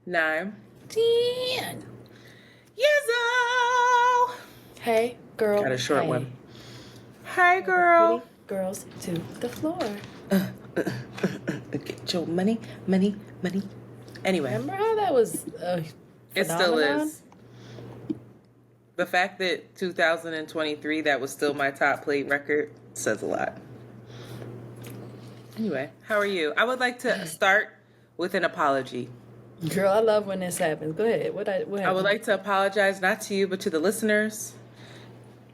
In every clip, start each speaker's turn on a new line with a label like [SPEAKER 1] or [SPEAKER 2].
[SPEAKER 1] 9.
[SPEAKER 2] 10.
[SPEAKER 1] Yizzo!
[SPEAKER 2] Hey, girl.
[SPEAKER 1] Got a short
[SPEAKER 2] hey.
[SPEAKER 1] one. Hey,
[SPEAKER 2] Pretty
[SPEAKER 1] girl.
[SPEAKER 2] girls to the floor.
[SPEAKER 1] Get your money. Anyway,
[SPEAKER 2] Remember how that was a
[SPEAKER 1] it still
[SPEAKER 2] phenomenon?
[SPEAKER 1] is. The fact that 2023, that was still my top played record, says a lot. Anyway, how are you? I would like to start with an apology.
[SPEAKER 2] Girl, I love when this happens. Go ahead. What
[SPEAKER 1] I
[SPEAKER 2] happened?
[SPEAKER 1] would like to apologize, not to you, but to the listeners.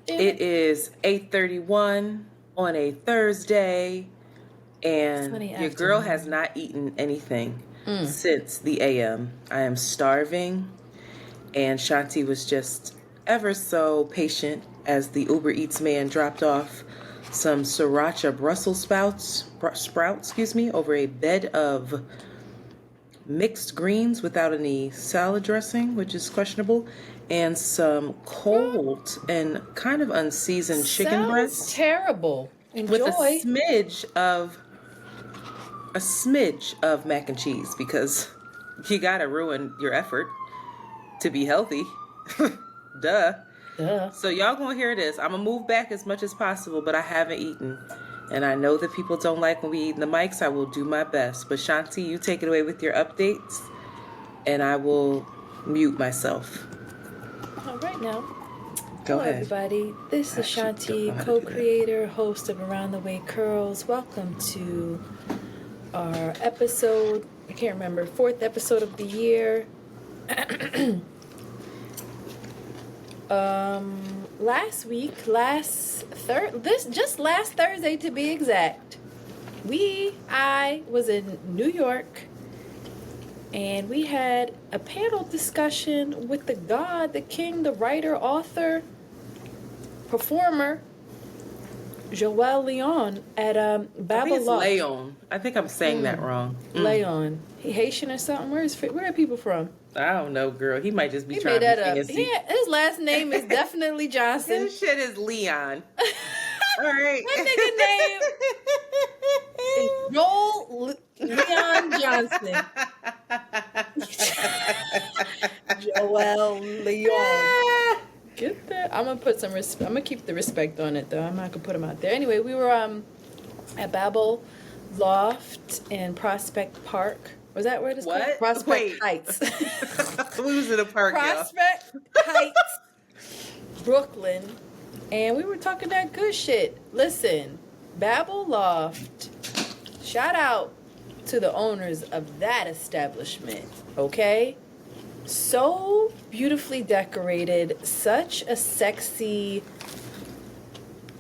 [SPEAKER 2] Damn
[SPEAKER 1] It is 8:31 on a Thursday, and
[SPEAKER 2] Sunny
[SPEAKER 1] your girl
[SPEAKER 2] afternoon.
[SPEAKER 1] has not eaten anything since the AM. I am starving, and Shanti was just ever so patient as the Uber Eats man dropped off some sriracha Brussels sprouts, over a bed of mixed greens without any salad dressing, which is questionable, and some cold and kind of unseasoned chicken
[SPEAKER 2] Sounds
[SPEAKER 1] breast
[SPEAKER 2] terrible. Enjoy.
[SPEAKER 1] with a smidge of mac and cheese, because you gotta ruin your effort to be healthy. Duh. So y'all gonna hear this. I'm gonna move back as much as possible, but I haven't eaten. And I know that people don't like when we eat in the mics. I will do my best. But Shanti, you take it away with your updates, and I will mute myself.
[SPEAKER 2] All right now.
[SPEAKER 1] Go
[SPEAKER 2] Hello,
[SPEAKER 1] ahead.
[SPEAKER 2] everybody. This is
[SPEAKER 1] Actually, don't know
[SPEAKER 2] Shanti,
[SPEAKER 1] how to do
[SPEAKER 2] co-creator, host of Around the Way Curls. Welcome to our episode. I can't remember. 4th episode of the year. Last Thursday to be exact, I was in New York, and we had a panel discussion with the god, the king, the writer, author, performer, Joel Leon at
[SPEAKER 1] I think
[SPEAKER 2] Babel
[SPEAKER 1] it's
[SPEAKER 2] Loft.
[SPEAKER 1] Leon. I think I'm saying that wrong.
[SPEAKER 2] Leon. He Haitian or something? Where are people from?
[SPEAKER 1] I don't know, girl. He might just be
[SPEAKER 2] He
[SPEAKER 1] trying
[SPEAKER 2] made
[SPEAKER 1] to
[SPEAKER 2] that
[SPEAKER 1] be
[SPEAKER 2] up.
[SPEAKER 1] fancy.
[SPEAKER 2] His last name is definitely Johnson.
[SPEAKER 1] His shit is Leon. All right.
[SPEAKER 2] That nigga name is Joel Leon Johnson. Joel Leon. Get that? I'm gonna put some respect. I'm gonna keep the respect on it though. I'm not gonna put him out there. Anyway, we were at Babel Loft in Prospect Park. Was that where it is called?
[SPEAKER 1] What?
[SPEAKER 2] Prospect
[SPEAKER 1] Wait.
[SPEAKER 2] Heights.
[SPEAKER 1] We was in a park, y'all.
[SPEAKER 2] Prospect Heights, Brooklyn, and we were talking that good shit. Listen, Babel Loft, shout out to the owners of that establishment, okay? So beautifully decorated, such a sexy,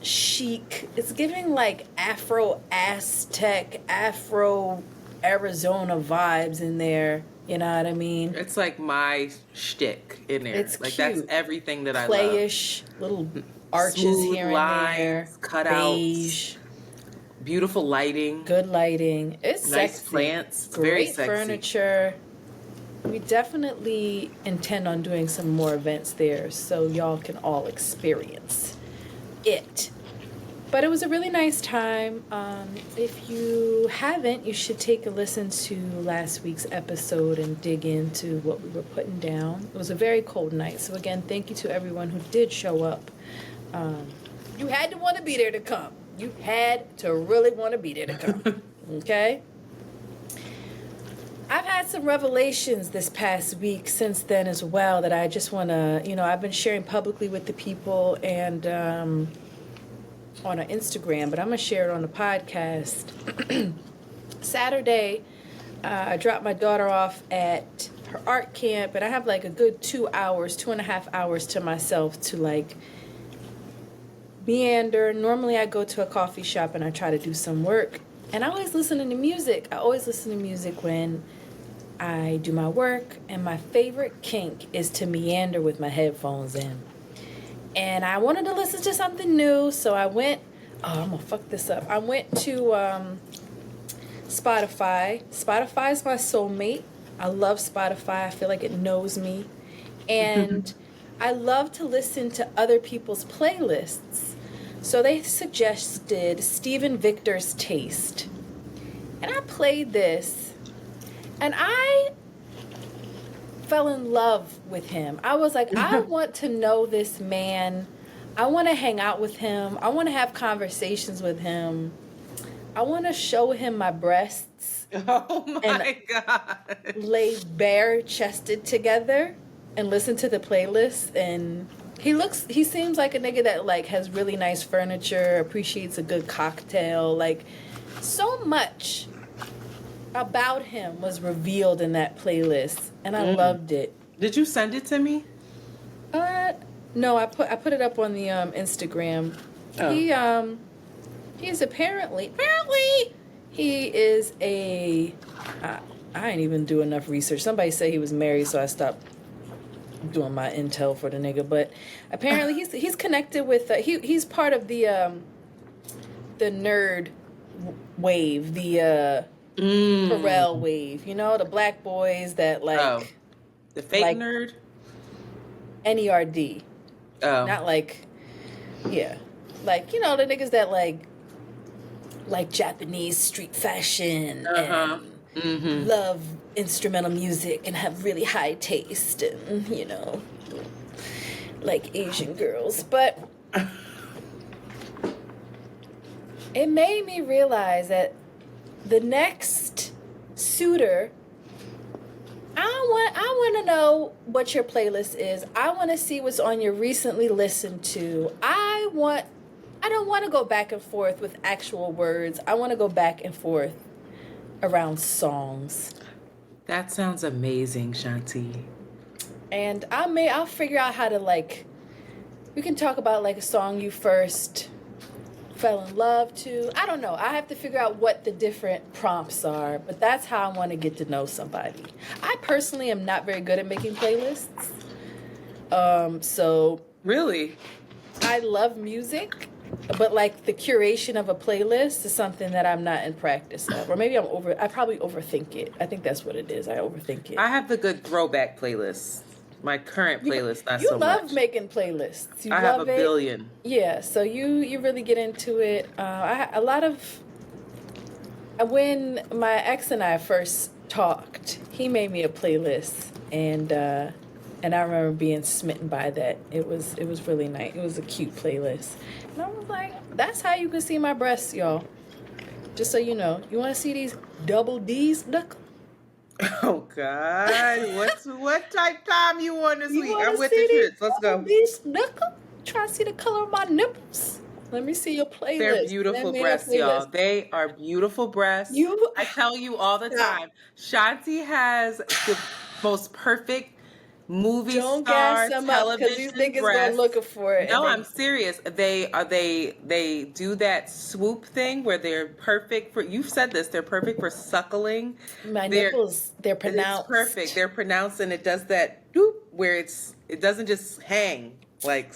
[SPEAKER 2] chic, it's giving like Afro-Aztec, Afro-Arizona vibes in there. You know what I mean?
[SPEAKER 1] It's like my shtick in there.
[SPEAKER 2] It's
[SPEAKER 1] like
[SPEAKER 2] cute.
[SPEAKER 1] That's everything that I love.
[SPEAKER 2] Playish, little arches
[SPEAKER 1] Smooth
[SPEAKER 2] here and
[SPEAKER 1] lines,
[SPEAKER 2] there,
[SPEAKER 1] cutouts,
[SPEAKER 2] beige,
[SPEAKER 1] beautiful lighting,
[SPEAKER 2] good lighting. It's
[SPEAKER 1] nice
[SPEAKER 2] sexy.
[SPEAKER 1] plants, it's
[SPEAKER 2] Great
[SPEAKER 1] very sexy.
[SPEAKER 2] furniture. We definitely intend on doing some more events there, so y'all can all experience it. But it was a really nice time. If you haven't, you should take a listen to last week's episode and dig into what we were putting down. It was a very cold night. So again, thank you to everyone who did show up. You had to want to be there to come. You had to really want to be there to come. Okay? I've had some revelations this past week since then as well that I just want to, I've been sharing publicly with the people and on our Instagram, but I'm going to share it on the podcast. Saturday, I dropped my daughter off at her art camp, and I have like a good 2.5 hours to myself to like meander. Normally I go to a coffee shop and I try to do some work, and I always listen to music. I always listen to music when I do my work, and my favorite kink is to meander with my headphones in. And I wanted to listen to something new, so I went, I'm going to fuck this up. I went to Spotify. Spotify is my soulmate. I love Spotify. I feel like it knows me. And I love to listen to other people's playlists. So they suggested Stephen Victor's Taste. And I played this. And I fell in love with him. I was like, I want to know this man. I want to hang out with him. I want to have conversations with him. I want to show him my breasts.
[SPEAKER 1] Oh my God.
[SPEAKER 2] Lay bare chested together and listen to the playlist. And he seems like a nigga that like has really nice furniture, appreciates a good cocktail. Like, so much about him was revealed in that playlist, and I loved it.
[SPEAKER 1] Did you send it to me?
[SPEAKER 2] No, I put it up on the Instagram. Oh. He is apparently he is a I ain't even do enough research. Somebody said he was married, so I stopped doing my intel for the nigga. But apparently he's connected with he's part of the nerd wave, the Pharrell wave. You know, the black boys that like
[SPEAKER 1] the fake like, nerd.
[SPEAKER 2] NERD.
[SPEAKER 1] Oh.
[SPEAKER 2] Not like, yeah, like, you know, the niggas that like Japanese street fashion and love instrumental music and have really high taste and, you know, like Asian girls. But it made me realize that the next suitor, I want to know what your playlist is. I want to see what's on your recently listened to. I don't want to go back and forth with actual words. I want to go back and forth around songs.
[SPEAKER 1] That sounds amazing, Shanti.
[SPEAKER 2] And I'll figure out how to like, we can talk about like a song you first fell in love to. I don't know. I have to figure out what the different prompts are, but that's how I want to get to know somebody. I personally am not very good at making playlists. So
[SPEAKER 1] really,
[SPEAKER 2] I love music, but like the curation of a playlist is something that I'm not in practice of. Or maybe I probably overthink it. I think that's what it is. I overthink it.
[SPEAKER 1] I have the good throwback playlists. My current playlist, not so much.
[SPEAKER 2] You love making playlists.
[SPEAKER 1] I have a billion.
[SPEAKER 2] Yeah, so you really get into it. When my ex and I first talked, he made me a playlist, and I remember being smitten by that. It was really nice. It was a cute playlist, and I was like, that's how you can see my breasts, y'all. Just so you know, you want to see these double D's, duck?
[SPEAKER 1] Oh God! What type time you want this week? I'm with the shits. Let's go.
[SPEAKER 2] These knuckle? Try to see the color of my nipples. Let me see your playlist.
[SPEAKER 1] They're beautiful breasts, y'all. They are beautiful breasts. I tell you all the time. Shanti has the most perfect movie star television
[SPEAKER 2] these niggas go looking for it.
[SPEAKER 1] No, I'm serious. They do that swoop thing where they're perfect for. You've said this. They're perfect for suckling.
[SPEAKER 2] My nipples. They're pronounced.
[SPEAKER 1] It's perfect. They're pronounced, and it does that doop where it doesn't just hang like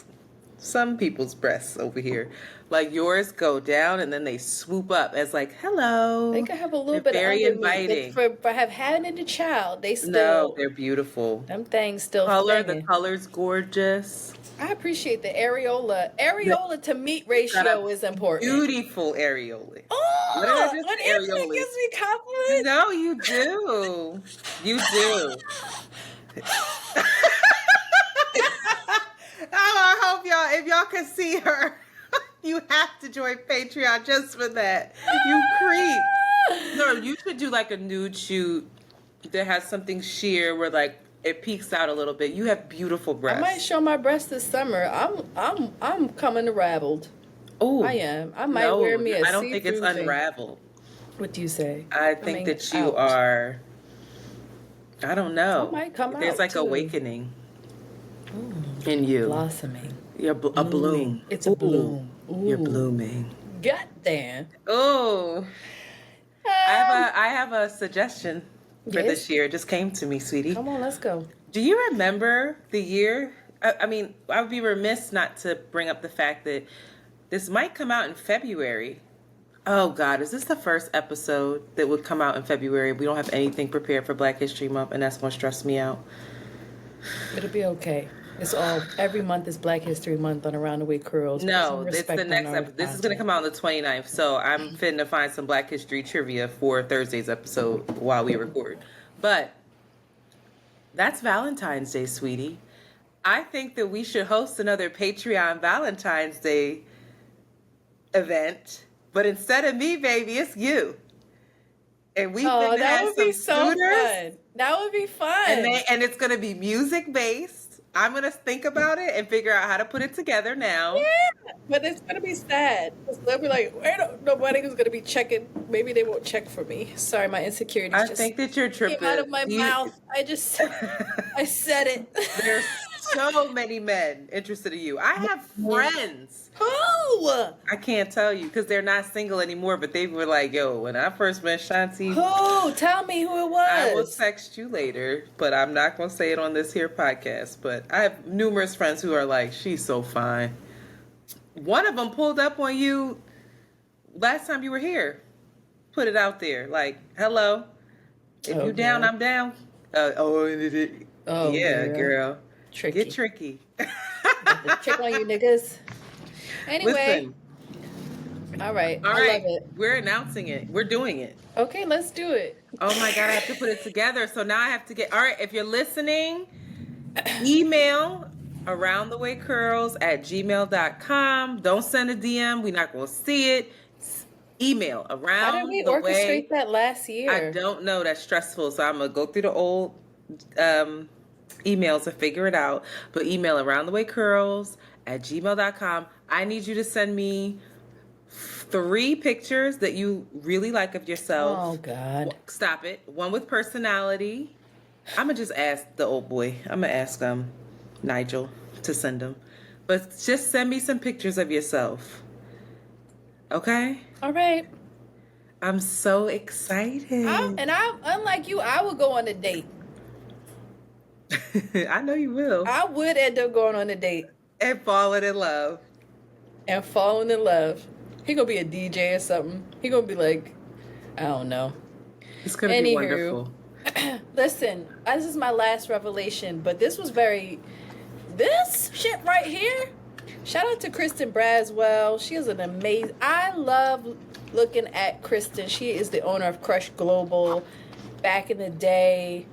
[SPEAKER 1] some people's breasts over here. Like yours go down and then they swoop up as like, hello.
[SPEAKER 2] They can have a little bit
[SPEAKER 1] very
[SPEAKER 2] of
[SPEAKER 1] inviting.
[SPEAKER 2] For having a child, they still.
[SPEAKER 1] No, they're beautiful.
[SPEAKER 2] Them things still.
[SPEAKER 1] The color's gorgeous.
[SPEAKER 2] I appreciate the areola to meat ratio is important.
[SPEAKER 1] Beautiful areola.
[SPEAKER 2] Oh,
[SPEAKER 1] what did I just say?
[SPEAKER 2] Areola gives me compliments.
[SPEAKER 1] No, you do. You do. I hope if y'all can see her, you have to join Patreon just for that. You creep. No, you should do like a nude shoot that has something sheer where like it peeks out a little bit. You have beautiful breasts.
[SPEAKER 2] I might show my breasts this summer. I'm coming unraveled.
[SPEAKER 1] Oh,
[SPEAKER 2] I am. I might wear me a
[SPEAKER 1] I don't think it's
[SPEAKER 2] thing.
[SPEAKER 1] unraveled.
[SPEAKER 2] What do you say?
[SPEAKER 1] I think that you are. I don't know.
[SPEAKER 2] I might come
[SPEAKER 1] There's
[SPEAKER 2] out
[SPEAKER 1] like
[SPEAKER 2] too.
[SPEAKER 1] Awakening in you.
[SPEAKER 2] Blossoming.
[SPEAKER 1] You're a bloom.
[SPEAKER 2] It's a bloom. Ooh.
[SPEAKER 1] You're blooming.
[SPEAKER 2] Goddamn.
[SPEAKER 1] Oh. I have a suggestion for this year. It just came to me, sweetie.
[SPEAKER 2] Come on, let's go.
[SPEAKER 1] Do you remember the year? I mean, I would be remiss not to bring up the fact that this might come out in February. Oh, God, is this the first episode that would come out in February? We don't have anything prepared for Black History Month, and that's going to stress me out.
[SPEAKER 2] It'll be okay. Every month is Black History Month on Around the Way Curls.
[SPEAKER 1] No, it's the next episode. This is going to come out on the 29th, so I'm finna find some Black History trivia for Thursday's episode while we record. But That's Valentine's Day, sweetie. I think that we should host another Patreon Valentine's Day event, but instead of me, baby, it's you. And we
[SPEAKER 2] Oh,
[SPEAKER 1] finna
[SPEAKER 2] that
[SPEAKER 1] have
[SPEAKER 2] would be
[SPEAKER 1] some
[SPEAKER 2] so
[SPEAKER 1] suitors,
[SPEAKER 2] fun. That would be
[SPEAKER 1] and
[SPEAKER 2] fun.
[SPEAKER 1] it's gonna be music based. I'm gonna think about it and figure out how to put it together now.
[SPEAKER 2] Yeah, but it's gonna be sad. 'Cause they'll be like, wait, nobody is gonna be checking. Maybe they won't check for me. Sorry, my insecurities
[SPEAKER 1] I
[SPEAKER 2] just
[SPEAKER 1] think that you're
[SPEAKER 2] came out
[SPEAKER 1] tripping.
[SPEAKER 2] of my mouth. I said it.
[SPEAKER 1] There's so many men interested in you. I have friends.
[SPEAKER 2] Who?
[SPEAKER 1] I can't tell you because they're not single anymore, but they were like, yo, when I first met Shanti,
[SPEAKER 2] Who? Tell me who it was.
[SPEAKER 1] I will text you later, but I'm not going to say it on this here podcast. But I have numerous friends who are like, she's so fine. One of them pulled up on you last time you were here. Put it out there. Like, hello. If you down,
[SPEAKER 2] girl.
[SPEAKER 1] I'm down.
[SPEAKER 2] Oh,
[SPEAKER 1] yeah, girl.
[SPEAKER 2] Tricky.
[SPEAKER 1] Get tricky.
[SPEAKER 2] Trick on you niggas. Anyway.
[SPEAKER 1] Listen.
[SPEAKER 2] All right.
[SPEAKER 1] All
[SPEAKER 2] I
[SPEAKER 1] right.
[SPEAKER 2] love it.
[SPEAKER 1] We're announcing it. We're doing it.
[SPEAKER 2] Okay, let's do it.
[SPEAKER 1] Oh my God, I have to put it together. So now I have to all right, if you're listening, email aroundthewaycurls@gmail.com. Don't send a DM. We're not going to see it. Email
[SPEAKER 2] How did we
[SPEAKER 1] around the
[SPEAKER 2] orchestrate
[SPEAKER 1] way.
[SPEAKER 2] that last year?
[SPEAKER 1] I don't know. That's stressful. So I'm going to go through the old emails and figure it out. But email aroundthewaycurls@gmail.com. I need you to send me 3 pictures that you really like of yourself.
[SPEAKER 2] Oh, God.
[SPEAKER 1] Stop it. One with personality. I'm going to just ask the old boy. I'm going to ask Nigel to send them. But just send me some pictures of yourself. Okay?
[SPEAKER 2] All right.
[SPEAKER 1] I'm so excited.
[SPEAKER 2] Unlike you, I will go on a date.
[SPEAKER 1] I know you will.
[SPEAKER 2] I would end up going on a date.
[SPEAKER 1] And falling in love.
[SPEAKER 2] And falling in love. He gonna be a DJ or something. He gonna be like, I don't know.
[SPEAKER 1] It's going to be wonderful.
[SPEAKER 2] Listen, this is my last revelation, but this shit right here. Shout out to Kristen Braswell. She is an amazing. I love looking at Kristen. She is the owner of Crush Global. Back in the day,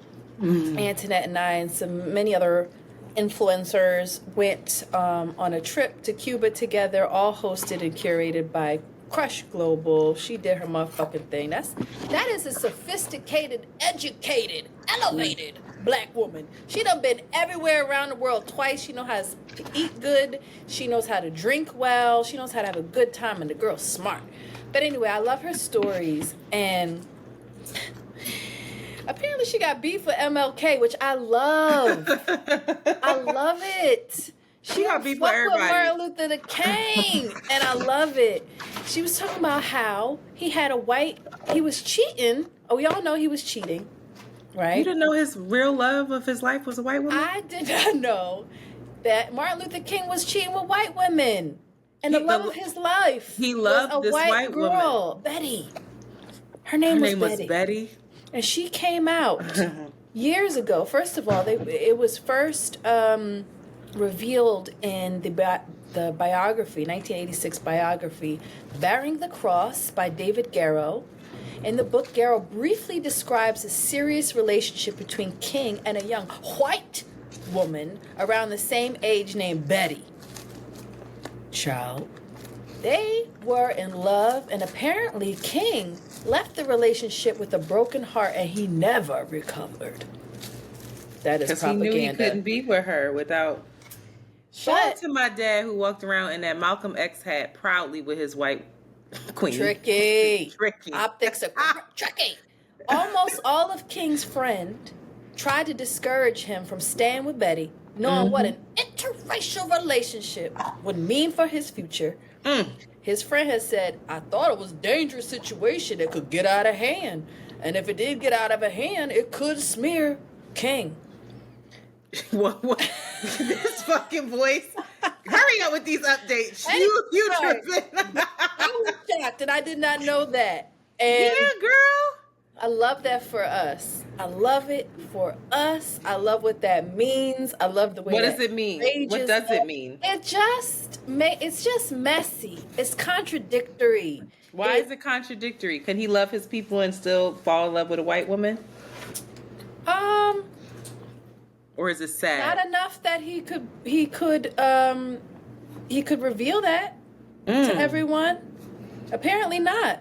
[SPEAKER 2] Antoinette and I and many other influencers went on a trip to Cuba together, all hosted and curated by Crush Global. She did her motherfucking thing. That is a sophisticated, educated, elevated black woman. She done been everywhere around the world twice. She knows how to eat good. She knows how to drink well. She knows how to have a good time, and the girl's smart. But anyway, I love her stories, and apparently she got beef with MLK, which I love. I love it. She
[SPEAKER 1] got beef with everybody.
[SPEAKER 2] Martin Luther King, and I love it. She was talking about how he was cheating. Oh, we all know he was cheating, right?
[SPEAKER 1] You didn't know his real love of his life was a white woman?
[SPEAKER 2] I did not know that Martin Luther King was cheating with white women. And the love of his life.
[SPEAKER 1] He loved
[SPEAKER 2] was a
[SPEAKER 1] this white
[SPEAKER 2] girl,
[SPEAKER 1] woman.
[SPEAKER 2] Betty. Her name was
[SPEAKER 1] Betty.
[SPEAKER 2] And she came out years ago. First of all, it was first revealed in the biography, 1986 biography, Bearing the Cross by David Garrow. In the book, Garrow briefly describes a serious relationship between King and a young white woman around the same age named Betty. Child. They were in love, and apparently King left the relationship with a broken heart, and he never recovered. That is
[SPEAKER 1] Because he
[SPEAKER 2] propaganda.
[SPEAKER 1] knew he couldn't be with her without... Shout out to my dad who walked around in that Malcolm X hat proudly with his white queen.
[SPEAKER 2] Tricky.
[SPEAKER 1] Tricky.
[SPEAKER 2] Optics are tricky. Almost all of King's friends tried to discourage him from staying with Betty, knowing what an interracial relationship would mean for his future. His friend has said, I thought it was a dangerous situation that could get out of hand. And if it did get out of hand, it could smear King.
[SPEAKER 1] What? This fucking voice. Hurry up with these updates.
[SPEAKER 2] And
[SPEAKER 1] You tripping.
[SPEAKER 2] I was shocked, and I did not know that. And
[SPEAKER 1] yeah, girl.
[SPEAKER 2] I love that for us. I love it for us. I love what that means. I love the way.
[SPEAKER 1] What does it mean? What does it mean?
[SPEAKER 2] It's just messy. It's contradictory.
[SPEAKER 1] Why is it contradictory? Can he love his people and still fall in love with a white woman? or is it sad?
[SPEAKER 2] Not enough that he could reveal that to everyone. Apparently not.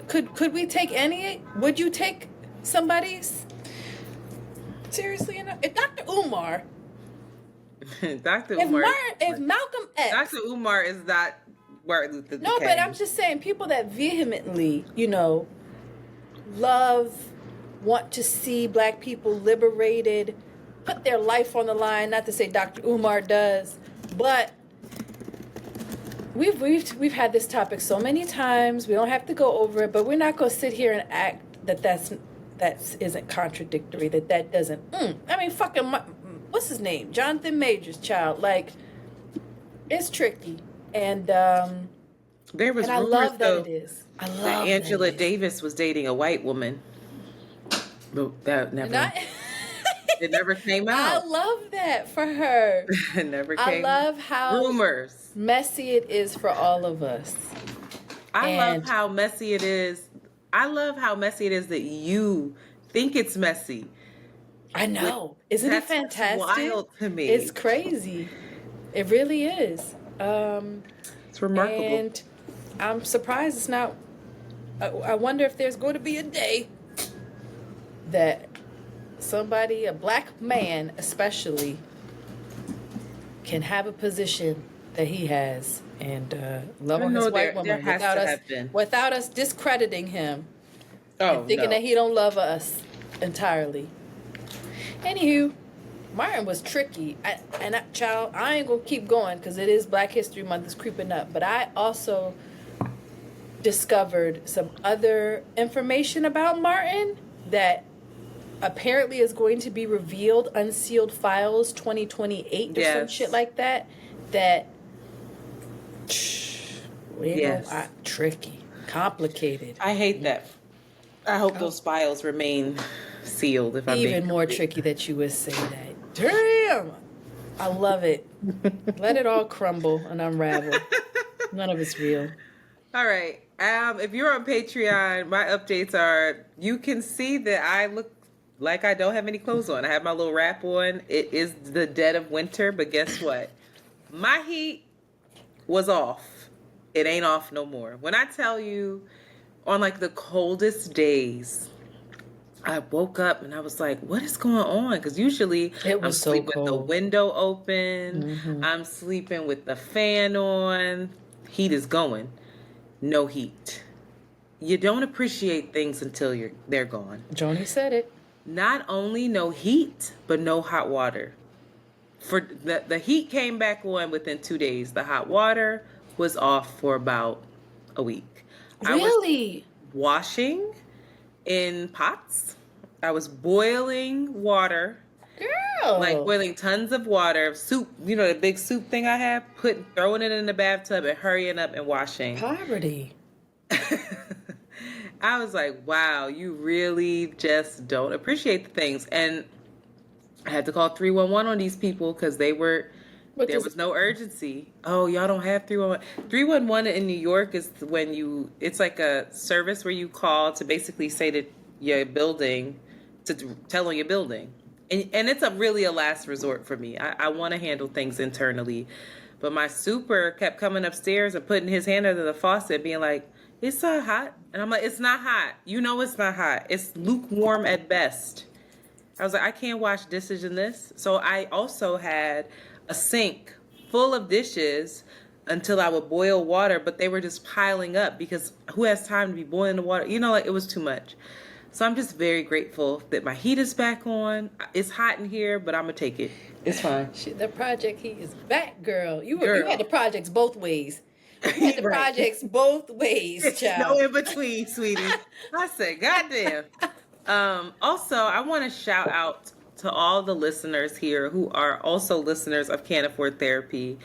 [SPEAKER 2] Could we take any? Would you take somebody's? Seriously enough, if Dr. Umar,
[SPEAKER 1] Dr. Umar,
[SPEAKER 2] if Malcolm X,
[SPEAKER 1] Dr. Umar is not Martin Luther King.
[SPEAKER 2] No, but I'm just saying, people that vehemently, want to see black people liberated, put their life on the line. Not to say Dr. Umar does, but we've had this topic so many times. We don't have to go over it, but we're not going to sit here and act that isn't contradictory. That doesn't. I mean, fucking, what's his name? Jonathan Major's child. Like, it's tricky, and
[SPEAKER 1] there was.
[SPEAKER 2] And I love that it is. I love
[SPEAKER 1] that Angela Davis was dating a white woman. But that never. It never came out.
[SPEAKER 2] I love that for her.
[SPEAKER 1] It never came.
[SPEAKER 2] I love how
[SPEAKER 1] rumors
[SPEAKER 2] messy it is for all of us.
[SPEAKER 1] I love how messy it is. I love how messy it is that you think it's messy.
[SPEAKER 2] I know. Isn't it fantastic?
[SPEAKER 1] Wild to me.
[SPEAKER 2] It's crazy. It really is.
[SPEAKER 1] It's remarkable.
[SPEAKER 2] And I'm surprised it's not. I wonder if there's going to be a day that somebody, a black man especially, can have a position that he has and love on his white woman without us discrediting him and thinking that he don't love us entirely. Anywho, Martin was tricky. I ain't gonna keep going because it is Black History Month is creeping up, but I also discovered some other information about Martin that apparently is going to be revealed, Unsealed Files 2028 or some shit like that. Tricky, complicated.
[SPEAKER 1] I hate that. I hope those files remain sealed. If I'm
[SPEAKER 2] even more tricky that you would say that. Damn, I love it. Let it all crumble and unravel. None of it's real.
[SPEAKER 1] All right. If you're on Patreon, my updates are: you can see that I look like I don't have any clothes on. I have my little wrap on. It is the dead of winter, but guess what? My heat was off. It ain't off no more. When I tell you, on like the coldest days, I woke up and I was like, what is going on? Because usually I'm sleeping with the window open. Mm-hmm. I'm sleeping with the fan on. Heat is going. No heat. You don't appreciate things until they're gone.
[SPEAKER 2] Joni said it.
[SPEAKER 1] Not only no heat, but no hot water. For the heat came back on within 2 days. The hot water was off for about a week.
[SPEAKER 2] Really?
[SPEAKER 1] I was washing in pots. I was boiling water.
[SPEAKER 2] Girl.
[SPEAKER 1] Like boiling tons of water. Soup, the big soup thing I have, throwing it in the bathtub and hurrying up and washing.
[SPEAKER 2] Poverty.
[SPEAKER 1] I was like, wow, you really just don't appreciate the things. And I had to call 311 on these people because there was no urgency. Oh, y'all don't have 311. 311 in New York is when it's like a service where you call to basically say to your building, to tell on your building. And it's really a last resort for me. I want to handle things internally. But my super kept coming upstairs and putting his hand under the faucet being like, it's so hot. And I'm like, it's not hot. It's not hot. It's lukewarm at best. I was like, I can't wash dishes in this. So I also had a sink full of dishes until I would boil water, but they were just piling up because who has time to be boiling the water? It was too much. So I'm just very grateful that my heat is back on. It's hot in here, but I'm going to take it. It's fine.
[SPEAKER 2] Shit, the project heat is back, girl. You had the projects both ways. You had the projects both ways, child.
[SPEAKER 1] No in between, sweetie. I said, goddamn. Also, I want to shout out to all the listeners here who are also listeners of Can't Afford Therapy.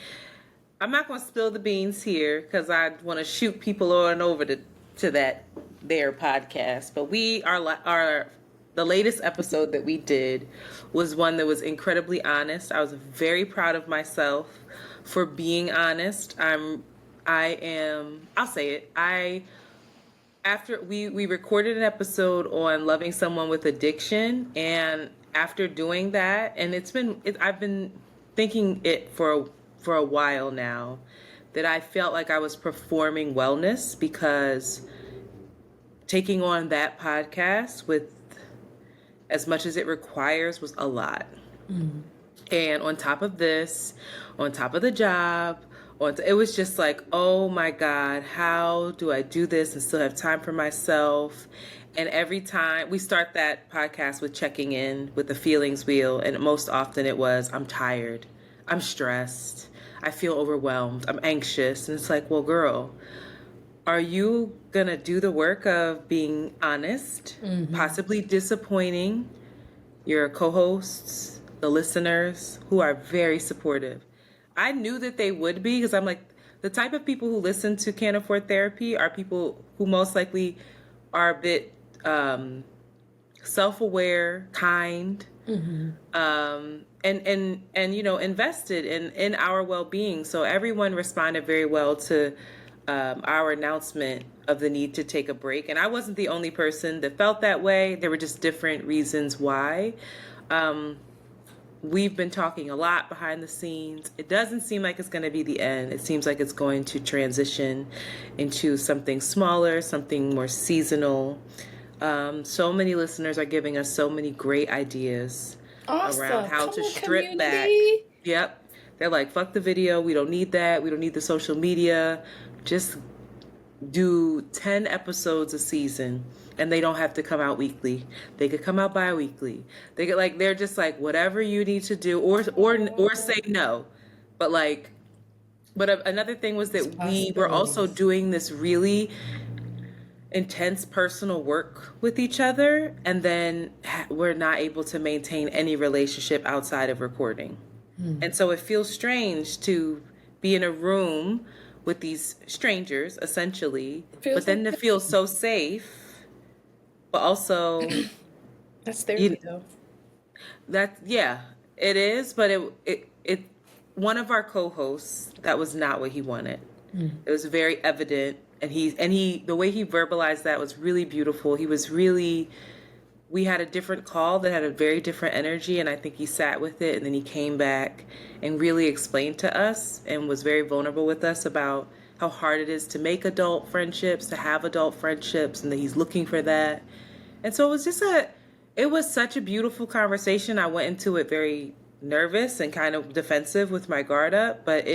[SPEAKER 1] I'm not going to spill the beans here because I want to shoot people on over to their podcast. But the latest episode that we did was one that was incredibly honest. I was very proud of myself for being honest. I'll say it. After we recorded an episode on loving someone with addiction, and after doing that, and I've been thinking it for a while now, that I felt like I was performing wellness because taking on that podcast with as much as it requires was a lot. And on top of this, on top of the job, it was just like, oh my God, how do I do this and still have time for myself? And every time we start that podcast with checking in with the feelings wheel, and most often it was, I'm tired, I'm stressed, I feel overwhelmed, I'm anxious. And it's like, well, girl, are you gonna do the work of being honest, possibly disappointing your co-hosts, the listeners who are very supportive? I knew that they would be, because I'm like, the type of people who listen to Can't Afford Therapy are people who most likely are a bit self-aware, kind, and invested in our well-being. So everyone responded very well to our announcement of the need to take a break. And I wasn't the only person that felt that way. There were just different reasons why. We've been talking a lot behind the scenes. It doesn't seem like it's going to be the end. It seems like it's going to transition into something smaller, something more seasonal. So many listeners are giving us so many great ideas around how to strip back. Yep. They're like, fuck the video. We don't need that. We don't need the social media. Just do 10 episodes a season, and they don't have to come out weekly. They could come out bi-weekly. They're just like, whatever you need to do, or say no. But another thing was that we were also doing this really intense personal work with each other, and then we're not able to maintain any relationship outside of recording. And so it feels strange to be in a room with these strangers, essentially, but then to feel so safe, but also
[SPEAKER 2] that's therapy, though.
[SPEAKER 1] It is. But it one of our co-hosts, that was not what he wanted. It was very evident, and he the way he verbalized that was really beautiful. We had a different call that had a very different energy, and I think he sat with it, and then he came back and really explained to us and was very vulnerable with us about how hard it is to make adult friendships, to have adult friendships, and that he's looking for that. And so it was such a beautiful conversation. I went into it very nervous and kind of defensive with my guard up, but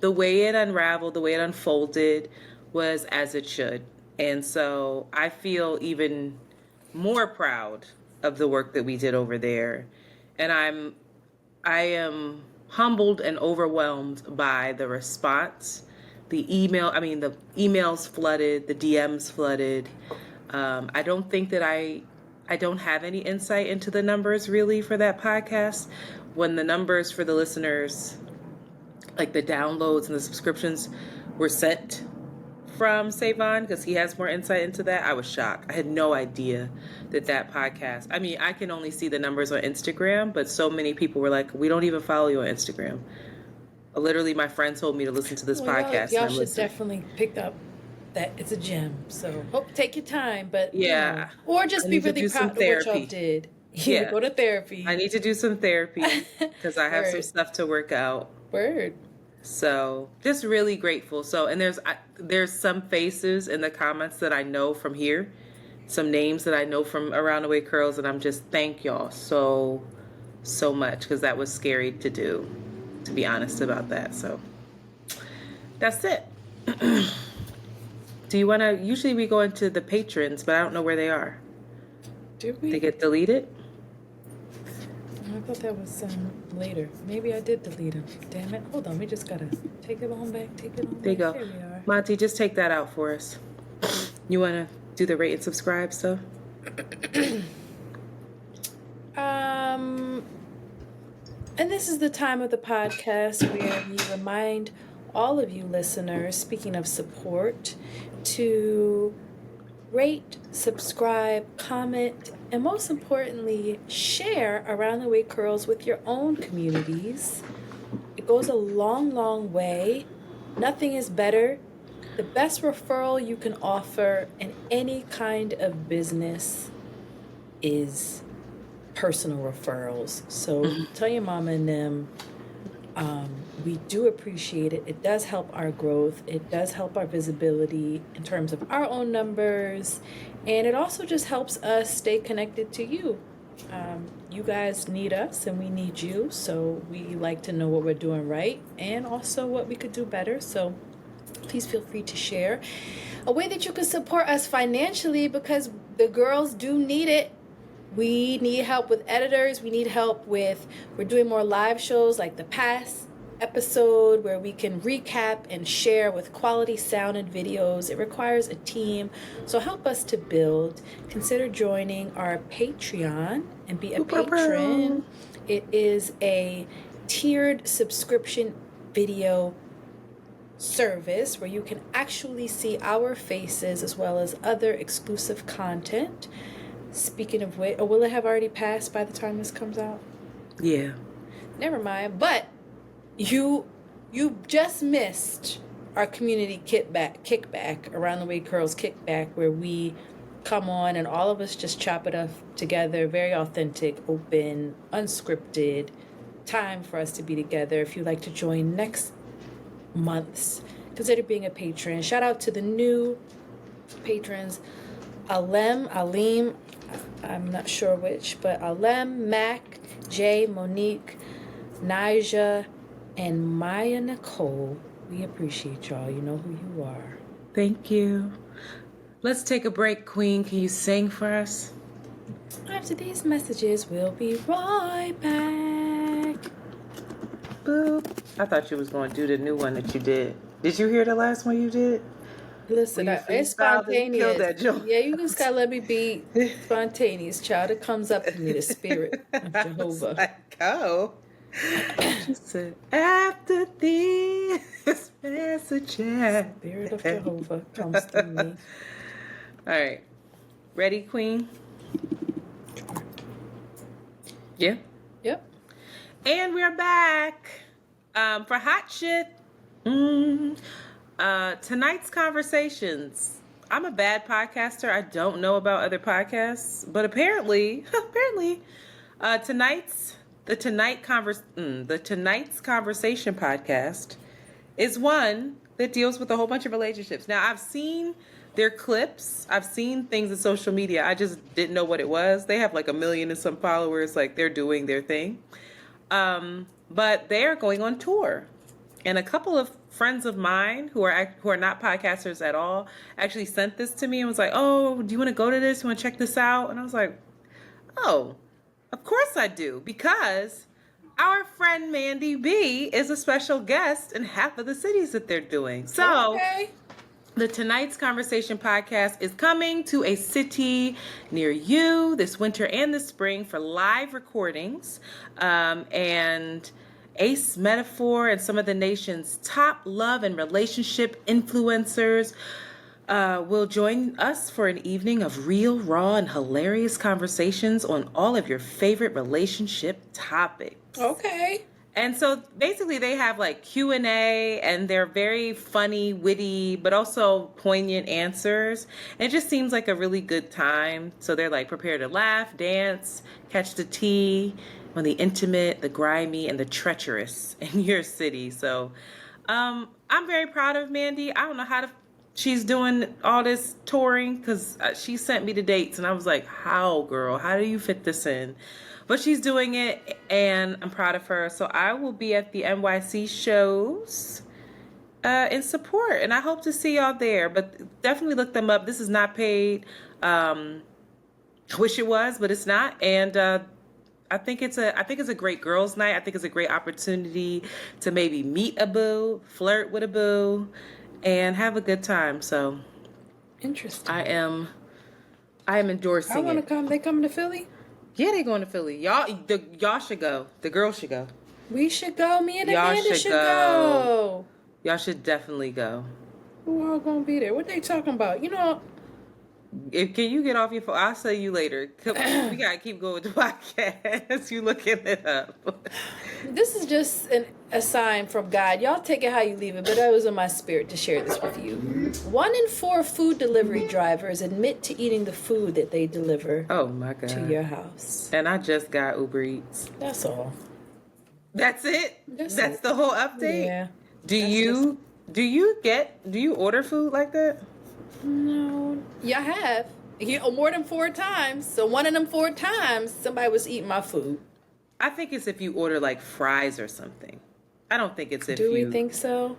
[SPEAKER 1] the way it unraveled, the way it unfolded was as it should. And so I feel even more proud of the work that we did over there. And I am humbled and overwhelmed by the response. The emails flooded, the DMs flooded. I don't think that I don't have any insight into the numbers really for that podcast. When the numbers for the listeners, like the downloads and the subscriptions, were sent from Savon, because he has more insight into that, I was shocked. I had no idea that podcast, I can only see the numbers on Instagram, but so many people were like, we don't even follow you on Instagram. Literally, my friend told me to listen to this podcast.
[SPEAKER 2] Y'all should definitely pick up that. It's a gem. So take your time, but
[SPEAKER 1] yeah,
[SPEAKER 2] or just be really proud of what y'all did. Yeah, go to therapy.
[SPEAKER 1] I need to do some therapy because I have some stuff to work out.
[SPEAKER 2] Word.
[SPEAKER 1] So just really grateful. So, and there's some faces in the comments that I know from here, some names that I know from Around the Way Curls, and I'm just thank y'all so much, because that was scary to do, to be honest about that. So that's it. Do you want to? Usually we go into the patrons, but I don't know where they are.
[SPEAKER 2] Do we?
[SPEAKER 1] They get deleted?
[SPEAKER 2] I thought that was later. Maybe I did delete them. Damn it. Hold on. We just got to take it on back.
[SPEAKER 1] There you go.
[SPEAKER 2] There we are.
[SPEAKER 1] Monty, just take that out for us. You want to do the rate and subscribe stuff?
[SPEAKER 2] And this is the time of the podcast where we remind all of you listeners, speaking of support, to rate, subscribe, comment, and most importantly, share Around the Way Curls with your own communities. It goes a long, long way. Nothing is better. The best referral you can offer in any kind of business is personal referrals. So tell your mama and them, we do appreciate it. It does help our growth. It does help our visibility in terms of our own numbers. And it also just helps us stay connected to you. You guys need us and we need you. So we like to know what we're doing right and also what we could do better. So please feel free to share a way that you can support us financially, because the girls do need it. We need help with editors. We need help with, we're doing more live shows like the past episode where we can recap and share with quality sound and videos. It requires a team. So help us to build. Consider joining our Patreon and be a patron. It is a tiered subscription video service where you can actually see our faces as well as other exclusive content. Speaking of which, will it have already passed by the time this comes out?
[SPEAKER 1] Yeah.
[SPEAKER 2] Never mind. But you just missed our community kickback, Around the Way Curls kickback, where we come on and all of us just chop it up together. Very authentic, open, unscripted time for us to be together. If you'd like to join next month's, consider being a patron. Shout out to the new patrons, Alim, I'm not sure which, but Alem, Mac, Jay, Monique, Nija, and Maya Nicole. We appreciate y'all. You know who you are.
[SPEAKER 1] Thank you. Let's take a break, Queen. Can you sing for us?
[SPEAKER 2] After these messages, we'll be right back.
[SPEAKER 1] Boop. I thought you was going to do the new one that you did. Did you hear the last one you did?
[SPEAKER 2] Listen, it's spontaneous. Yeah, you just gotta let me be spontaneous, child. It comes up to me, the spirit of Jehovah.
[SPEAKER 1] Like, oh. She said, after these messages.
[SPEAKER 2] Spirit of Jehovah comes to me.
[SPEAKER 1] All right. Ready, Queen? Yeah?
[SPEAKER 2] Yep.
[SPEAKER 1] And we're back for Hot Shit. Tonight's conversations. I'm a bad podcaster. I don't know about other podcasts, but apparently, tonight's Conversation podcast is one that deals with a whole bunch of relationships. Now, I've seen their clips. I've seen things in social media. I just didn't know what it was. They have like 1 million and some followers. Like, they're doing their thing. But they are going on tour. And a couple of friends of mine who are not podcasters at all actually sent this to me and was like, oh, do you want to go to this? You want to check this out? And I was like, oh, of course I do. Because our friend Mandy B is a special guest in half of the cities that they're doing. So the Tonight's Conversation podcast is coming to a city near you this winter and this spring for live recordings. And Ace Metaphor and some of the nation's top love and relationship influencers will join us for an evening of real, raw, and hilarious conversations on all of your favorite relationship topics.
[SPEAKER 2] Okay.
[SPEAKER 1] And so basically they have like Q&A and they're very funny, witty, but also poignant answers. And it just seems like a really good time. So they're like prepared to laugh, dance, catch the tea on the intimate, the grimy, and the treacherous in your city. So I'm very proud of Mandy. I don't know how she's doing all this touring because she sent me the dates and I was like, how, girl? How do you fit this in? But she's doing it and I'm proud of her. So I will be at the NYC shows in support and I hope to see y'all there. But definitely look them up. This is not paid. I wish it was, but it's not. And I think it's a great girls' night. I think it's a great opportunity to maybe meet a boo, flirt with a boo, and have a good time. So
[SPEAKER 2] interesting.
[SPEAKER 1] I am endorsing it.
[SPEAKER 2] I want to come. They coming to Philly?
[SPEAKER 1] Yeah, they going to Philly. Y'all should go. The girls should go.
[SPEAKER 2] We should go. Me and Amanda should go.
[SPEAKER 1] Y'all should definitely go.
[SPEAKER 2] Who all gonna be there? What they talking about? You know,
[SPEAKER 1] can you get off your phone? I'll see you later. We gotta keep going with the podcast. You looking it up.
[SPEAKER 2] This is just a sign from God. Y'all take it how you leave it, but it was in my spirit to share this with you. 1 in 4 food delivery drivers admit to eating the food that they deliver
[SPEAKER 1] Oh my God.
[SPEAKER 2] to your house.
[SPEAKER 1] And I just got Uber Eats.
[SPEAKER 2] That's all.
[SPEAKER 1] That's it?
[SPEAKER 2] That's it.
[SPEAKER 1] The whole update?
[SPEAKER 2] Yeah.
[SPEAKER 1] Do you order food like that?
[SPEAKER 2] No. Yeah, I have. More than 4 times. So one of them 4 times, somebody was eating my food.
[SPEAKER 1] I think it's if you order like fries or something. I don't think it's if
[SPEAKER 2] Do we think so?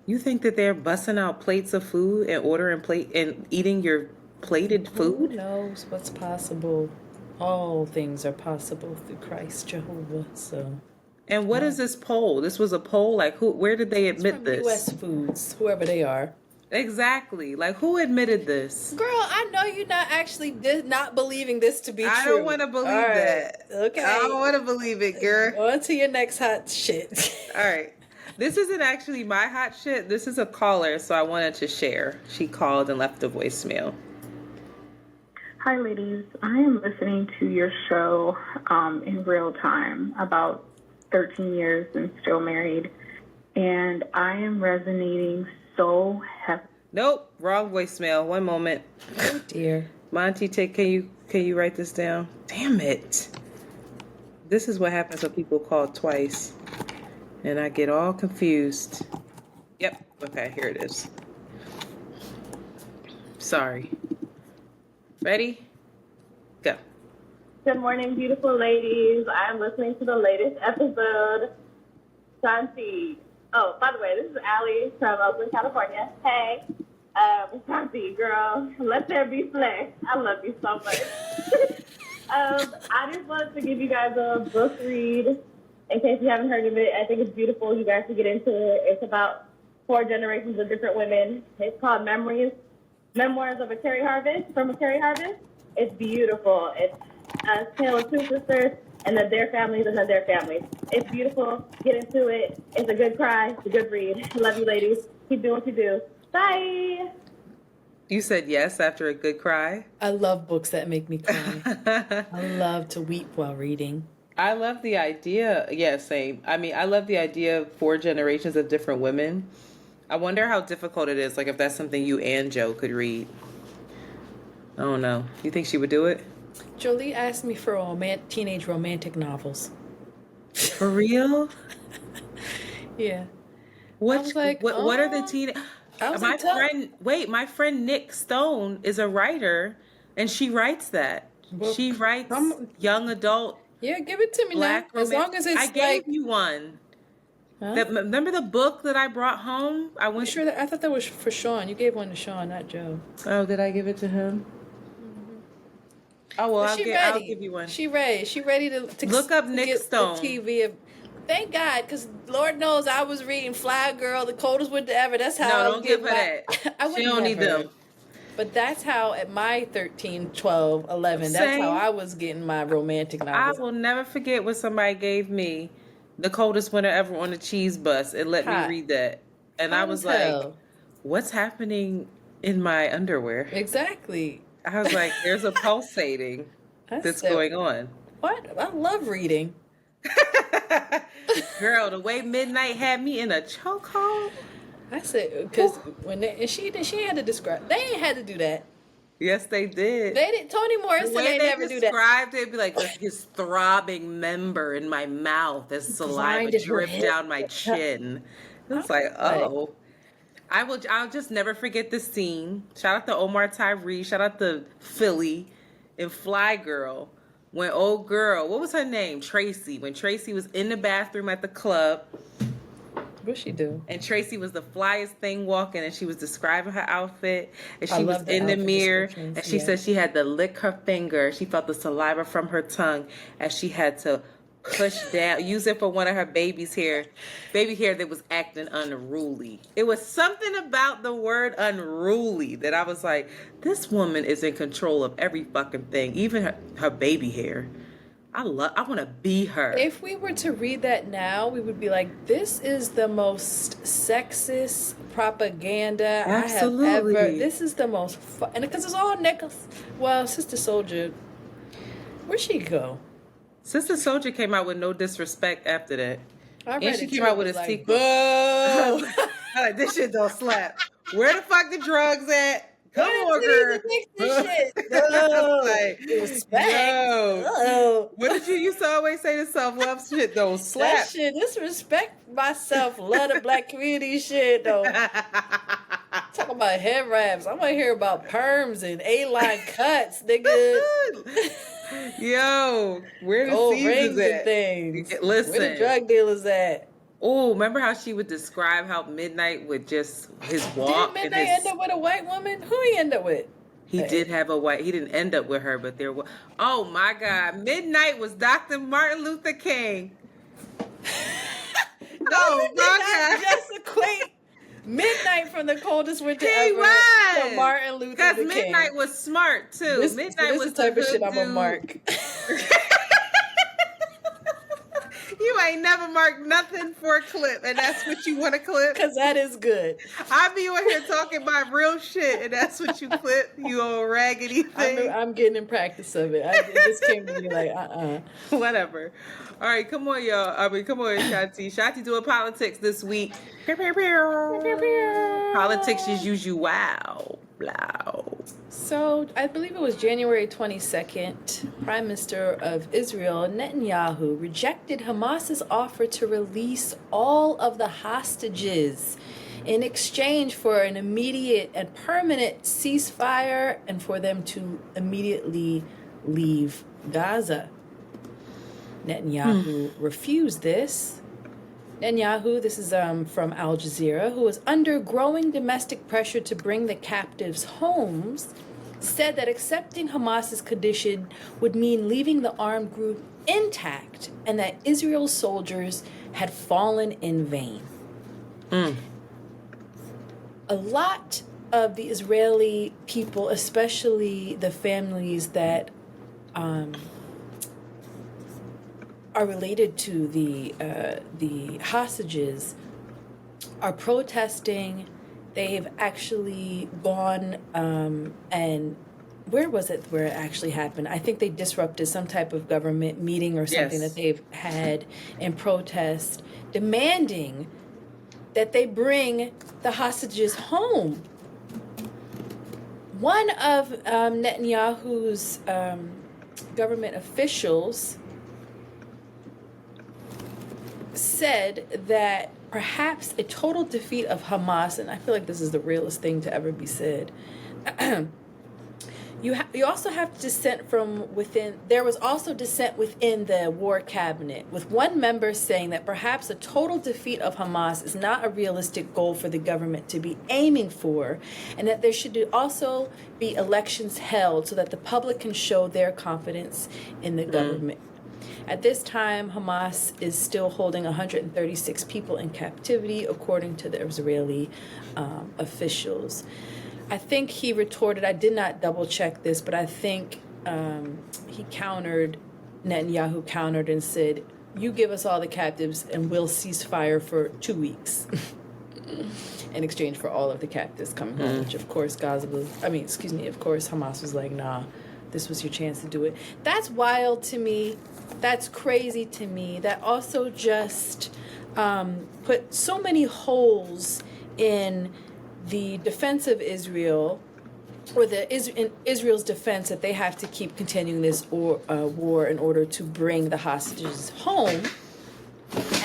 [SPEAKER 1] You think that they're busting out plates of food and ordering plate and eating your plated food?
[SPEAKER 2] Who knows what's possible? All things are possible through Christ Jehovah. So.
[SPEAKER 1] And what is this poll? This was a poll. Like where did they admit
[SPEAKER 2] from
[SPEAKER 1] this?
[SPEAKER 2] U.S. Foods, whoever they are.
[SPEAKER 1] Exactly. Like who admitted this?
[SPEAKER 2] Girl, I know you're not actually not believing this to be true.
[SPEAKER 1] I don't want to believe that.
[SPEAKER 2] Okay.
[SPEAKER 1] I don't want to believe it, girl.
[SPEAKER 2] On to your next hot shit.
[SPEAKER 1] All right. This isn't actually my hot shit. This is a caller, so I wanted to share. She called and left a voicemail.
[SPEAKER 3] Hi, ladies. I am listening to your show in real time, about 13 years and still married, and I am resonating so heavily.
[SPEAKER 1] Nope, wrong voicemail. One moment.
[SPEAKER 2] Oh dear.
[SPEAKER 1] Monty, can you write this down? Damn it. This is what happens when people call twice. And I get all confused. Yep. Okay, here it is. Sorry. Ready? Go.
[SPEAKER 4] Good morning, beautiful ladies. I'm listening to the latest episode. Shanti. Oh, by the way, this is Allie from Oakland, California. Hey. Shanti, girl, let there be flesh. I love you so much. I just wanted to give you guys a book read in case you haven't heard of it. I think it's beautiful. You guys should get into it. It's about 4 generations of different women. It's called Memoirs of a Cherry Harvest, from a Cherry Harvest. It's beautiful. It's a tale of 2 sisters and of their families and of their families. It's beautiful. Get into it. It's a good cry. It's a good read. Love you, ladies. Keep doing what you do. Bye.
[SPEAKER 1] You said yes after a good cry?
[SPEAKER 2] I love books that make me cry. I love to weep while reading.
[SPEAKER 1] I love the idea. Yeah, same. I mean, I love the idea of 4 generations of different women. I wonder how difficult it is, like if that's something you and Joe could read. I don't know. You think she would do it?
[SPEAKER 2] Jolie asked me for teenage romantic novels.
[SPEAKER 1] For real?
[SPEAKER 2] Yeah.
[SPEAKER 1] What are the teen? My friend Nick Stone is a writer, and she writes that.
[SPEAKER 2] Well,
[SPEAKER 1] she writes young adult.
[SPEAKER 2] Yeah, give it to me
[SPEAKER 1] Black
[SPEAKER 2] now. As long as it's
[SPEAKER 1] I gave you one.
[SPEAKER 2] Huh?
[SPEAKER 1] Remember the book that I brought home? I
[SPEAKER 2] thought that was for Sean. You gave one to Sean, not Joe.
[SPEAKER 1] Oh, did I give it to him? Oh well, I'll give you one.
[SPEAKER 2] She ready. She ready to
[SPEAKER 1] look up Nick Stone.
[SPEAKER 2] The TV. Thank God, because Lord knows I was reading Fly Girl, the coldest winter ever. That's how I was
[SPEAKER 1] don't give her that. She don't need them.
[SPEAKER 2] But that's how at my 13, 12, 11, that's how I was getting my romantic novels.
[SPEAKER 1] I will never forget when somebody gave me The Coldest Winter Ever on a Cheese Bus and let me read that. And I was like, what's happening in my underwear?
[SPEAKER 2] Exactly.
[SPEAKER 1] I was like, there's a pulsating that's going on.
[SPEAKER 2] What? I love reading.
[SPEAKER 1] Girl, the way Midnight had me in a chokehold.
[SPEAKER 2] I said, because when she had to describe, they ain't had to do that.
[SPEAKER 1] Yes, they did.
[SPEAKER 2] They did. Toni Morrison ain't never do that.
[SPEAKER 1] Described it, be like his throbbing member in my mouth as saliva dripped down my chin. It's like, oh. I'll just never forget this scene. Shout out to Omar Tyree. Shout out to Philly and Fly Girl. When old girl, what was her name? Tracy. When Tracy was in the bathroom at the club.
[SPEAKER 2] What'd she do?
[SPEAKER 1] And Tracy was the flyest thing walking, and she was describing her outfit, and she was in the mirror, and she said she had to lick her finger. She felt the saliva from her tongue as she had to push down, use it for one of her baby hair that was acting unruly. It was something about the word unruly that I was like, this woman is in control of every fucking thing, even her baby hair. I want to be her.
[SPEAKER 2] If we were to read that now, we would be like, this is the most sexist propaganda I have ever.
[SPEAKER 1] Absolutely.
[SPEAKER 2] This is the most and because it's all niggas. Well, Sister Soldier, where'd she go?
[SPEAKER 1] Sister Soldier came out with No Disrespect after that.
[SPEAKER 2] I read
[SPEAKER 1] And she
[SPEAKER 2] it
[SPEAKER 1] came
[SPEAKER 2] too,
[SPEAKER 1] out with
[SPEAKER 2] it was
[SPEAKER 1] a
[SPEAKER 2] like,
[SPEAKER 1] sequel.
[SPEAKER 2] boo.
[SPEAKER 1] I'm like, this shit don't slap. Where the fuck the drugs at? Come on,
[SPEAKER 2] Where
[SPEAKER 1] girl.
[SPEAKER 2] did you fix this shit?
[SPEAKER 1] I was
[SPEAKER 2] No.
[SPEAKER 1] like,
[SPEAKER 2] Respect.
[SPEAKER 1] yo.
[SPEAKER 2] Oh.
[SPEAKER 1] What did you used to always say to self-love shit don't slap?
[SPEAKER 2] That shit, disrespect myself, love the black community shit though. Talking about head wraps. I want to hear about perms and A-line cuts, nigga.
[SPEAKER 1] Yo, where the
[SPEAKER 2] Gold
[SPEAKER 1] seasons
[SPEAKER 2] rings
[SPEAKER 1] at?
[SPEAKER 2] and things.
[SPEAKER 1] Listen.
[SPEAKER 2] Where the drug dealers at?
[SPEAKER 1] Oh, remember how she would describe how Midnight would just his walk
[SPEAKER 2] Did
[SPEAKER 1] and
[SPEAKER 2] Midnight
[SPEAKER 1] his...
[SPEAKER 2] end up with a white woman? Who he end up with?
[SPEAKER 1] He did have a white. He didn't end up with her, but there was. Oh my God! Midnight was Dr. Martin Luther King.
[SPEAKER 2] No, my God! Just equate Midnight from the coldest winter
[SPEAKER 1] He
[SPEAKER 2] ever
[SPEAKER 1] was
[SPEAKER 2] to Martin Luther
[SPEAKER 1] because
[SPEAKER 2] King.
[SPEAKER 1] Midnight was smart too.
[SPEAKER 2] This
[SPEAKER 1] Midnight was
[SPEAKER 2] the type
[SPEAKER 1] the
[SPEAKER 2] of shit I'm
[SPEAKER 1] dude.
[SPEAKER 2] gonna mark.
[SPEAKER 1] You ain't never marked nothing for a clip, and that's what you want to clip.
[SPEAKER 2] Because that is good.
[SPEAKER 1] I be on here talking about real shit, and that's what you clip. You old raggedy thing.
[SPEAKER 2] I'm getting in practice of it. It just came to me like,
[SPEAKER 1] Whatever. All right, come on, y'all. Come on, Shanti. Shanti doing politics this week. Politics as usual. Wow.
[SPEAKER 2] So, I believe it was January 22nd, Prime Minister of Israel, Netanyahu, rejected Hamas's offer to release all of the hostages in exchange for an immediate and permanent ceasefire and for them to immediately leave Gaza. Netanyahu refused this. Netanyahu, this is from Al Jazeera, who was under growing domestic pressure to bring the captives homes, said that accepting Hamas's condition would mean leaving the armed group intact and that Israel's soldiers had fallen in vain. A lot of the Israeli people, especially the families that are related to the hostages, are protesting. They've actually gone and where was it where it actually happened? I think they disrupted some type of government meeting or something that they've had in protest, demanding that they bring the hostages home. One of Netanyahu's government officials said that perhaps a total defeat of Hamas, and I feel like this is the realest thing to ever be said, you also have dissent from within. There was also dissent within the war cabinet, with one member saying that perhaps a total defeat of Hamas is not a realistic goal for the government to be aiming for, and that there should also be elections held so that the public can show their confidence in the government. At this time, Hamas is still holding 136 people in captivity, according to the Israeli officials. I think he retorted, I did not double check this, but I think Netanyahu countered and said, you give us all the captives and we'll cease fire for 2 weeks in exchange for all of the captives coming home, which of course Hamas was like, nah, this was your chance to do it. That's wild to me. That's crazy to me. That also just put so many holes in the defense of Israel, or in Israel's defense, that they have to keep continuing this war in order to bring the hostages home.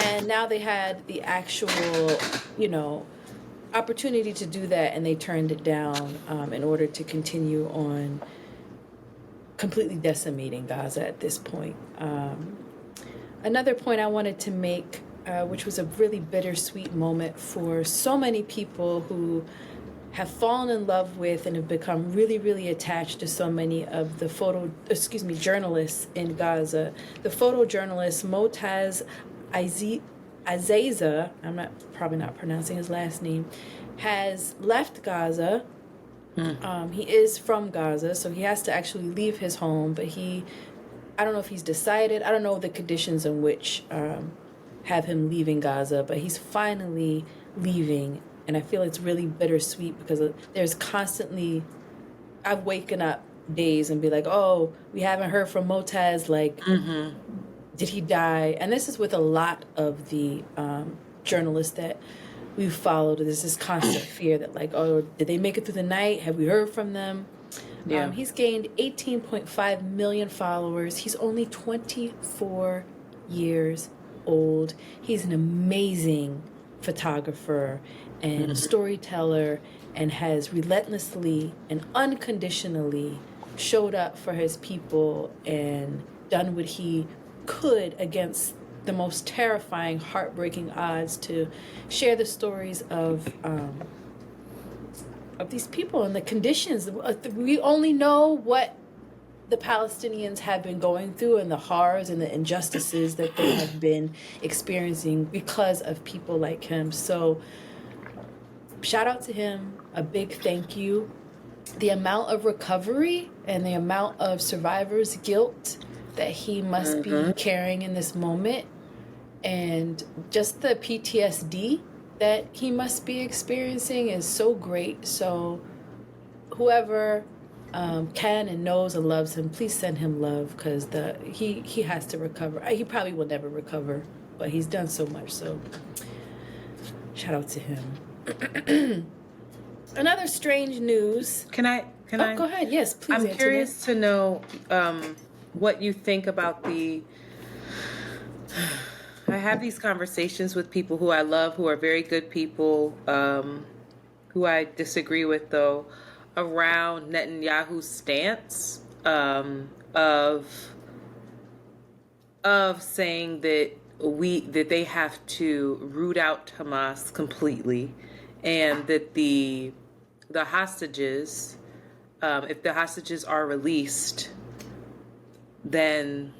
[SPEAKER 2] And now they had the actual, opportunity to do that, and they turned it down in order to continue on completely decimating Gaza at this point. Another point I wanted to make, which was a really bittersweet moment for so many people who have fallen in love with and have become really, really attached to so many of the journalists in Gaza. The photojournalist Motaz Azeza, I'm probably not pronouncing his last name, has left Gaza. He is from Gaza, so he has to actually leave his home, but he I don't know if he's decided. I don't know the conditions in which have him leaving Gaza, but he's finally leaving. And I feel it's really bittersweet because there's constantly, I've waken up days and be like, oh, we haven't heard from Motaz. Like, did he die? And this is with a lot of the journalists that we've followed. There's this constant fear that, like, oh, did they make it through the night? Have we heard from them?
[SPEAKER 1] Yeah.
[SPEAKER 2] He's gained 18.5 million followers. He's only 24 years old. He's an amazing photographer and storyteller, and has relentlessly and unconditionally showed up for his people and done what he could against the most terrifying, heartbreaking odds to share the stories of these people and the conditions. We only know what the Palestinians have been going through and the horrors and the injustices that they have been experiencing because of people like him. So shout out to him, a big thank you. The amount of recovery and the amount of survivor's guilt that he must be carrying in this moment, and just the PTSD that he must be experiencing is so great. So whoever can and knows and loves him, please send him love, because he has to recover. He probably will never recover, but he's done so much. So shout out to him. Another strange news.
[SPEAKER 1] Can I?
[SPEAKER 2] Go ahead. Yes, please.
[SPEAKER 1] I'm
[SPEAKER 2] Antoinette.
[SPEAKER 1] curious to know what you think about I have these conversations with people who I love, who are very good people, who I disagree with, though, around Netanyahu's stance of saying that they have to root out Hamas completely, and that the hostages, if the hostages are released, then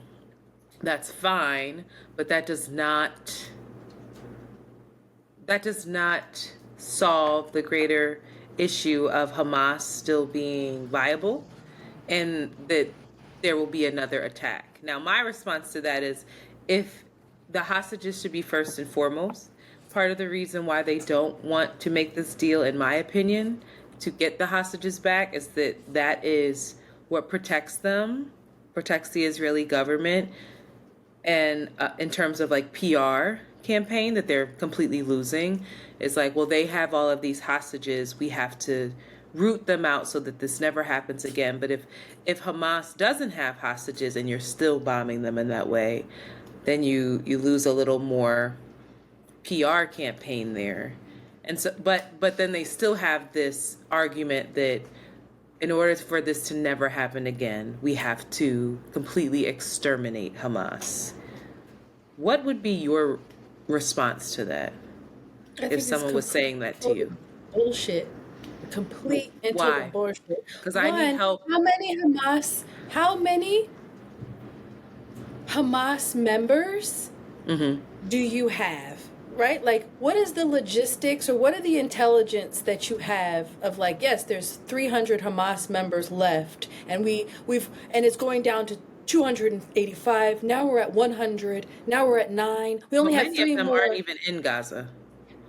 [SPEAKER 1] that's fine, but that does not solve the greater issue of Hamas still being viable, and that there will be another attack. Now, my response to that is, if the hostages should be first and foremost, part of the reason why they don't want to make this deal, in my opinion, to get the hostages back, is that is what protects them, protects the Israeli government, and in terms of like PR campaign that they're completely losing. It's like, well, they have all of these hostages, we have to root them out so that this never happens again. But if Hamas doesn't have hostages and you're still bombing them in that way, then you lose a little more PR campaign there. And so, but then they still have this argument that in order for this to never happen again, we have to completely exterminate Hamas. What would be your response to that if someone was saying that to you?
[SPEAKER 2] Bullshit. Complete and total bullshit.
[SPEAKER 1] Because I need help.
[SPEAKER 2] How many Hamas members do you have? Right? Like, what is the logistics, or what are the intelligence that you have of, like, yes, there's 300 Hamas members left, and and it's going down to 285. Now we're at 100. Now we're at 9. We only have 3
[SPEAKER 1] many of them
[SPEAKER 2] more.
[SPEAKER 1] aren't even in Gaza.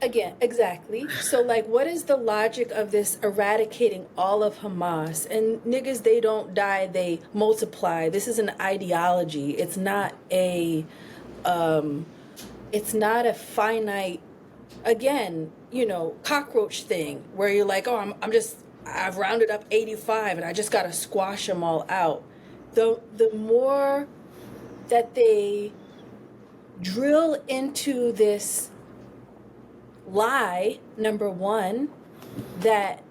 [SPEAKER 2] Again, exactly. So, like, what is the logic of this eradicating all of Hamas? And niggas, they don't die, they multiply. This is an ideology. It's not a finite, again, cockroach thing where you're like, oh, I've rounded up 85 and I just got to squash them all out. The more that they drill into this lie, number one, that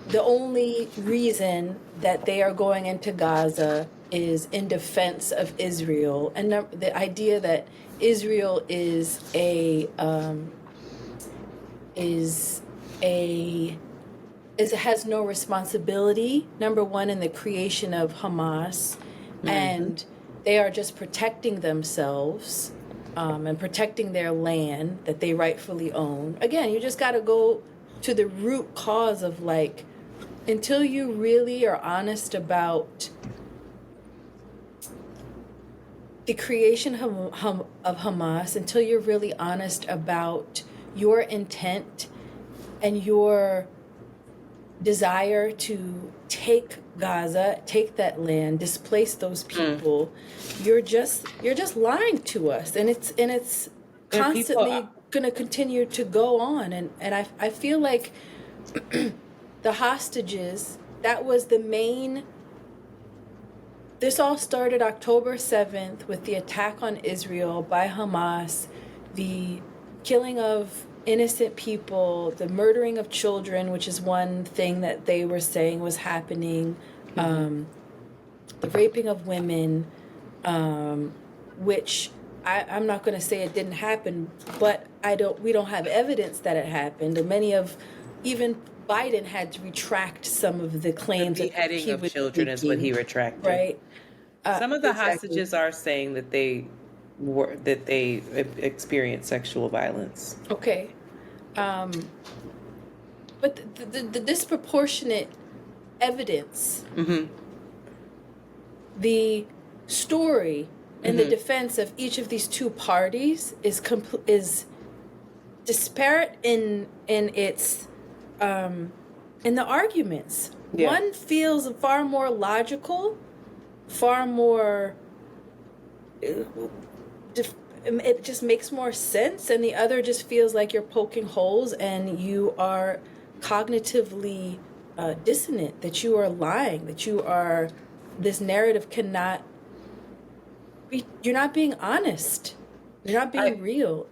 [SPEAKER 2] the only reason that they are going into Gaza is in defense of Israel, and the idea that Israel has no responsibility, number one, in the creation of Hamas, and they are just protecting themselves and protecting their land that they rightfully own. Again, you just got to go to the root cause of, like, until you really are honest about the creation of Hamas, until you're really honest about your intent and your desire to take Gaza, take that land, displace those people, you're just lying to us, and it's constantly going to continue to go on. And I feel like the hostages, that was the main. This all started October 7th with the attack on Israel by Hamas, the killing of innocent people, the murdering of children, which is one thing that they were saying was happening, the raping of women, which I'm not going to say it didn't happen, but we don't have evidence that it happened. And even Biden had to retract some of the claims.
[SPEAKER 1] The beheading of children is what he retracted.
[SPEAKER 2] Right.
[SPEAKER 1] Some of the hostages are saying that they experienced sexual violence.
[SPEAKER 2] Okay. But the disproportionate evidence, the story and the defense of each of these two parties is disparate in its in the arguments. Yeah. One feels far more logical, far more. It just makes more sense, and the other just feels like you're poking holes and you are cognitively dissonant, that you are lying, that this narrative cannot be, you're not being honest, you're not being real.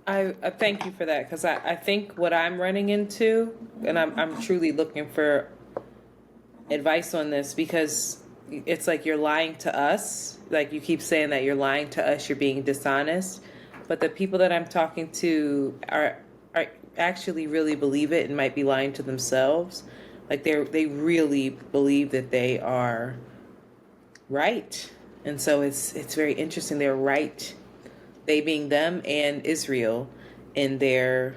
[SPEAKER 1] I thank you for that, because I think what I'm running into, and I'm truly looking for advice on this, because it's like you're lying to us. Like, you keep saying that you're lying to us, you're being dishonest. But the people that I'm talking to are actually really believe it and might be lying to themselves. Like, they really believe that they are right. And so it's very interesting. They're right. They being them and Israel in their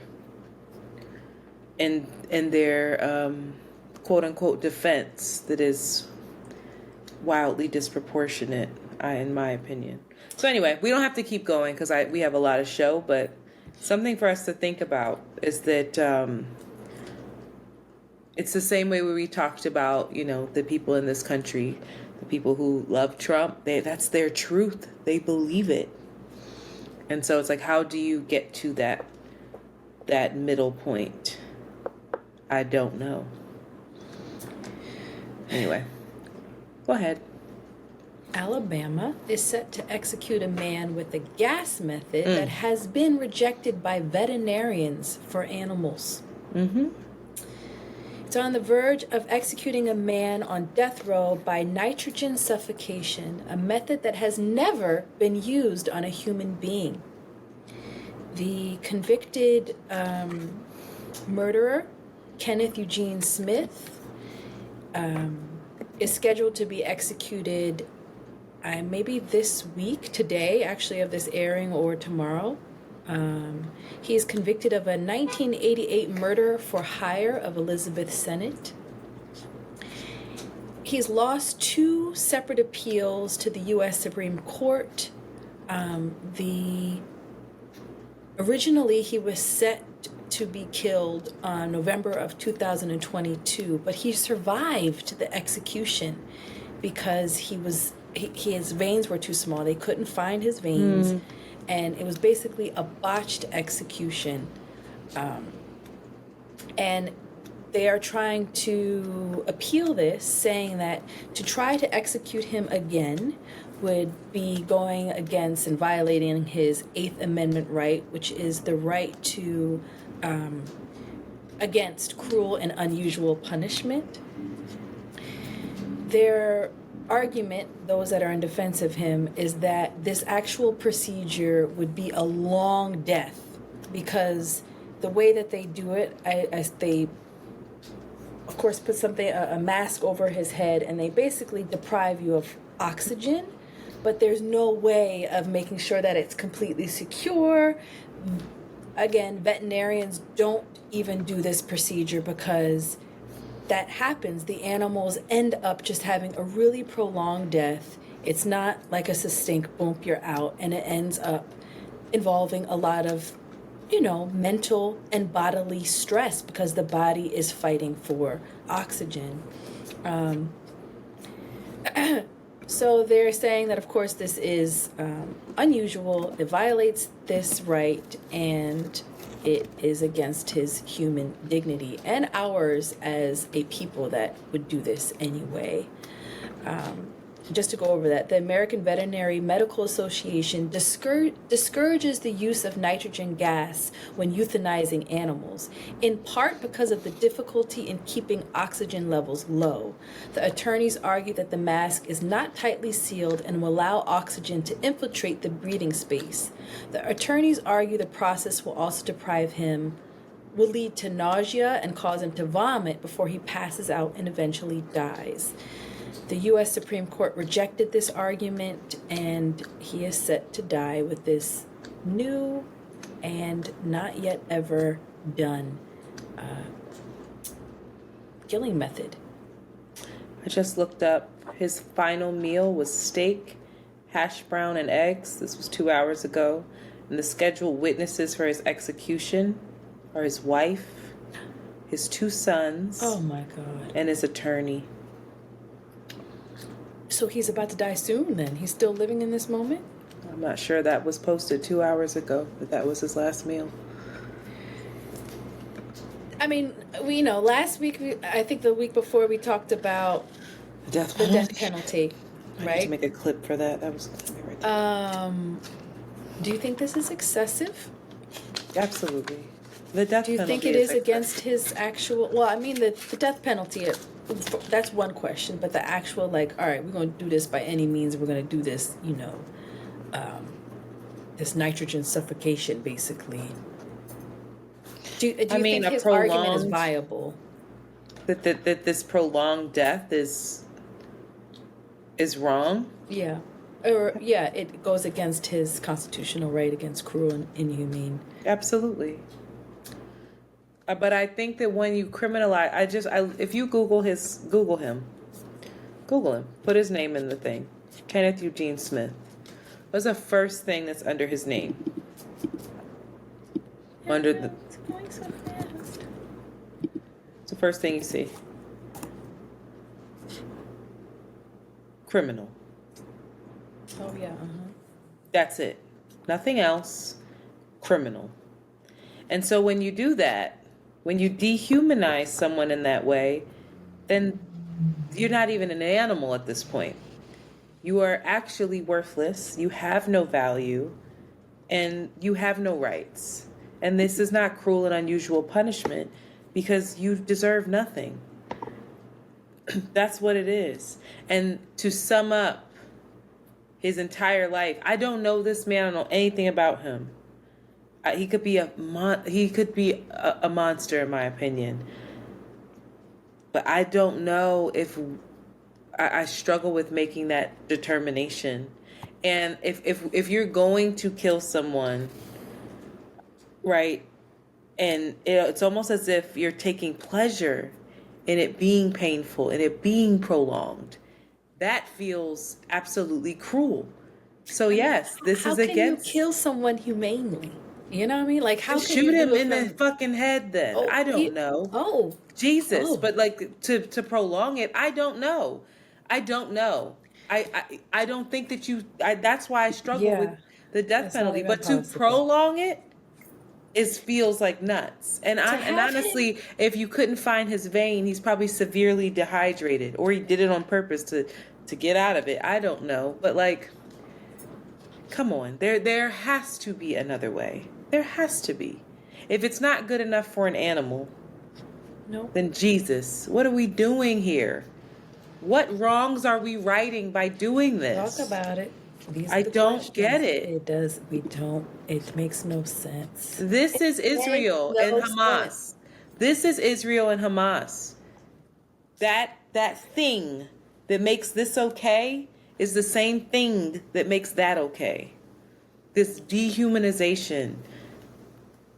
[SPEAKER 1] quote unquote defense that is wildly disproportionate, in my opinion. So anyway, we don't have to keep going because we have a lot of show, but something for us to think about is that it's the same way where we talked about, the people in this country, the people who love Trump, that's their truth. They believe it. And so it's like, how do you get to that middle point? I don't know. Anyway, go ahead.
[SPEAKER 2] Alabama is set to execute a man with a gas method that has been rejected by veterinarians for animals. It's on the verge of executing a man on death row by nitrogen suffocation, a method that has never been used on a human being. The convicted murderer, Kenneth Eugene Smith, is scheduled to be executed maybe this week, today, actually, of this airing, or tomorrow. He is convicted of a 1988 murder for hire of Elizabeth Sennett. He's lost 2 separate appeals to the U.S. Supreme Court. Originally, he was set to be killed on November of 2022, but he survived the execution because his veins were too small. They couldn't find his veins, and it was basically a botched execution. And they are trying to appeal this, saying that to try to execute him again would be going against and violating his 8th Amendment right, which is the right to against cruel and unusual punishment. Their argument, those that are in defense of him, is that this actual procedure would be a long death, because the way that they do it, they of course put a mask over his head, and they basically deprive you of oxygen, but there's no way of making sure that it's completely secure. Again, veterinarians don't even do this procedure because that happens. The animals end up just having a really prolonged death, It's not like a succinct boom, you're out, and it ends up involving a lot of, mental and bodily stress because the body is fighting for oxygen. So they're saying that, of course, this is unusual. It violates this right, and it is against his human dignity and ours as a people that would do this anyway. Just to go over that, the American Veterinary Medical Association discourages the use of nitrogen gas when euthanizing animals, in part because of the difficulty in keeping oxygen levels low. The attorneys argue that the mask is not tightly sealed and will allow oxygen to infiltrate the breathing space. The attorneys argue the process will also will lead to nausea and cause him to vomit before he passes out and eventually dies. The U.S. Supreme Court rejected this argument, and he is set to die with this new and not yet ever done killing method.
[SPEAKER 1] I just looked up. His final meal was steak, hash brown, and eggs. This was 2 hours ago. And the scheduled witnesses for his execution are his wife, his 2 sons,
[SPEAKER 2] Oh my God.
[SPEAKER 1] and his attorney.
[SPEAKER 2] So he's about to die soon then? He's still living in this moment?
[SPEAKER 1] I'm not sure, that was posted 2 hours ago, but that was his last meal.
[SPEAKER 2] I mean, last week, I think the week before, we talked about
[SPEAKER 1] The death
[SPEAKER 2] the
[SPEAKER 1] penalty.
[SPEAKER 2] death penalty,
[SPEAKER 1] I need to
[SPEAKER 2] right?
[SPEAKER 1] make a clip for that. That was right there.
[SPEAKER 2] Do you think this is excessive?
[SPEAKER 1] Absolutely. The death
[SPEAKER 2] Do you
[SPEAKER 1] penalty
[SPEAKER 2] think it is
[SPEAKER 1] excessive.
[SPEAKER 2] against his actual? Well, I mean, the death penalty. That's one question, but the actual, like, all right, we're going to do this by any means. We're going to do this, this nitrogen suffocation, basically. Do you think his argument is viable?
[SPEAKER 1] That this prolonged death is wrong?
[SPEAKER 2] Yeah. Or, yeah, it goes against his constitutional right against cruel and inhumane.
[SPEAKER 1] Absolutely. But I think that when you criminalize, if you Google him, put his name in the thing, Kenneth Eugene Smith. What's the first thing that's under his name?
[SPEAKER 2] It's going so fast.
[SPEAKER 1] It's the first thing you see. Criminal.
[SPEAKER 2] Oh, yeah.
[SPEAKER 1] That's it. Nothing else. Criminal. And so when you do that, when you dehumanize someone in that way, then you're not even an animal at this point. You are actually worthless. You have no value, and you have no rights. And this is not cruel and unusual punishment because you deserve nothing. That's what it is. And to sum up his entire life, I don't know this man. I don't know anything about him. He could be a monster in my opinion. But I don't know if I struggle with making that determination. And if you're going to kill someone, right, and it's almost as if you're taking pleasure in it being painful and it being prolonged, that feels absolutely cruel. So yes, this is against.
[SPEAKER 2] How can you kill someone humanely? You know what I mean? Like, how can
[SPEAKER 1] shoot
[SPEAKER 2] you
[SPEAKER 1] him
[SPEAKER 2] do it
[SPEAKER 1] in the fucking head then?
[SPEAKER 2] Oh,
[SPEAKER 1] I don't know.
[SPEAKER 2] Oh,
[SPEAKER 1] Jesus,
[SPEAKER 2] Oh.
[SPEAKER 1] but like to prolong it, I don't know. I don't think that that's why I struggle
[SPEAKER 2] Yeah.
[SPEAKER 1] with the death
[SPEAKER 2] That's not
[SPEAKER 1] penalty.
[SPEAKER 2] even
[SPEAKER 1] But to
[SPEAKER 2] possible.
[SPEAKER 1] prolong it feels like nuts. And
[SPEAKER 2] have
[SPEAKER 1] honestly, if you couldn't find his vein, he's probably severely dehydrated, or he did it on purpose to get out of it. I don't know, but like, come on, there has to be another way. There has to be. If it's not good enough for an animal,
[SPEAKER 2] No.
[SPEAKER 1] then Jesus, what are we doing here? What wrongs are we righting by doing this?
[SPEAKER 2] Talk about it. These are
[SPEAKER 1] I
[SPEAKER 2] the
[SPEAKER 1] don't
[SPEAKER 2] questions.
[SPEAKER 1] get it.
[SPEAKER 2] It does. We don't. It makes no sense.
[SPEAKER 1] This is Israel and
[SPEAKER 2] makes no
[SPEAKER 1] Hamas. This is Israel and Hamas. That thing that makes this okay is the same thing that makes that okay. This dehumanization.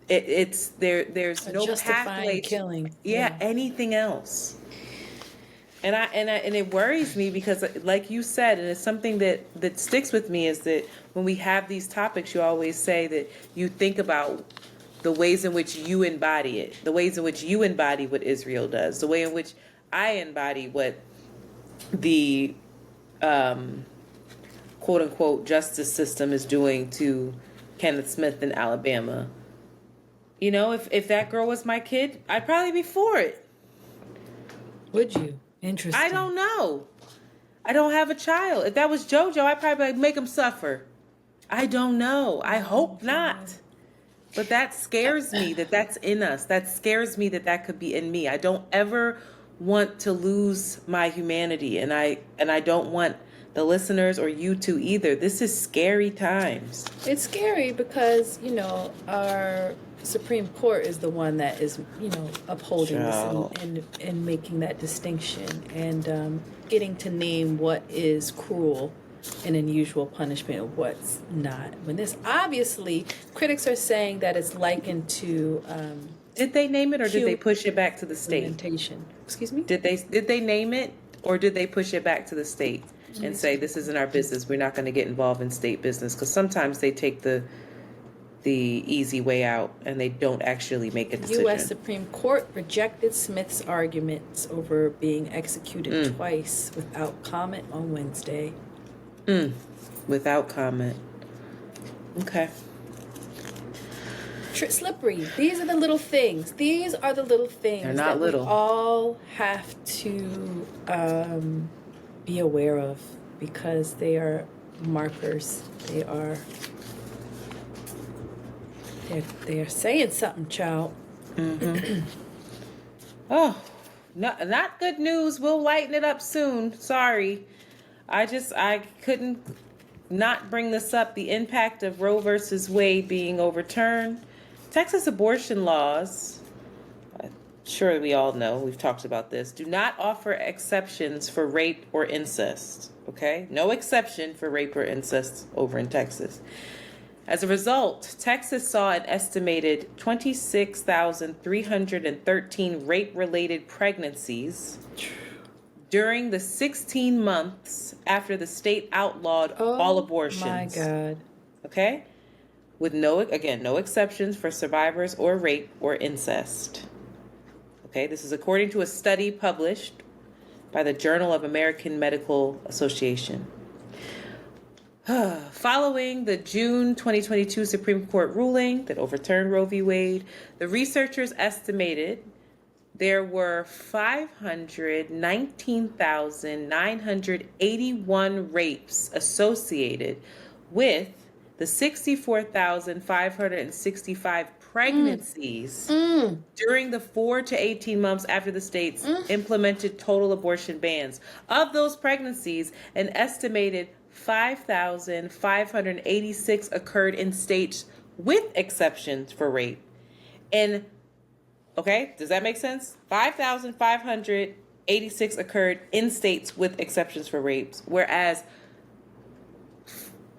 [SPEAKER 1] There's no
[SPEAKER 2] Justifying
[SPEAKER 1] pathway to
[SPEAKER 2] killing.
[SPEAKER 1] anything else. And it worries me because, like you said, and it's something that sticks with me, is that when we have these topics, you always say that you think about the ways in which you embody it, the ways in which you embody what Israel does, the way in which I embody what the quote unquote justice system is doing to Kenneth Smith in Alabama. You know, if that girl was my kid, I'd probably be for it.
[SPEAKER 2] Would you? Interesting.
[SPEAKER 1] I don't know. I don't have a child. If that was JoJo, I'd probably make him suffer. I don't know. I hope not. But that scares me that that's in us. That scares me that could be in me. I don't ever want to lose my humanity, and I don't want the listeners or you to either. This is scary times.
[SPEAKER 2] It's scary because, you know, our Supreme Court is the one that is, you know, upholding this and making that distinction and getting to name what is cruel and unusual punishment and what's not. When this, obviously, critics are saying that it's likened to...
[SPEAKER 1] did they name it, or did they push it back to the state?
[SPEAKER 2] Excuse me?
[SPEAKER 1] Did they name it, or did they push it back to the state and say, this isn't our business, we're not going to get involved in state business? Because sometimes they take the easy way out and they don't actually make a decision.
[SPEAKER 2] U.S. Supreme Court rejected Smith's arguments over being executed twice without comment on Wednesday.
[SPEAKER 1] Without comment. Okay.
[SPEAKER 2] Slippery. These are the little things. These are the little things.
[SPEAKER 1] They're not
[SPEAKER 2] that
[SPEAKER 1] little.
[SPEAKER 2] We all have to be aware of because they are markers. They are saying something, child.
[SPEAKER 1] Oh, no, not good news. We'll lighten it up soon. Sorry. I couldn't not bring this up. The impact of Roe versus Wade being overturned. Texas abortion laws, I'm sure we all know, we've talked about this, do not offer exceptions for rape or incest. Okay? No exception for rape or incest over in Texas. As a result, Texas saw an estimated 26,313 rape-related pregnancies during the 16 months after the state outlawed all abortions.
[SPEAKER 2] My God.
[SPEAKER 1] Okay? With no exceptions for survivors or rape or incest. Okay, this is according to a study published by the Journal of American Medical Association. Following the June 2022 Supreme Court ruling that overturned Roe v. Wade, the researchers estimated there were 519,981 rapes associated with the 64,565 pregnancies during the 4 to 18 months after the states implemented total abortion bans. Of those pregnancies, an estimated 5,586 occurred in states with exceptions for rape. Okay, does that make sense? 5,586 occurred in states with exceptions for rapes, whereas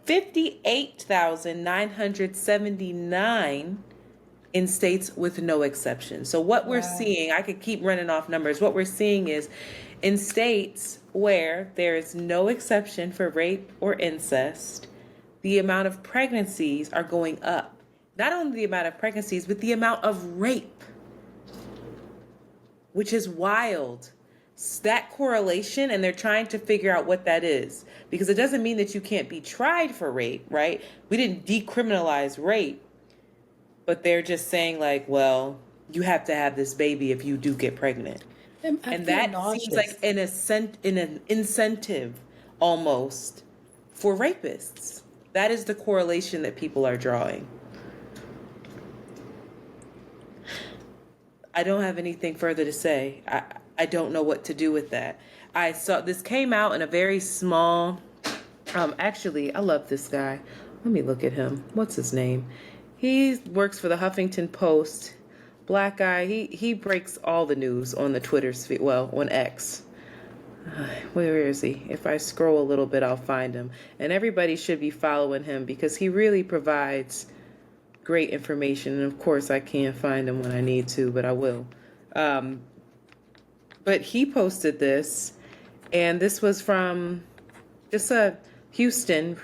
[SPEAKER 1] 58,979 in states with no exception. So what we're seeing, I could keep running off numbers. What we're seeing is in states where there is no exception for rape or incest, the amount of pregnancies are going up. Not only the amount of pregnancies, but the amount of rape, which is wild. That correlation, and they're trying to figure out what that is, because it doesn't mean that you can't be tried for rape, right? We didn't decriminalize rape, but they're just saying like, well, you have to have this baby if you do get pregnant. And that seems like an incentive almost for rapists. That is the correlation that people are drawing. I don't have anything further to say. I don't know what to do with that. I saw this came out in a very small, actually, I love this guy. Let me look at him. What's his name? He works for the Huffington Post. Black guy. He breaks all the news on the Twitter sphere, well, on X. Where is he? If I scroll a little bit, I'll find him. And everybody should be following him because he really provides great information. And of course, I can't find him when I need to, but I will. But he posted this, And this was from just a Houston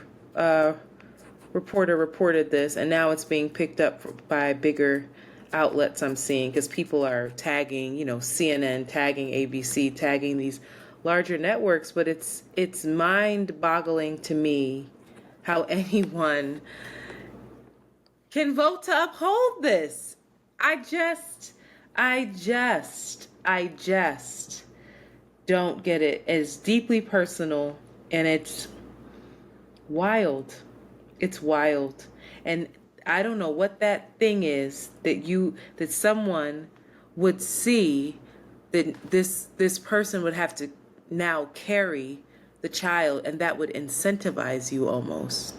[SPEAKER 1] reporter reported this, and now it's being picked up by bigger outlets I'm seeing, because people are tagging, CNN, tagging ABC, tagging these larger networks. But it's mind-boggling to me how anyone can vote to uphold this. I just don't get it. It's deeply personal, and it's wild. It's wild. And I don't know what that thing is that someone would see, that this person would have to now carry the child, and that would incentivize you almost.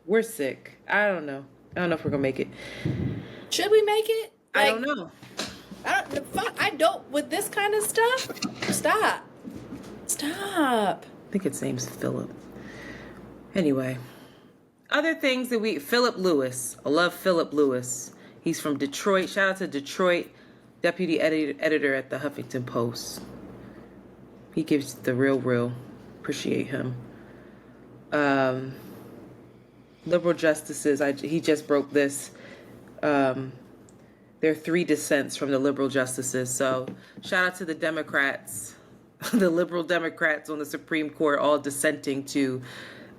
[SPEAKER 1] We're sick. I don't know if we're gonna make it.
[SPEAKER 2] Should we make it?
[SPEAKER 1] I don't know.
[SPEAKER 2] I don't with this kind of stuff. Stop.
[SPEAKER 1] I think his name's Philip. Anyway, other things that Philip Lewis. I love Philip Lewis. He's from Detroit. Shout out to Detroit, deputy editor at the Huffington Post. He gives the real. Appreciate him. Liberal justices. He just broke this. There are 3 dissents from the liberal justices. So shout out to the Democrats, the liberal Democrats on the Supreme Court, all dissenting to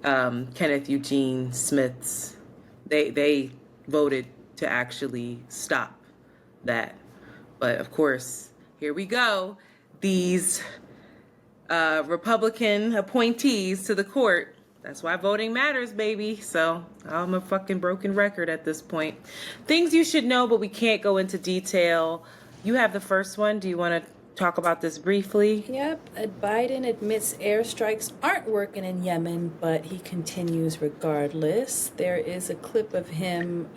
[SPEAKER 1] Kenneth Eugene Smith's. They voted to actually stop that. But of course, here we go. These Republican appointees to the court. That's why voting matters, baby. So I'm a fucking broken record at this point. Things you should know, but we can't go into detail. You have the first one. Do you want to talk about this briefly?
[SPEAKER 2] Yep. Biden admits airstrikes aren't working in Yemen, but he continues regardless. There is a clip of him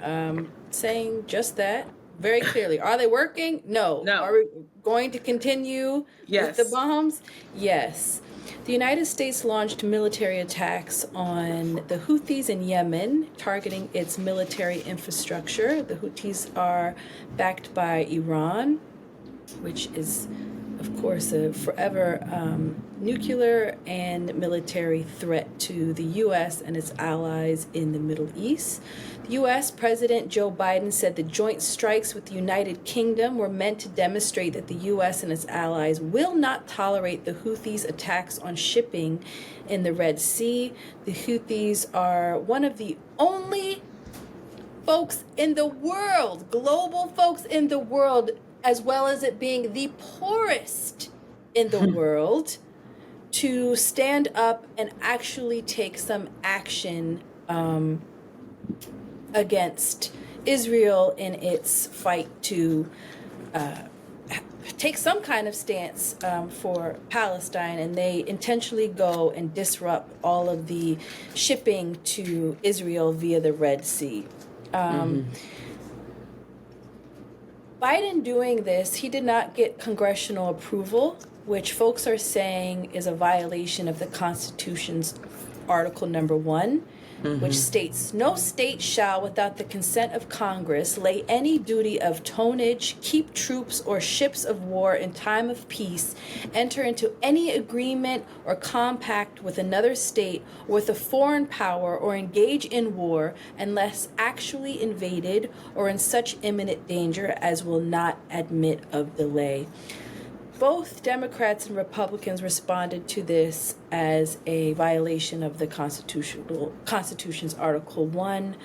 [SPEAKER 2] saying just that very clearly. Are they working? No. Are we going to continue with the bombs? Yes. The United States launched military attacks on the Houthis in Yemen, targeting its military infrastructure. The Houthis are backed by Iran, which is, of course, a forever nuclear and military threat to the U.S. and its allies in the Middle East. The U.S. President Joe Biden said the joint strikes with the United Kingdom were meant to demonstrate that the U.S. and its allies will not tolerate the Houthis' attacks on shipping in the Red Sea. The Houthis are one of the only folks in the world, global folks in the world, as well as it being the poorest in the world, to stand up and actually take some action against Israel in its fight to take some kind of stance for Palestine. And they intentionally go and disrupt all of the shipping to Israel via the Red Sea. Biden doing this, he did not get congressional approval, which folks are saying is a violation of the Constitution's Article number 1, which states, no state shall, without the consent of Congress, lay any duty of tonnage, keep troops or ships of war in time of peace, enter into any agreement or compact with another state or with a foreign power, or engage in war unless actually invaded or in such imminent danger as will not admit of delay. Both Democrats and Republicans responded to this as a violation of the Constitution's Article 1.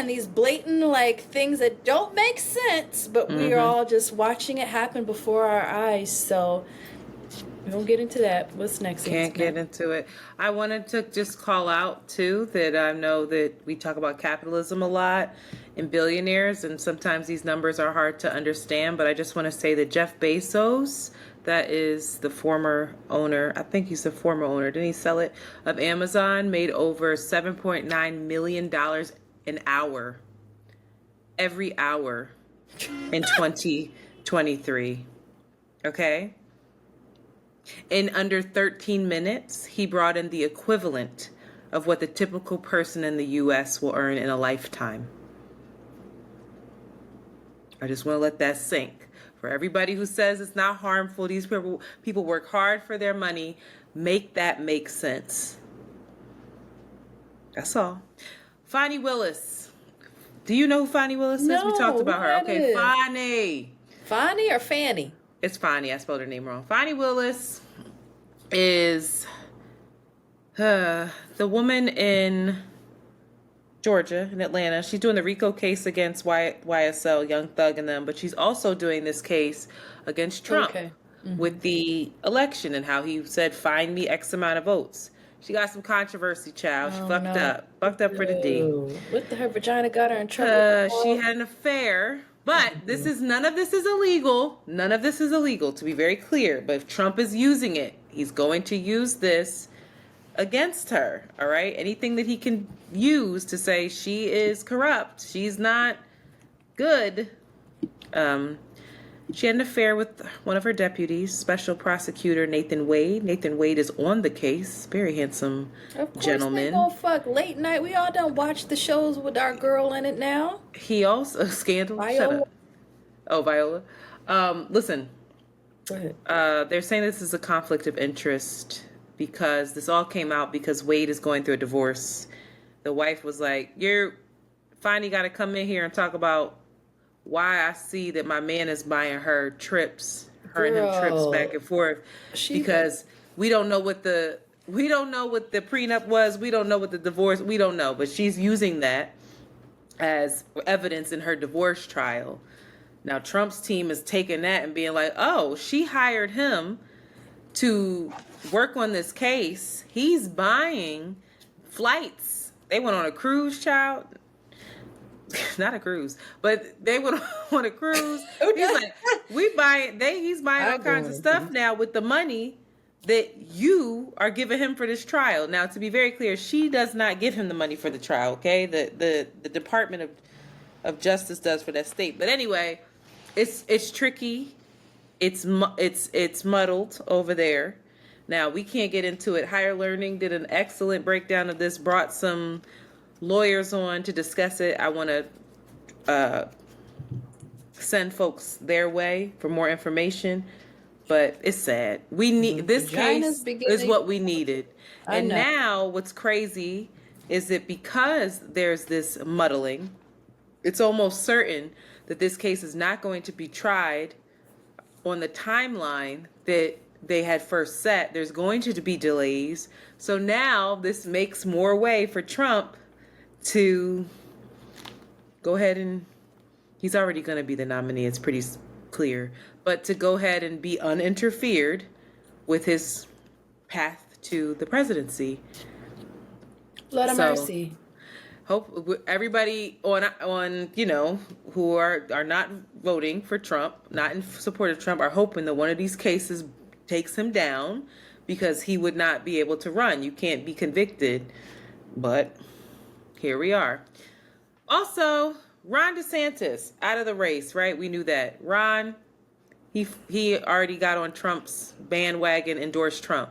[SPEAKER 2] These blatant things that don't make sense, but we are all just watching it happen before our eyes. So we won't get into that. What's next?
[SPEAKER 1] Can't get into it. I wanted to just call out too that I know that we talk about capitalism a lot and billionaires, and sometimes these numbers are hard to understand, but I just want to say that Jeff Bezos, that is the former owner, I think he's the former owner, didn't he sell it, of Amazon, made over $7.9 million an hour, every hour in 2023. Okay? In under 13 minutes, he brought in the equivalent of what the typical person in the U.S. will earn in a lifetime. I just want to let that sink. For everybody who says it's not harmful, these people work hard for their money. Make that make sense. That's all. Fonnie Willis. Do you know who Fonnie Willis is?
[SPEAKER 2] No,
[SPEAKER 1] We talked about her.
[SPEAKER 2] what
[SPEAKER 1] Okay,
[SPEAKER 2] is?
[SPEAKER 1] Fonnie.
[SPEAKER 2] Fonnie or Fanny?
[SPEAKER 1] It's Fonnie. I spelled her name wrong. Fonnie Willis is the woman in Georgia, in Atlanta. She's doing the RICO case against YSL, Young Thug and them, but she's also doing this case against Trump with the election and how he said, find me X amount of votes. She got some controversy, child. She fucked up. Fucked up for the D.
[SPEAKER 2] What her vagina got her in trouble?
[SPEAKER 1] She had an affair. But none of this is illegal. None of this is illegal, to be very clear. But if Trump is using it, he's going to use this against her. All right? Anything that he can use to say she is corrupt, she's not good. She had an affair with one of her deputies, Special Prosecutor Nathan Wade. Nathan Wade is on the case. Very handsome gentleman.
[SPEAKER 2] Of course they gonna fuck late night. We all don't watch the shows with our girl in it now.
[SPEAKER 1] He also, Scandal.
[SPEAKER 2] Viola.
[SPEAKER 1] Shut up. Oh, Viola. Listen.
[SPEAKER 2] Go ahead.
[SPEAKER 1] They're saying this is a conflict of interest because this all came out because Wade is going through a divorce. The wife was like, "You're finally got to come in here and talk about why I see that my man is buying her trips, and him trips back and forth, because we don't know what the prenup was, we don't know what the divorce, we don't know, but she's using that as evidence in her divorce trial. Now Trump's team is taking that and being like, oh, she hired him to work on this case. He's buying flights. They went on a cruise, child. Not a cruise, but they went on a cruise. He's like, he's buying all kinds of stuff now with the money that you are giving him for this trial. Now, to be very clear, she does not give him the money for the trial. Okay, the Department of Justice does for that state. But anyway, it's tricky. It's muddled over there. Now we can't get into it. Higher Learning did an excellent breakdown of this. Brought some lawyers on to discuss it. I want to send folks their way for more information, but it's sad. We need this case is what we needed. And now what's crazy is that because there's this muddling, it's almost certain that this case is not going to be tried on the timeline that they had first set. There's going to be delays. So now this makes more way for Trump to go ahead and he's already going to be the nominee. It's pretty clear, but to go ahead and be uninterfered with his path to the presidency.
[SPEAKER 2] Lord of mercy.
[SPEAKER 1] Hope everybody on who are not voting for Trump, not in support of Trump, are hoping that one of these cases takes him down because he would not be able to run. You can't be convicted, but here we are. Also, Ron DeSantis out of the race, right? We knew that. Ron, he already got on Trump's bandwagon, endorsed Trump.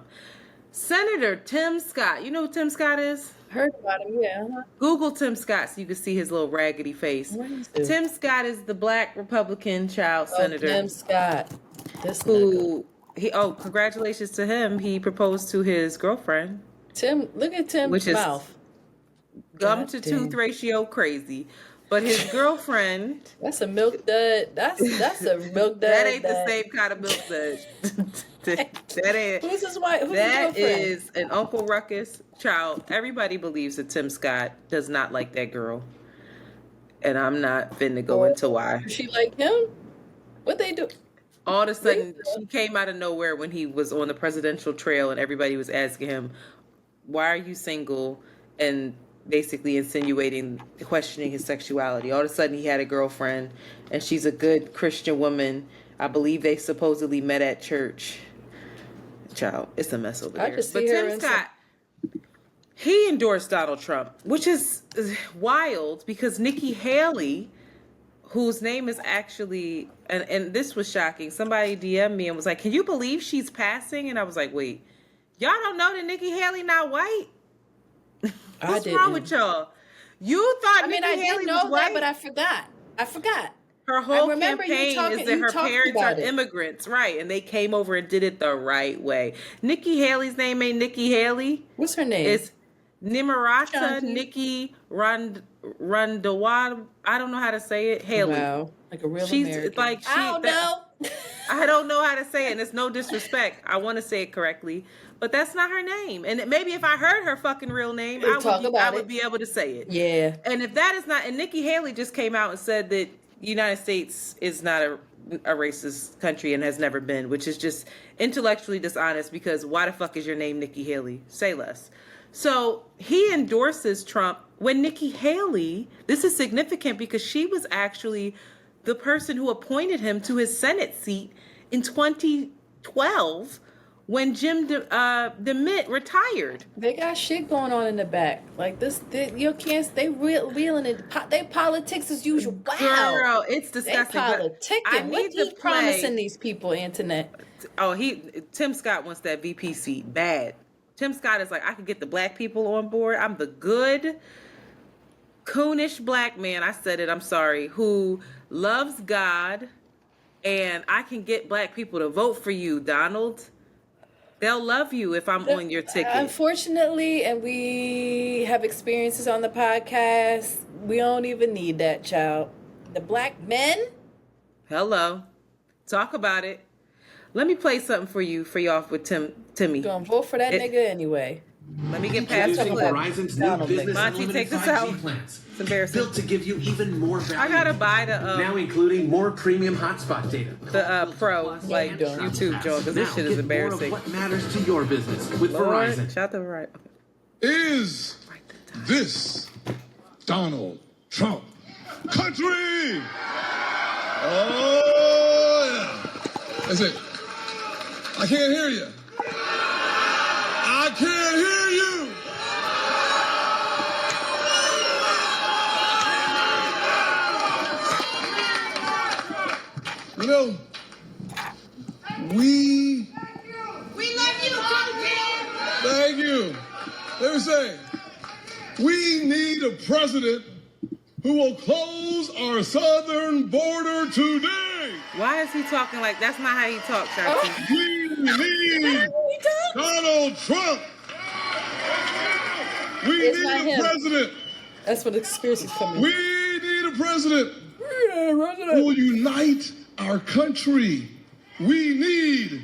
[SPEAKER 1] Senator Tim Scott, you know who Tim Scott is?
[SPEAKER 2] Heard about him, yeah.
[SPEAKER 1] Google Tim Scott so you can see his little raggedy face. Tim Scott is the black Republican senator.
[SPEAKER 2] Tim Scott.
[SPEAKER 1] Congratulations to him. He proposed to his girlfriend.
[SPEAKER 2] Look at Tim's mouth.
[SPEAKER 1] Gum to tooth ratio crazy. But his girlfriend.
[SPEAKER 2] That's a milk dud. That's a milk dud.
[SPEAKER 1] That ain't the same kind of milk dud. That ain't.
[SPEAKER 2] Who's his wife?
[SPEAKER 1] That is an Uncle Ruckus child. Everybody believes that Tim Scott does not like that girl. And I'm not finna go into why.
[SPEAKER 2] Does she like him? What they do?
[SPEAKER 1] All of a sudden, she came out of nowhere when he was on the presidential trail and everybody was asking him, why are you single? And basically insinuating, questioning his sexuality. All of a sudden, he had a girlfriend, and she's a good Christian woman. I believe they supposedly met at church. Child, it's a mess over there. But Tim Scott, he endorsed Donald Trump, which is wild because Nikki Haley, whose name is actually, and this was shocking. Somebody DM'd me and was like, can you believe she's passing? And I was like, wait, y'all don't know that Nikki Haley not white? What's wrong with y'all? You thought Nikki Haley was white?
[SPEAKER 2] I did know that, but I forgot.
[SPEAKER 1] Her whole
[SPEAKER 2] remember you
[SPEAKER 1] campaign
[SPEAKER 2] talking-
[SPEAKER 1] is that
[SPEAKER 2] you
[SPEAKER 1] her
[SPEAKER 2] talked
[SPEAKER 1] parents are
[SPEAKER 2] about it.
[SPEAKER 1] immigrants, right? And they came over and did it the right way. Nikki Haley's name ain't Nikki Haley.
[SPEAKER 2] What's her name?
[SPEAKER 1] It's Nimarata
[SPEAKER 2] Shanti.
[SPEAKER 1] Nikki Randawad. I don't know how to say it. Haley.
[SPEAKER 2] Wow, like a real
[SPEAKER 1] She's
[SPEAKER 2] American.
[SPEAKER 1] like
[SPEAKER 2] I don't know.
[SPEAKER 1] I don't know how to say it, and it's no disrespect. I want to say it correctly, but that's not her name. And maybe if I heard her fucking real name, I would be able to say it.
[SPEAKER 2] Yeah.
[SPEAKER 1] And if that is not, and Nikki Haley just came out and said that the United States is not a racist country and has never been, which is just intellectually dishonest, because why the fuck is your name Nikki Haley? Say less. So he endorses Trump when Nikki Haley, this is significant because she was actually the person who appointed him to his Senate seat in 2012 when Jim DeMint retired.
[SPEAKER 2] They got shit going on in the back. Like this, you can't. They reeling it. They politics as usual. Wow,
[SPEAKER 1] girl, it's disgusting.
[SPEAKER 2] They politicking. What you promising these people, Antoinette?
[SPEAKER 1] Oh, Tim Scott wants that VP seat bad. Tim Scott is like, I could get the black people on board. I'm the good, coonish black man. I said it. I'm sorry. Who loves God, and I can get black people to vote for you, Donald. They'll love you if I'm on your ticket.
[SPEAKER 2] Unfortunately, and we have experiences on the podcast, we don't even need that, child. The black men?
[SPEAKER 1] Hello. Talk about it. Let me play something for y'all with Timmy.
[SPEAKER 2] Gonna vote for that nigga anyway.
[SPEAKER 1] Let me get past the clip.
[SPEAKER 5] Verizon's new business
[SPEAKER 1] Monty,
[SPEAKER 5] unlimited
[SPEAKER 1] take this
[SPEAKER 5] 5G
[SPEAKER 1] out.
[SPEAKER 5] plans.
[SPEAKER 1] It's embarrassing.
[SPEAKER 5] Built to give you even more value.
[SPEAKER 1] I gotta buy
[SPEAKER 5] now including more premium hotspot data.
[SPEAKER 1] the Pro, like YouTube, Joe, because this shit is embarrassing.
[SPEAKER 5] What matters to your business with
[SPEAKER 1] Lord,
[SPEAKER 5] Verizon?
[SPEAKER 1] shout the right.
[SPEAKER 6] Is this Donald Trump country? Oh, yeah. That's it. I can't hear you. I can't hear you. You know, we love you, thank you. Let me say, we need a president who will close our southern border today.
[SPEAKER 1] Why is he talking like that's not how he talks, Shanti?
[SPEAKER 6] We need Donald Trump. We
[SPEAKER 2] It's
[SPEAKER 6] need
[SPEAKER 2] not
[SPEAKER 6] a
[SPEAKER 2] him.
[SPEAKER 6] president.
[SPEAKER 2] That's what the conspiracy's coming.
[SPEAKER 6] We need a president who will unite our country. We need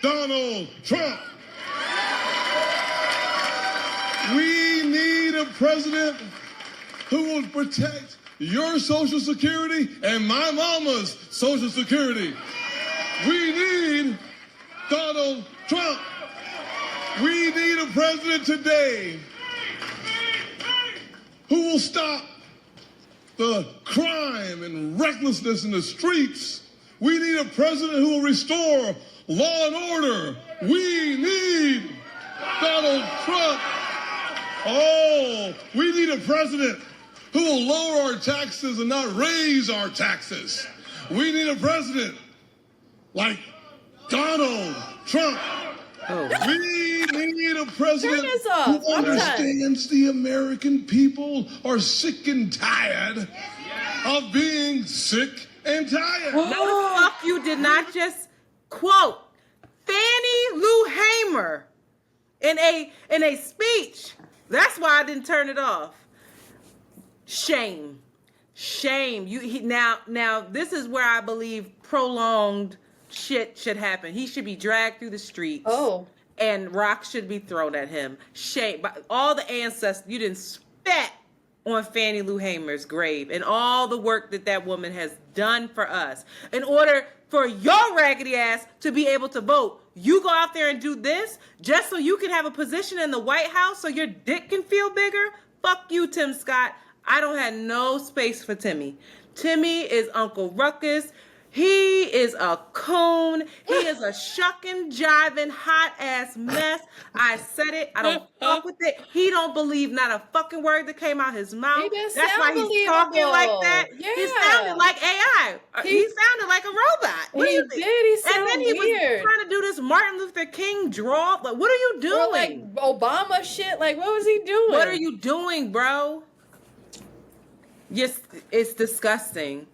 [SPEAKER 6] Donald Trump. We need a president who will protect your Social Security and my mama's Social Security. We need Donald Trump. We need a president today who will stop the crime and recklessness in the streets. We need a president who will restore law and order. We need Donald Trump. Oh, we need a president who will lower our taxes and not raise our taxes. We need a president like Donald Trump.
[SPEAKER 1] Oh.
[SPEAKER 6] We need a president
[SPEAKER 2] Turn this off.
[SPEAKER 6] who understands the American people are sick and tired of being sick and tired.
[SPEAKER 1] No, the fuck you did not just quote Fannie Lou Hamer in a speech. That's why I didn't turn it off. Shame. Now this is where I believe prolonged shit should happen. He should be dragged through the streets.
[SPEAKER 2] Oh.
[SPEAKER 1] And rocks should be thrown at him. Shame. But all the ancestors, you didn't spat on Fannie Lou Hamer's grave and all the work that woman has done for us. In order for your raggedy ass to be able to vote, you go out there and do this just so you can have a position in the White House so your dick can feel bigger? Fuck you, Tim Scott. I don't have no space for Timmy. Timmy is Uncle Ruckus. He is a coon. He is a shucking, jiving, hot ass mess. I said it. I don't fuck with it. He don't believe not a fucking word that came out his mouth.
[SPEAKER 2] He didn't
[SPEAKER 1] That's
[SPEAKER 2] sound
[SPEAKER 1] why he's talking like that.
[SPEAKER 2] Yeah.
[SPEAKER 1] He sounded like AI. He sounded like a robot. What
[SPEAKER 2] He
[SPEAKER 1] do you think?
[SPEAKER 2] did. He
[SPEAKER 1] And
[SPEAKER 2] sounded
[SPEAKER 1] then he
[SPEAKER 2] weird.
[SPEAKER 1] was trying to do this Martin Luther King draw. Like, what are you doing?
[SPEAKER 2] Or like Obama shit. Like, what was he doing?
[SPEAKER 1] What are you doing, bro? Yes, it's disgusting.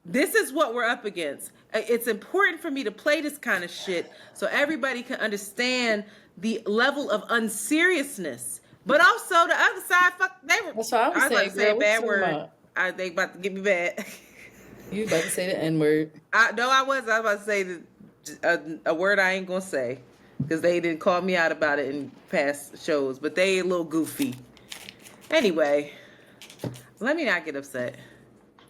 [SPEAKER 1] this is what we're up against. It's important for me to play this kind of shit so everybody can understand the level of unseriousness. But also the other side, fuck, they were.
[SPEAKER 2] That's what I was
[SPEAKER 1] about
[SPEAKER 2] saying,
[SPEAKER 1] to say a
[SPEAKER 2] girl.
[SPEAKER 1] bad
[SPEAKER 2] What you talking
[SPEAKER 1] word.
[SPEAKER 2] about?
[SPEAKER 1] They about to get me bad.
[SPEAKER 2] You about to say the N-word.
[SPEAKER 1] No, I was about to say a word I ain't gonna say because they didn't call me out about it in past shows, but they a little goofy. Anyway, let me not get upset.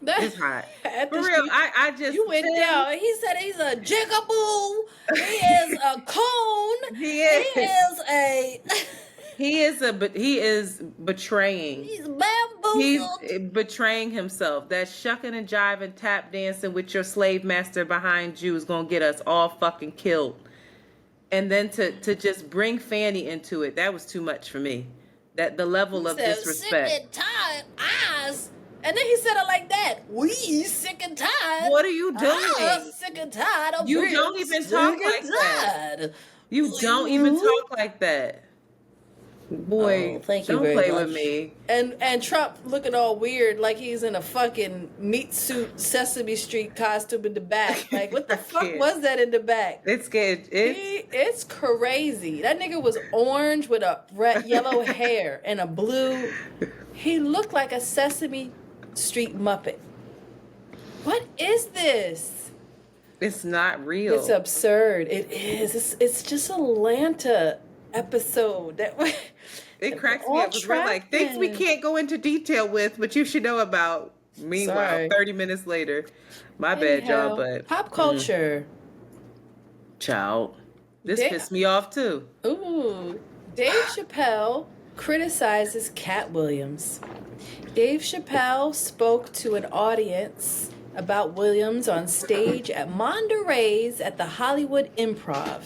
[SPEAKER 1] It's hot. For real, I just...
[SPEAKER 2] You went down. He said he's a jigaboo. He is a cone.
[SPEAKER 1] He is.
[SPEAKER 2] He is
[SPEAKER 1] He is betraying.
[SPEAKER 2] He's bamboozled.
[SPEAKER 1] He's betraying himself. That shucking and jiving, tap dancing with your slave master behind you is gonna get us all fucking killed. And then to just bring Fanny into it, that was too much for me. That the level of disrespect.
[SPEAKER 2] Sick and tired eyes. And then he said it like that. We sick and tired.
[SPEAKER 1] What are you doing?
[SPEAKER 2] Sick and tired of
[SPEAKER 1] You
[SPEAKER 2] real
[SPEAKER 1] don't even talk like that. You don't even talk like that. Boy,
[SPEAKER 2] thank you
[SPEAKER 1] don't
[SPEAKER 2] very
[SPEAKER 1] play
[SPEAKER 2] much.
[SPEAKER 1] with me.
[SPEAKER 2] And Trump looking all weird like he's in a fucking meat suit Sesame Street costume in the back. Like, what the fuck was that in the back?
[SPEAKER 1] It's good.
[SPEAKER 2] It's crazy. That nigga was orange with a red, yellow hair and a blue. He looked like a Sesame Street Muppet. What is this?
[SPEAKER 1] It's not real.
[SPEAKER 2] It's absurd. It is. It's just Atlanta episode that
[SPEAKER 1] it cracks me up. We're like things we can't go into detail with, but you should know about. Meanwhile, 30 minutes later, my bad, y'all. But
[SPEAKER 2] pop culture,
[SPEAKER 1] child, this pissed me off too.
[SPEAKER 2] Ooh, Dave Chapelle criticizes Cat Williams. Dave Chapelle spoke to an audience about Williams on stage at Monterey's at the Hollywood Improv.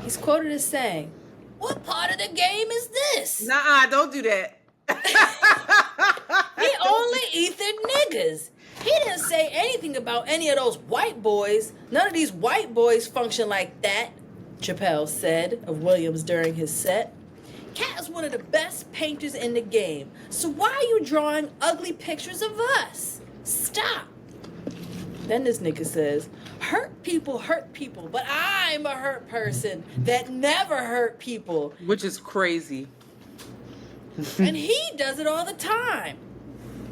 [SPEAKER 2] He's quoted as saying, "What part of the game is this?
[SPEAKER 1] Nuh-uh, don't do that."
[SPEAKER 2] He only ethered niggas. He didn't say anything about any of those white boys. None of these white boys function like that," Chapelle said of Williams during his set. "Cat is one of the best painters in the game. So why are you drawing ugly pictures of us? Stop." Then this nigga says, hurt people, but I'm a hurt person that never hurt people.
[SPEAKER 1] Which is crazy.
[SPEAKER 2] And he does it all the time.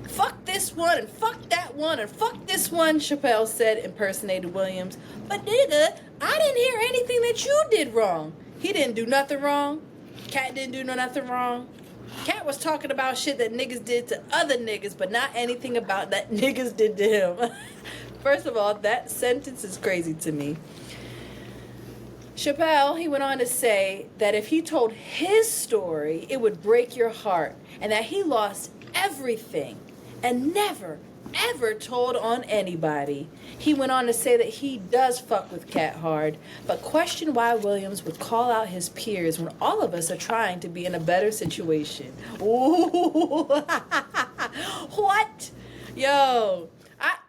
[SPEAKER 2] "Fuck this one and fuck that one and fuck this one," Chapelle said, impersonated Williams. "But nigga, I didn't hear anything that you did wrong." He didn't do nothing wrong. Cat didn't do nothing wrong. Cat was talking about shit that niggas did to other niggas, but not anything about that niggas did to him. First of all, that sentence is crazy to me. Chapelle, he went on to say that if he told his story, it would break your heart, and that he lost everything and never, ever told on anybody. He went on to say that he does fuck with Cat hard, but questioned why Williams would call out his peers when all of us are trying to be in a better situation. Ooh. What? Yo.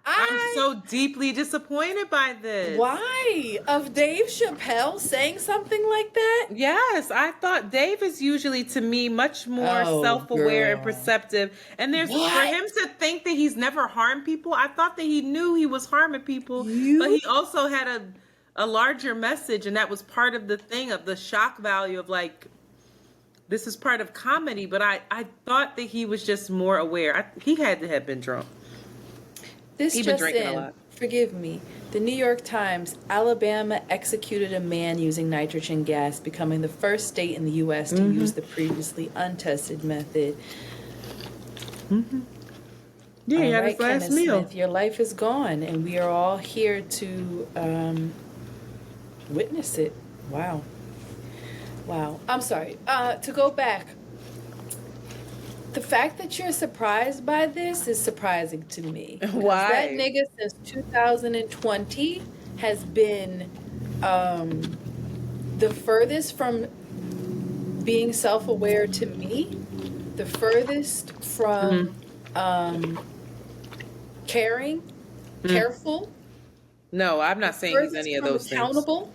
[SPEAKER 1] I'm so deeply disappointed by this.
[SPEAKER 2] Why? Of Dave Chapelle saying something like that?
[SPEAKER 1] Yes, I thought Dave is usually, to me, much more self-aware and perceptive. And for him to think that he's never harmed people, I thought that he knew he was harming people, but he also had a larger message, and that was part of the thing of the shock value of like, this is part of comedy, but I thought that he was just more aware. He had to have been drunk.
[SPEAKER 2] This
[SPEAKER 1] He's been
[SPEAKER 2] just
[SPEAKER 1] drinking a
[SPEAKER 2] in,
[SPEAKER 1] lot.
[SPEAKER 2] forgive me, the New York Times, Alabama executed a man using nitrogen gas, becoming the first state in the U.S. to use the previously untested method.
[SPEAKER 1] Yeah, he
[SPEAKER 2] All
[SPEAKER 1] had
[SPEAKER 2] right,
[SPEAKER 1] his last
[SPEAKER 2] Kenneth
[SPEAKER 1] meal.
[SPEAKER 2] Smith, your life is gone, and we are all here to witness it. Wow. I'm sorry. To go back, the fact that you're surprised by this is surprising to me.
[SPEAKER 1] Why?
[SPEAKER 2] That nigga since 2020 has been the furthest from being self-aware to me, the furthest from caring, careful.
[SPEAKER 1] No, I'm not saying he's any of those things.
[SPEAKER 2] Accountable.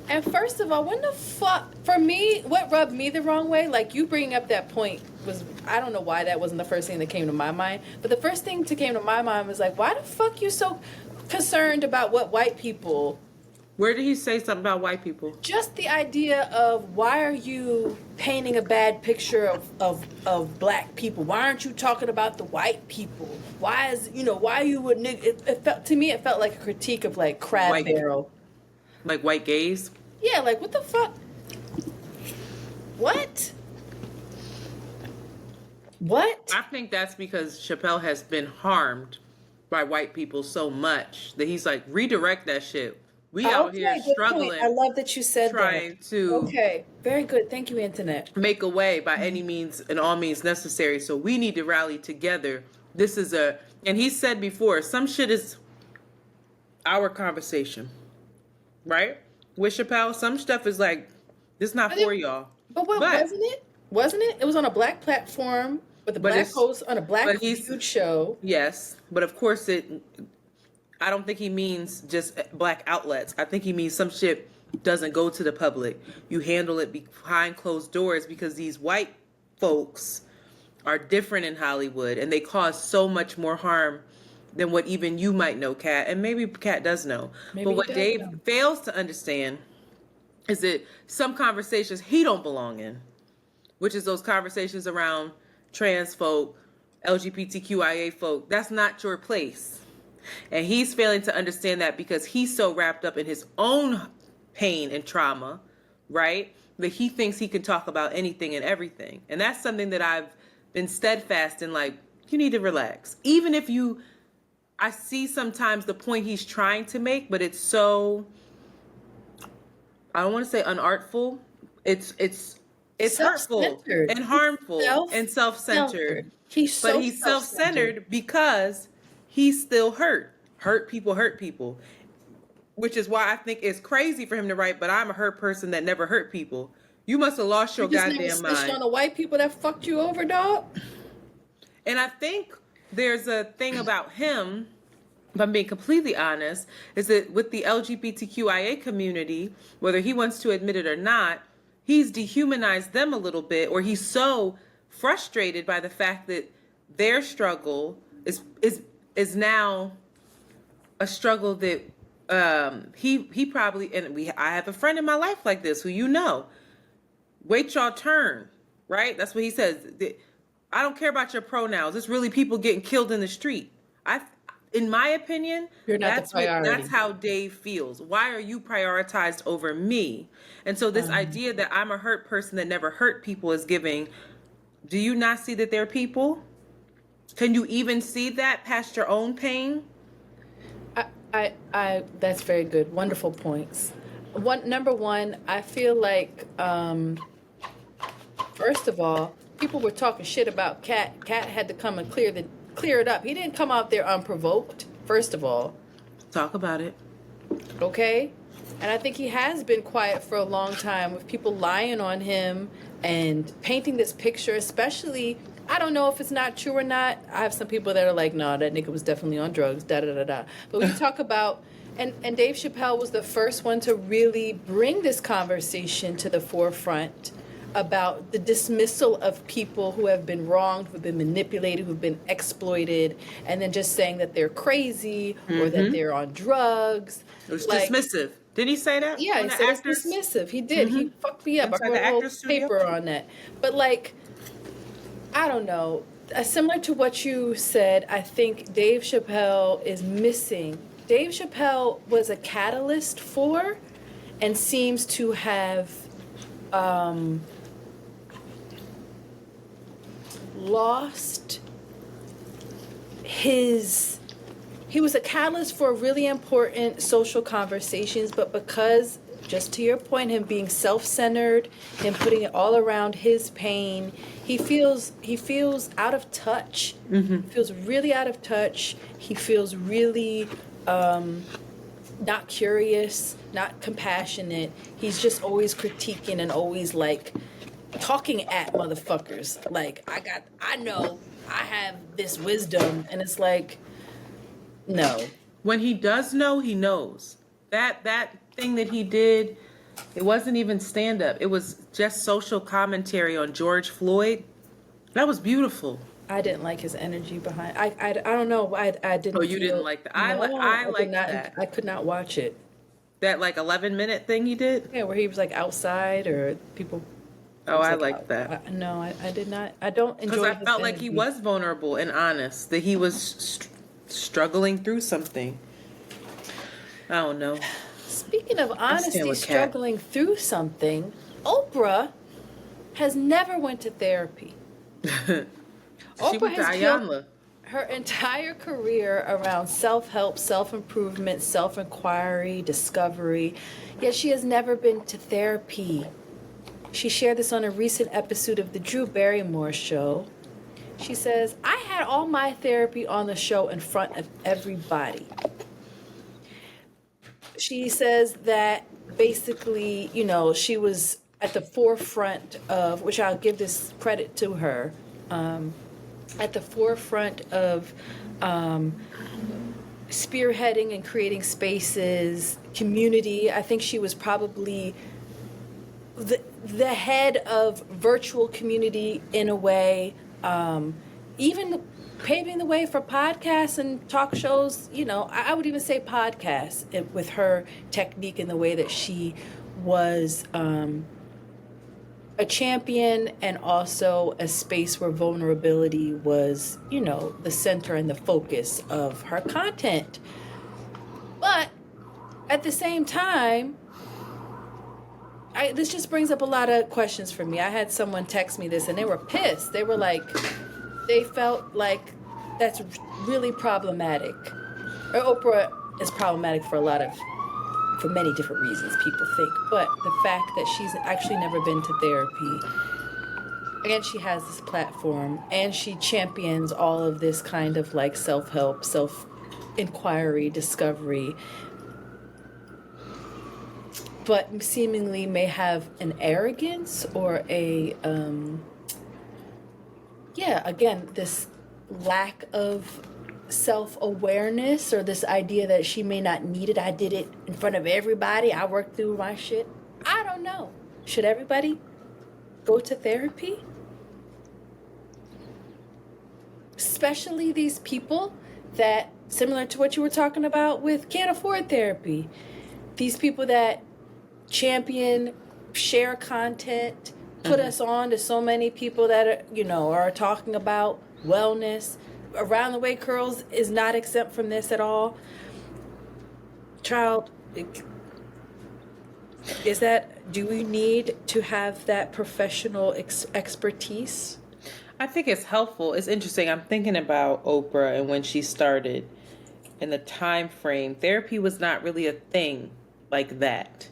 [SPEAKER 2] And first of all, when the fuck, for me, what rubbed me the wrong way, like you bringing up that point was, I don't know why that wasn't the first thing that came to my mind, but the first thing that came to my mind was like, why the fuck you so concerned about what white people?
[SPEAKER 1] Where did he say something about white people?
[SPEAKER 2] Just the idea of why are you painting a bad picture of black people? Why aren't you talking about the white people? Why is, why you would, it felt, to me, it felt like a critique of like Crab
[SPEAKER 1] White-
[SPEAKER 2] Barrel.
[SPEAKER 1] Like white gays?
[SPEAKER 2] Yeah, like what the fuck? What? What?
[SPEAKER 1] I think that's because Chappelle has been harmed by white people so much that he's like, redirect that shit. We out here
[SPEAKER 2] good
[SPEAKER 1] struggling.
[SPEAKER 2] point. I love that you said
[SPEAKER 1] trying
[SPEAKER 2] that.
[SPEAKER 1] to
[SPEAKER 2] Okay, very good. Thank you, Antoinette.
[SPEAKER 1] make a way by any means and all means necessary. So we need to rally together. This is and he said before, some shit is our conversation, right? With Chappelle, some stuff is like, this not for y'all.
[SPEAKER 2] But what wasn't it? Wasn't it? It was on a black platform with a black host on a black huge show.
[SPEAKER 1] Yes, but of course I don't think he means just black outlets. I think he means some shit doesn't go to the public. You handle it behind closed doors because these white folks are different in Hollywood and they cause so much more harm than what even you might know, Kat. And maybe Kat does know. But what Dave fails to understand is that some conversations he don't belong in, which is those conversations around trans folk, LGBTQIA folk. That's not your place. And he's failing to understand that because he's so wrapped up in his own pain and trauma, right? That he thinks he can talk about anything and everything. And that's something that I've been steadfast in, like, you need to relax. Even if I see sometimes the point he's trying to make, but it's so, I don't want to say unartful. It's hurtful and harmful and self-centered. He's self-centered because he's still hurt. Hurt people. Which is why I think it's crazy for him to write, but I'm a hurt person that never hurt people. You must have lost your goddamn mind.
[SPEAKER 2] On the white people that fucked you over, dog.
[SPEAKER 1] And I think there's a thing about him, if I'm being completely honest, is that with the LGBTQIA community, whether he wants to admit it or not, he's dehumanized them a little bit, or he's so frustrated by the fact that their struggle is now a struggle that he probably, and I have a friend in my life like this who wait y'all turn, right? That's what he says. I don't care about your pronouns. It's really people getting killed in the street. In my opinion, that's how Dave feels. Why are you prioritized over me? And so this idea that I'm a hurt person that never hurt people is giving, do you not see that they're people? Can you even see that past your own pain?
[SPEAKER 2] I that's very good. Wonderful points. Number one, I feel like, first of all, people were talking shit about Cat. Cat had to come and clear it up. He didn't come out there unprovoked, first of all.
[SPEAKER 1] Talk about it.
[SPEAKER 2] Okay? And I think he has been quiet for a long time with people lying on him and painting this picture, especially, I don't know if it's not true or not. I have some people that are like, nah, that nigga was definitely on drugs, da-da-da-da. But when you talk about, and Dave Chapelle was the first one to really bring this conversation to the forefront about the dismissal of people who have been wronged, who've been manipulated, who've been exploited, and then just saying that they're crazy or that they're on drugs.
[SPEAKER 1] It was dismissive. Did he say that?
[SPEAKER 2] Yeah, he said it's dismissive. He did. He fucked me up. I wrote a whole paper on that. But like, I don't know. Similar to what you said, I think Dave Chapelle is missing. Dave Chapelle was a catalyst for and seems to have lost he was a catalyst for really important social conversations, but because, just to your point, him being self-centered, him putting it all around his pain, he feels out of touch. Feels really out of touch. He feels really not curious, not compassionate. He's just always critiquing and always like talking at motherfuckers. Like, I know, I have this wisdom, and it's like, no.
[SPEAKER 1] When he does know, he knows. That thing that he did It wasn't even stand-up. It was just social commentary on George Floyd. That was beautiful.
[SPEAKER 2] I didn't like his energy behind. I don't know. I didn't.
[SPEAKER 1] Oh, you didn't like that? I
[SPEAKER 2] did
[SPEAKER 1] liked
[SPEAKER 2] not.
[SPEAKER 1] that.
[SPEAKER 2] I could not watch it.
[SPEAKER 1] That like 11-minute thing he did?
[SPEAKER 2] Yeah, where he was like outside or people.
[SPEAKER 1] Oh,
[SPEAKER 2] was,
[SPEAKER 1] I
[SPEAKER 2] like,
[SPEAKER 1] liked that.
[SPEAKER 2] No, I did not. I don't enjoy.
[SPEAKER 1] Because I
[SPEAKER 2] his
[SPEAKER 1] felt like he
[SPEAKER 2] energy.
[SPEAKER 1] was vulnerable and honest, that he was struggling through something. I don't know.
[SPEAKER 2] Speaking of honesty,
[SPEAKER 1] with Kat.
[SPEAKER 2] struggling through something, Oprah has never went to therapy.
[SPEAKER 1] She
[SPEAKER 2] Oprah
[SPEAKER 1] went to
[SPEAKER 2] has built
[SPEAKER 1] Ayanla.
[SPEAKER 2] her entire career around self-help, self-improvement, self-inquiry, discovery, yet she has never been to therapy. She shared this on a recent episode of the Drew Barrymore show. She says, I had all my therapy on the show in front of everybody. She says that basically, you know, she was at the forefront of, which I'll give this credit to her, at the forefront of spearheading and creating spaces, community. I think she was probably the head of virtual community in a way, even paving the way for podcasts and talk shows. You know, I would even say podcasts with her technique and the way that she was a champion and also a space where vulnerability was, you know, the center and the focus of her content. But at the same time, this just brings up a lot of questions for me. I had someone text me this and they were pissed. They were like, they felt like that's really problematic. Oprah is problematic for many different reasons, people think. But the fact that she's actually never been to therapy, and she has this platform, and she champions all of this kind of like self-help, self-inquiry, discovery, but seemingly may have an arrogance or a, again, this lack of self-awareness, or this idea that she may not need it. I did it in front of everybody. I worked through my shit. I don't know. Should everybody go to therapy? Especially these people that, similar to what you were talking about with, can't afford therapy. These people that champion, share content, put us on to so many people that are, you know, are talking about wellness. Around the Way Curls is not exempt from this at all. Child, do we need to have that professional expertise?
[SPEAKER 1] I think it's helpful. It's interesting. I'm thinking about Oprah and when she started and the time frame. Therapy was not really a thing like that.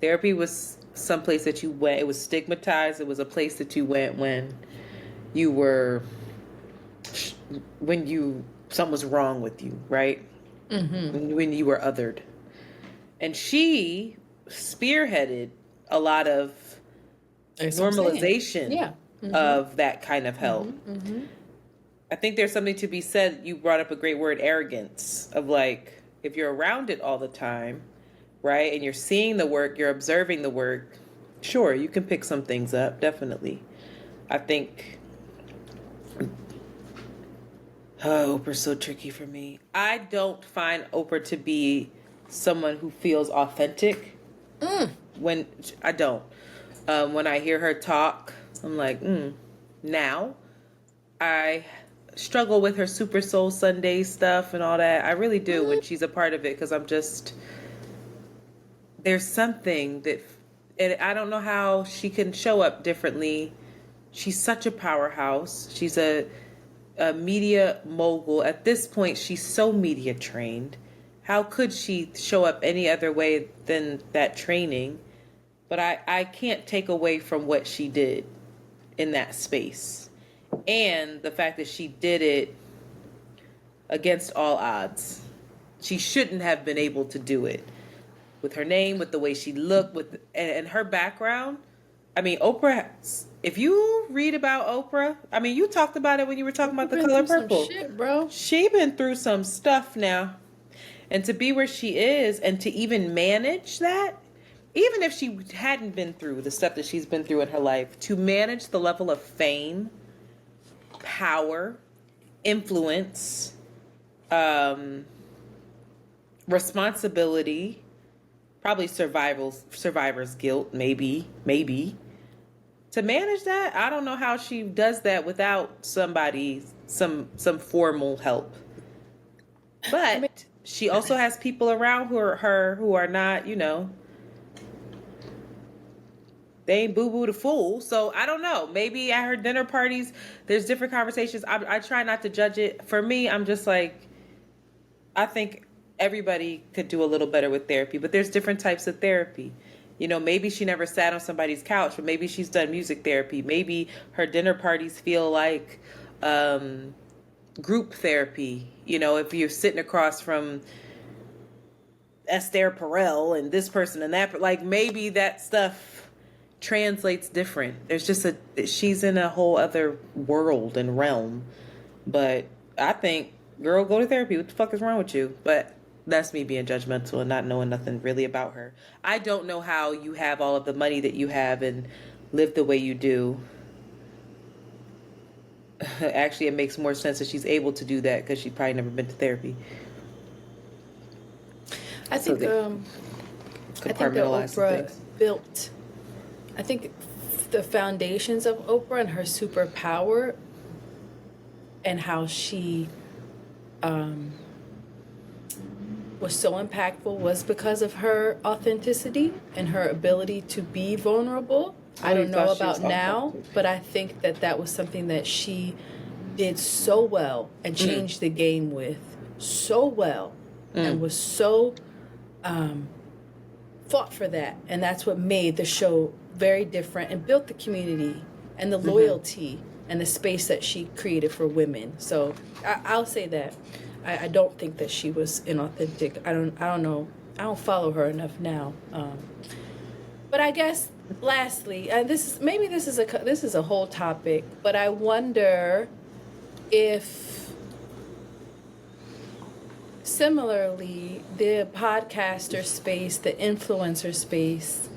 [SPEAKER 1] Therapy was someplace that you went. It was stigmatized. It was a place that you went when you were, something was wrong with you, right? Mm-hmm. When you were othered. And she spearheaded a lot of normalization of that kind of help. Mm-hmm. Mm-hmm. I think there's something to be said. You brought up a great word, arrogance, of like, if you're around it all the time, right? And you're seeing the work, you're observing the work. Sure, you can pick some things up, definitely. I think Oprah's so tricky for me. I don't find Oprah to be someone who feels authentic. When I don't. When I hear her talk, I'm like, Now, I struggle with her Super Soul Sunday stuff and all that. I really do when she's a part of it, because I'm just, there's something that, and I don't know how she can show up differently. She's such a powerhouse. She's a media mogul. At this point, she's so media trained. How could she show up any other way than that training? But I can't take away from what she did in that space. And the fact that she did it against all odds. She shouldn't have been able to do it. With her name, with the way she looked, and her background. I mean, Oprah, if you read about Oprah, I mean, you talked about it when you were talking about The Color Purple.
[SPEAKER 2] Some shit, bro.
[SPEAKER 1] She been through some stuff now. And to be where she is and to even manage that even if she hadn't been through the stuff that she's been through in her life, to manage the level of fame, power, influence, responsibility, probably survivor's guilt, maybe. To manage that, I don't know how she does that without somebody, some formal help. But she also has people around her who are not, they ain't boo-boo the fool. So I don't know. Maybe at her dinner parties, there's different conversations. I try not to judge it. For me, I'm just like, I think everybody could do a little better with therapy, but there's different types of therapy. Maybe she never sat on somebody's couch, but maybe she's done music therapy. Maybe her dinner parties feel like group therapy. If you're sitting across from Esther Perel and this person and that, like maybe that stuff translates different. There's just she's in a whole other world and realm. But I think, girl, go to therapy. What the fuck is wrong with you? But that's me being judgmental and not knowing nothing really about her. I don't know how you have all of the money that you have and live the way you do. Actually, it makes more sense that she's able to do that because she's probably never been to therapy.
[SPEAKER 2] I think that Oprah built, I think the foundations of Oprah and her superpower and how she was so impactful was because of her authenticity and her ability to be vulnerable. I don't know about now, but I think that was something that she did so well and changed the game with so well and was so fought for that. And that's what made the show very different and built the community and the loyalty and the space that she created for women. So I'll say that. I don't think that she was inauthentic. I don't know. I don't follow her enough now. But I guess lastly, and this is a whole topic, but I wonder if similarly the podcaster space, the influencer space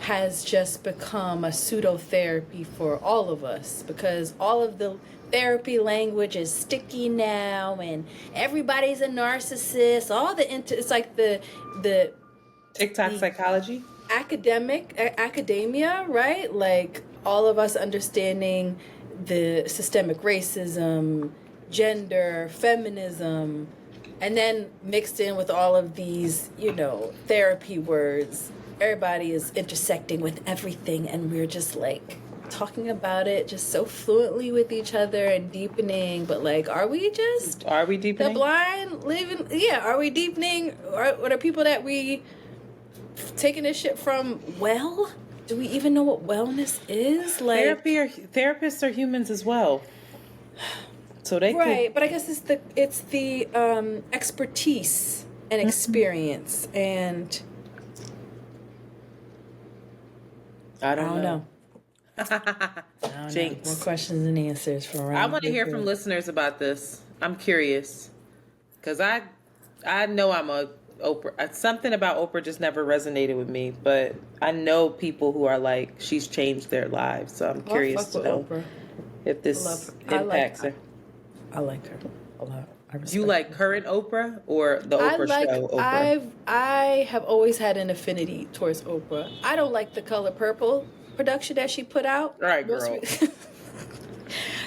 [SPEAKER 2] has just become a pseudo therapy for all of us, because all of the therapy language is sticky now and everybody's a narcissist. It's like the
[SPEAKER 1] TikTok psychology,
[SPEAKER 2] academia, right? Like all of us understanding the systemic racism, gender, feminism, and then mixed in with all of these, therapy words. Everybody is intersecting with everything, and we're just like talking about it just so fluently with each other and deepening. But like, are we deepening the blind living? Yeah, are we deepening? Or are people that we taking this shit from? Well, do we even know what wellness is? Like,
[SPEAKER 1] therapists are humans as well, so they
[SPEAKER 2] right. But I guess it's the expertise and experience and.
[SPEAKER 1] I don't know.
[SPEAKER 2] Jinx. More questions and answers from around.
[SPEAKER 1] I want to hear from listeners about this. I'm curious because I know I'm a Oprah. Something about Oprah just never resonated with me, but I know people who are like, she's changed their lives. So I'm curious to know
[SPEAKER 2] Oprah.
[SPEAKER 1] If this impacts her.
[SPEAKER 2] I like her a lot.
[SPEAKER 1] You like current Oprah or the Oprah show Oprah?
[SPEAKER 2] I have always had an affinity towards Oprah. I don't like the Color Purple production that she put out.
[SPEAKER 1] All right, girl.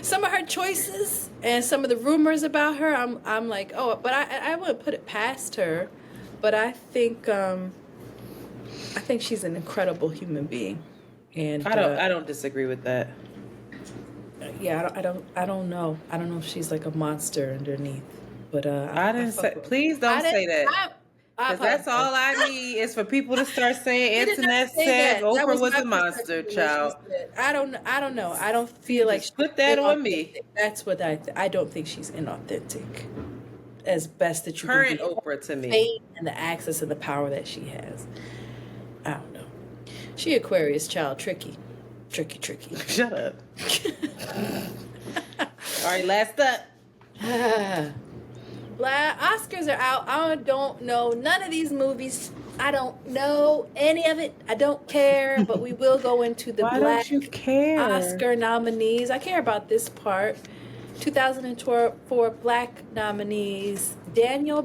[SPEAKER 2] Some of her choices and some of the rumors about her, I'm like, oh, but I wouldn't put it past her. But I think she's an incredible human being, and
[SPEAKER 1] I don't disagree with that.
[SPEAKER 2] Yeah, I don't know. I don't know if she's like a monster underneath, but
[SPEAKER 1] I didn't say. Please don't say that. Because that's all I need is for people to start saying Antoinette said Oprah was a monster, child.
[SPEAKER 2] I don't know. I don't feel like
[SPEAKER 1] put that on me.
[SPEAKER 2] That's what I don't think she's inauthentic. As best that you
[SPEAKER 1] current
[SPEAKER 2] can be.
[SPEAKER 1] Oprah to me.
[SPEAKER 2] Fame and the access and the power that she has. I don't know. She Aquarius child, tricky.
[SPEAKER 1] Shut up. All right, last up.
[SPEAKER 2] Oscars are out. I don't know none of these movies I don't know any of it. I don't care, but we will go into the
[SPEAKER 1] Why
[SPEAKER 2] Black
[SPEAKER 1] don't you care?
[SPEAKER 2] Oscar nominees. I care about this part. 2004 Black nominees: Danielle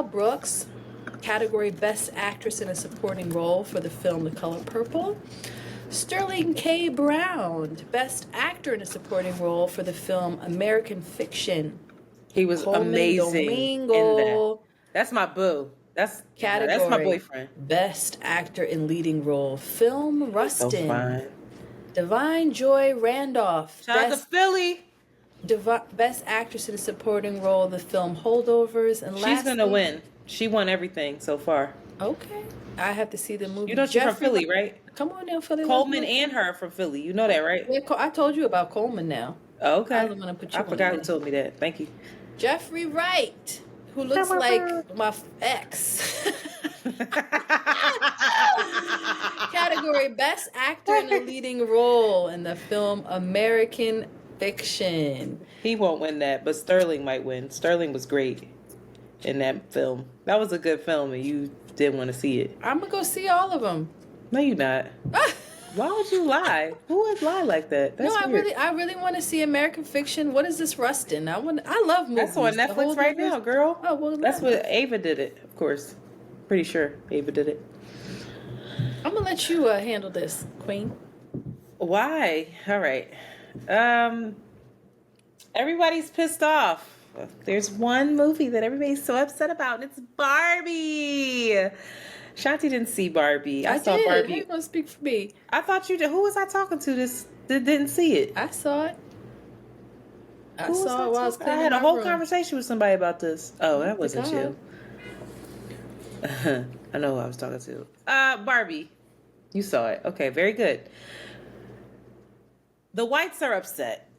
[SPEAKER 2] Brooks, category Best Actress in a Supporting Role for the film The Color Purple. Sterling K. Brown, Best Actor in a Supporting Role for the film American Fiction.
[SPEAKER 1] He was
[SPEAKER 2] Coleman
[SPEAKER 1] amazing in that.
[SPEAKER 2] Domingo.
[SPEAKER 1] That's my boo. That's
[SPEAKER 2] Category
[SPEAKER 1] my boyfriend.
[SPEAKER 2] Best Actor in Leading Role, Film
[SPEAKER 1] So
[SPEAKER 2] Rustin.
[SPEAKER 1] fine.
[SPEAKER 2] Divine Joy Randolph,
[SPEAKER 1] Shout out to Philly.
[SPEAKER 2] Best Actress in a Supporting Role, the film Holdovers. And
[SPEAKER 1] She's gonna win. She won everything so far.
[SPEAKER 2] Okay, I have to see the movie.
[SPEAKER 1] You know she's from Philly, right?
[SPEAKER 2] Come on now, Philly.
[SPEAKER 1] Coleman and her are from Philly. You know that, right?
[SPEAKER 2] Yeah, I told you about Coleman now.
[SPEAKER 1] Oh, okay.
[SPEAKER 2] I'm gonna put you
[SPEAKER 1] I
[SPEAKER 2] on
[SPEAKER 1] forgot
[SPEAKER 2] it.
[SPEAKER 1] who told me that. Thank you.
[SPEAKER 2] Jeffrey Wright, who looks like my ex. Category Best Actor in a Leading Role in the film American Fiction.
[SPEAKER 1] He won't win that, but Sterling might win. Sterling was great in that film. That was a good film, and you didn't want to see it.
[SPEAKER 2] I'm gonna go see all of them.
[SPEAKER 1] No, you're not. Why would you lie? Who would lie like that? That's weird.
[SPEAKER 2] I really want to see American Fiction. What is this Rustin? I love movies.
[SPEAKER 1] That's on
[SPEAKER 2] The
[SPEAKER 1] Netflix right
[SPEAKER 2] Holdovers.
[SPEAKER 1] now, girl.
[SPEAKER 2] Oh well,
[SPEAKER 1] That's what Ava did it, of course. Pretty sure Ava did it.
[SPEAKER 2] I'm gonna let you handle this, Queen.
[SPEAKER 1] Why? All right. Everybody's pissed off. There's one movie that everybody's so upset about, and it's Barbie. Shanti didn't see Barbie. I saw
[SPEAKER 2] did.
[SPEAKER 1] Barbie.
[SPEAKER 2] How you gonna speak for me?
[SPEAKER 1] I thought you did. Who was I talking to that didn't see it?
[SPEAKER 2] I saw it. I
[SPEAKER 1] Who was
[SPEAKER 2] saw it while I was
[SPEAKER 1] I
[SPEAKER 2] cleaning
[SPEAKER 1] had a
[SPEAKER 2] my
[SPEAKER 1] whole
[SPEAKER 2] room.
[SPEAKER 1] conversation with somebody about this. Oh, that wasn't
[SPEAKER 2] God.
[SPEAKER 1] you. I know who I was talking to. Barbie. You saw it. Okay, very good. The whites are upset.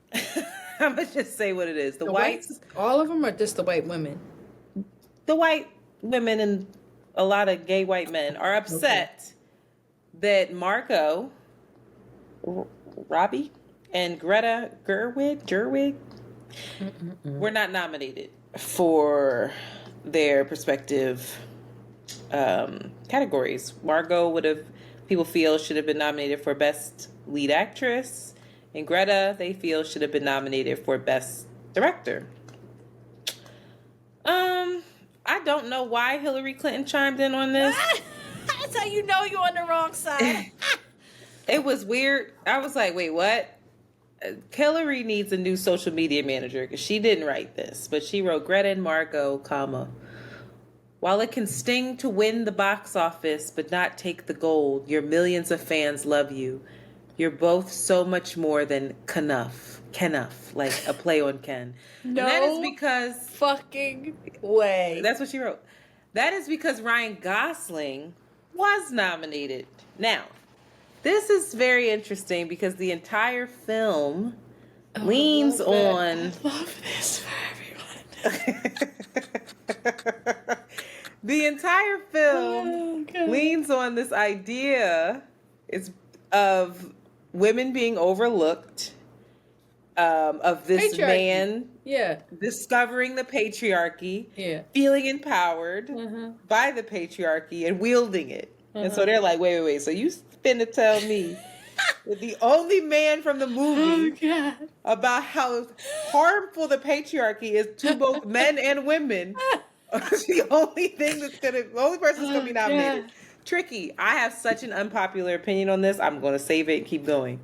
[SPEAKER 1] I'm going to just say what it is. The whites,
[SPEAKER 2] all of them, or just the white women?
[SPEAKER 1] the white women and a lot of gay white men are upset that Margot Robbie and Greta Gerwig were not nominated for their respective categories. Margot people feel should have been nominated for Best Lead Actress, and Greta, they feel, should have been nominated for Best Director. I don't know why Hillary Clinton chimed in on this.
[SPEAKER 2] That's how you know you're on the wrong side.
[SPEAKER 1] It was weird. I was like, wait, what? Hillary needs a new social media manager because she didn't write this, but she wrote Greta and Margot, comma, while it can sting to win the box office but not take the gold, your millions of fans love you. You're both so much more than Kenuff, like a play on Ken.
[SPEAKER 2] No,
[SPEAKER 1] and that is because
[SPEAKER 2] fucking way.
[SPEAKER 1] That's what she wrote. That is because Ryan Gosling was nominated. Now, this is very interesting because the entire film leans on.
[SPEAKER 2] I love this for everyone.
[SPEAKER 1] The entire film leans on this idea of women being overlooked, of this man discovering the patriarchy, feeling empowered by the patriarchy and wielding it. And so they're like, wait. So you finna tell me that the only man from the movie about how harmful the patriarchy is to both men and women is the only person that's gonna be nominated.
[SPEAKER 2] God.
[SPEAKER 1] Tricky. I have such an unpopular opinion on this. I'm gonna save it and keep going.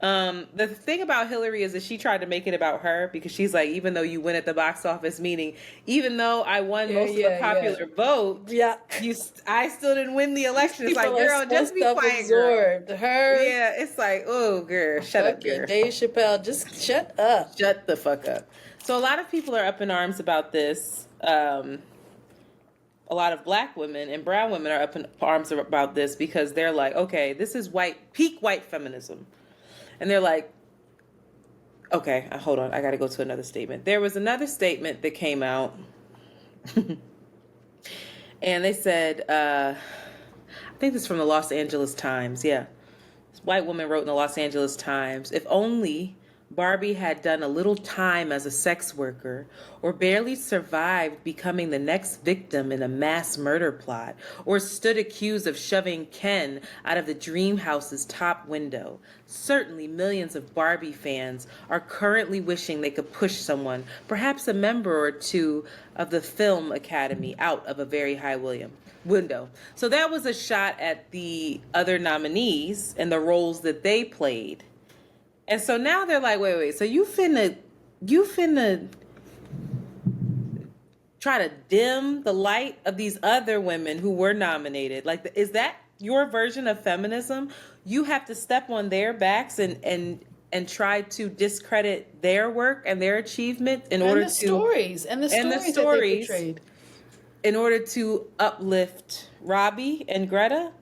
[SPEAKER 1] The thing about Hillary is that she tried to make it about her because she's like, even though you win at the box office, meaning even though I won most of the popular vote, I still didn't win the election. It's like, girl, just be quiet, girl. Yeah, it's like, oh, girl, shut up, girl.
[SPEAKER 2] Dave Chapelle, just shut up.
[SPEAKER 1] Shut the fuck up. So a lot of people are up in arms about this. A lot of black women and brown women are up in arms about this because they're like, okay, this is peak white feminism. And they're like, okay, hold on. I got to go to another statement. There was another statement that came out. And they said, I think this is from the Los Angeles Times. Yeah. This white woman wrote in the Los Angeles Times, if only Barbie had done a little time as a sex worker, or barely survived becoming the next victim in a mass murder plot, or stood accused of shoving Ken out of the dream house's top window. Certainly millions of Barbie fans are currently wishing they could push someone, perhaps a member or two of the Film Academy, out of a very high window. So that was a shot at the other nominees and the roles that they played. And so now they're like, wait, so you finna try to dim the light of these other women who were nominated? Like, is that your version of feminism? You have to step on their backs and try to discredit their work and their achievement in order to
[SPEAKER 2] stories that they portrayed,
[SPEAKER 1] in order to uplift Robbie and Greta.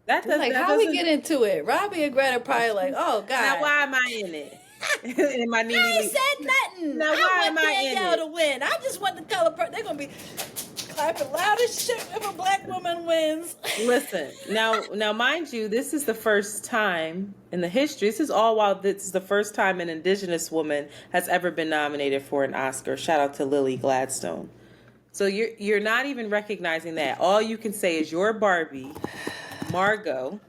[SPEAKER 2] How we get into it? Robbie and Greta probably like, oh God.
[SPEAKER 1] Now why am I in it?
[SPEAKER 2] I ain't said nothing.
[SPEAKER 1] Now why am I in
[SPEAKER 2] Danielle
[SPEAKER 1] it?
[SPEAKER 2] to win. I just want the color. They're gonna be clapping loud as shit if a black woman wins.
[SPEAKER 1] Listen, now, mind you, this is the first time in the history. This is the first time an Indigenous woman has ever been nominated for an Oscar. Shout out to Lily Gladstone. So you're not even recognizing that. All you can say is your Barbie, Margot,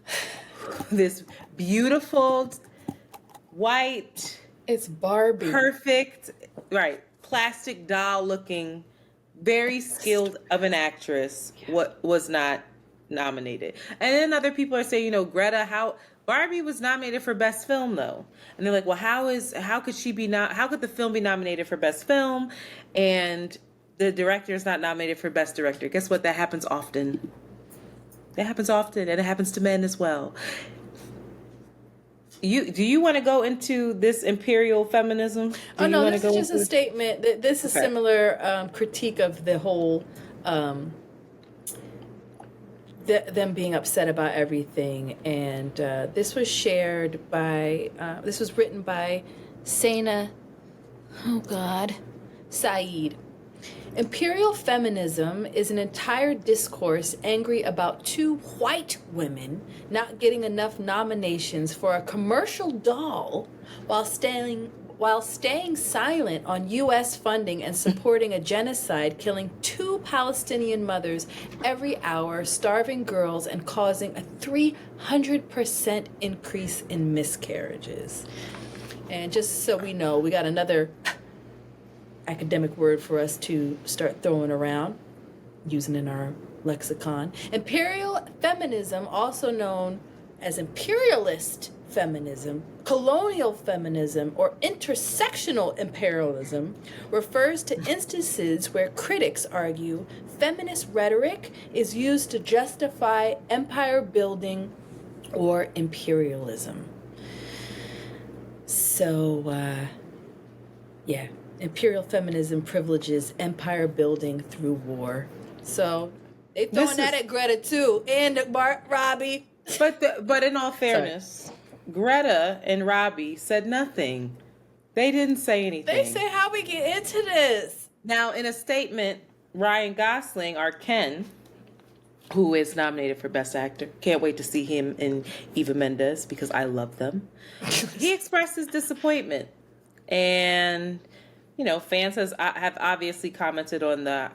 [SPEAKER 1] this beautiful white,
[SPEAKER 2] it's Barbie,
[SPEAKER 1] perfect, right, plastic doll looking, very skilled of an actress, what was not nominated. And then other people are saying, Greta, Barbie was nominated for Best Film though. And they're like, well, how could the film be nominated for Best Film and the director is not nominated for Best Director? Guess what? That happens often. That happens often, and it happens to men as well. Do you want to go into this imperial feminism?
[SPEAKER 2] This is just a statement. This is similar critique of the whole them being upset about everything. And this was shared by, this was written by Saina, Saeed. Imperial feminism is an entire discourse angry about two white women not getting enough nominations for a commercial doll while staying silent on U.S. funding and supporting a genocide killing 2 Palestinian mothers every hour, starving girls, and causing a 300% increase in miscarriages. And just so we know, we got another academic word for us to start throwing around, using in our lexicon. Imperial feminism, also known as imperialist feminism, colonial feminism, or intersectional imperialism, refers to instances where critics argue feminist rhetoric is used to justify empire building or imperialism. So, imperial feminism privileges empire building through war. So they throwing that at Greta too, and Robbie.
[SPEAKER 1] But in all fairness, Greta and Robbie said nothing. They didn't say anything.
[SPEAKER 2] They say, how we get into this?
[SPEAKER 1] Now, in a statement, Ryan Gosling, our Ken, who is nominated for Best Actor, can't wait to see him in Eva Mendes because I love them. He expressed his disappointment, and fans have obviously commented on the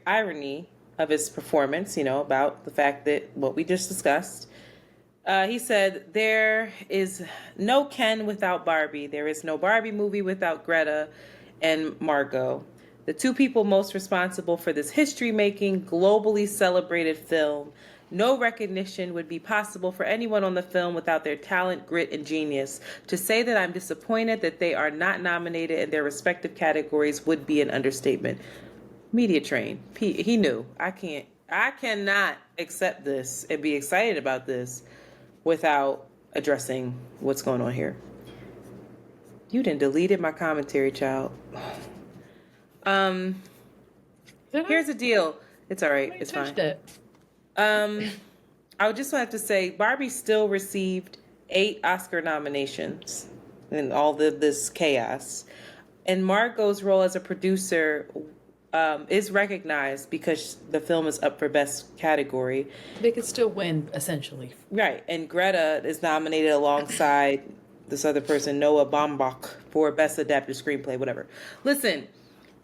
[SPEAKER 1] irony of his performance, about the fact that what we just discussed. He said, there is no Ken without Barbie. There is no Barbie movie without Greta and Margot. The two people most responsible for this history-making, globally celebrated film. No recognition would be possible for anyone on the film without their talent, grit, and genius. To say that I'm disappointed that they are not nominated in their respective categories would be an understatement. Media train. He knew. I cannot accept this and be excited about this without addressing what's going on here. You done deleted my commentary, child. Here's the deal. It's all right. It's fine. I would just have to say Barbie still received 8 Oscar nominations in all this chaos. And Margot's role as a producer is recognized because the film is up for Best Category.
[SPEAKER 2] They could still win, essentially.
[SPEAKER 1] Right. And Greta is nominated alongside this other person, Noah Baumbach, for Best Adapted Screenplay, whatever. Listen,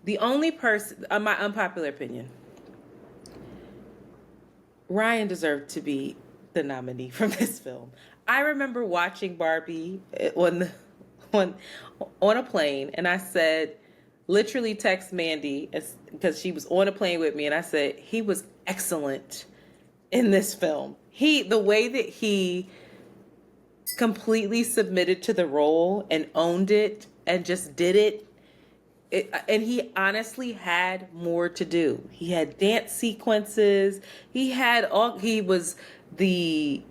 [SPEAKER 1] the only person, my unpopular opinion, Ryan deserved to be the nominee from this film. I remember watching Barbie on a plane, and I said, literally text Mandy because she was on a plane with me, and I said he was excellent in this film. The way that he completely submitted to the role and owned it and just did it, and he honestly had more to do. He had dance sequences. He was the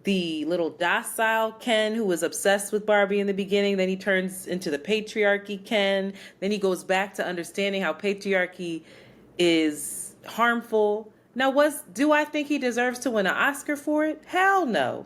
[SPEAKER 1] little docile Ken who was obsessed with Barbie in the beginning. Then he turns into the patriarchy Ken. Then he goes back to understanding how patriarchy is harmful. Now, do I think he deserves to win an Oscar for it? Hell no.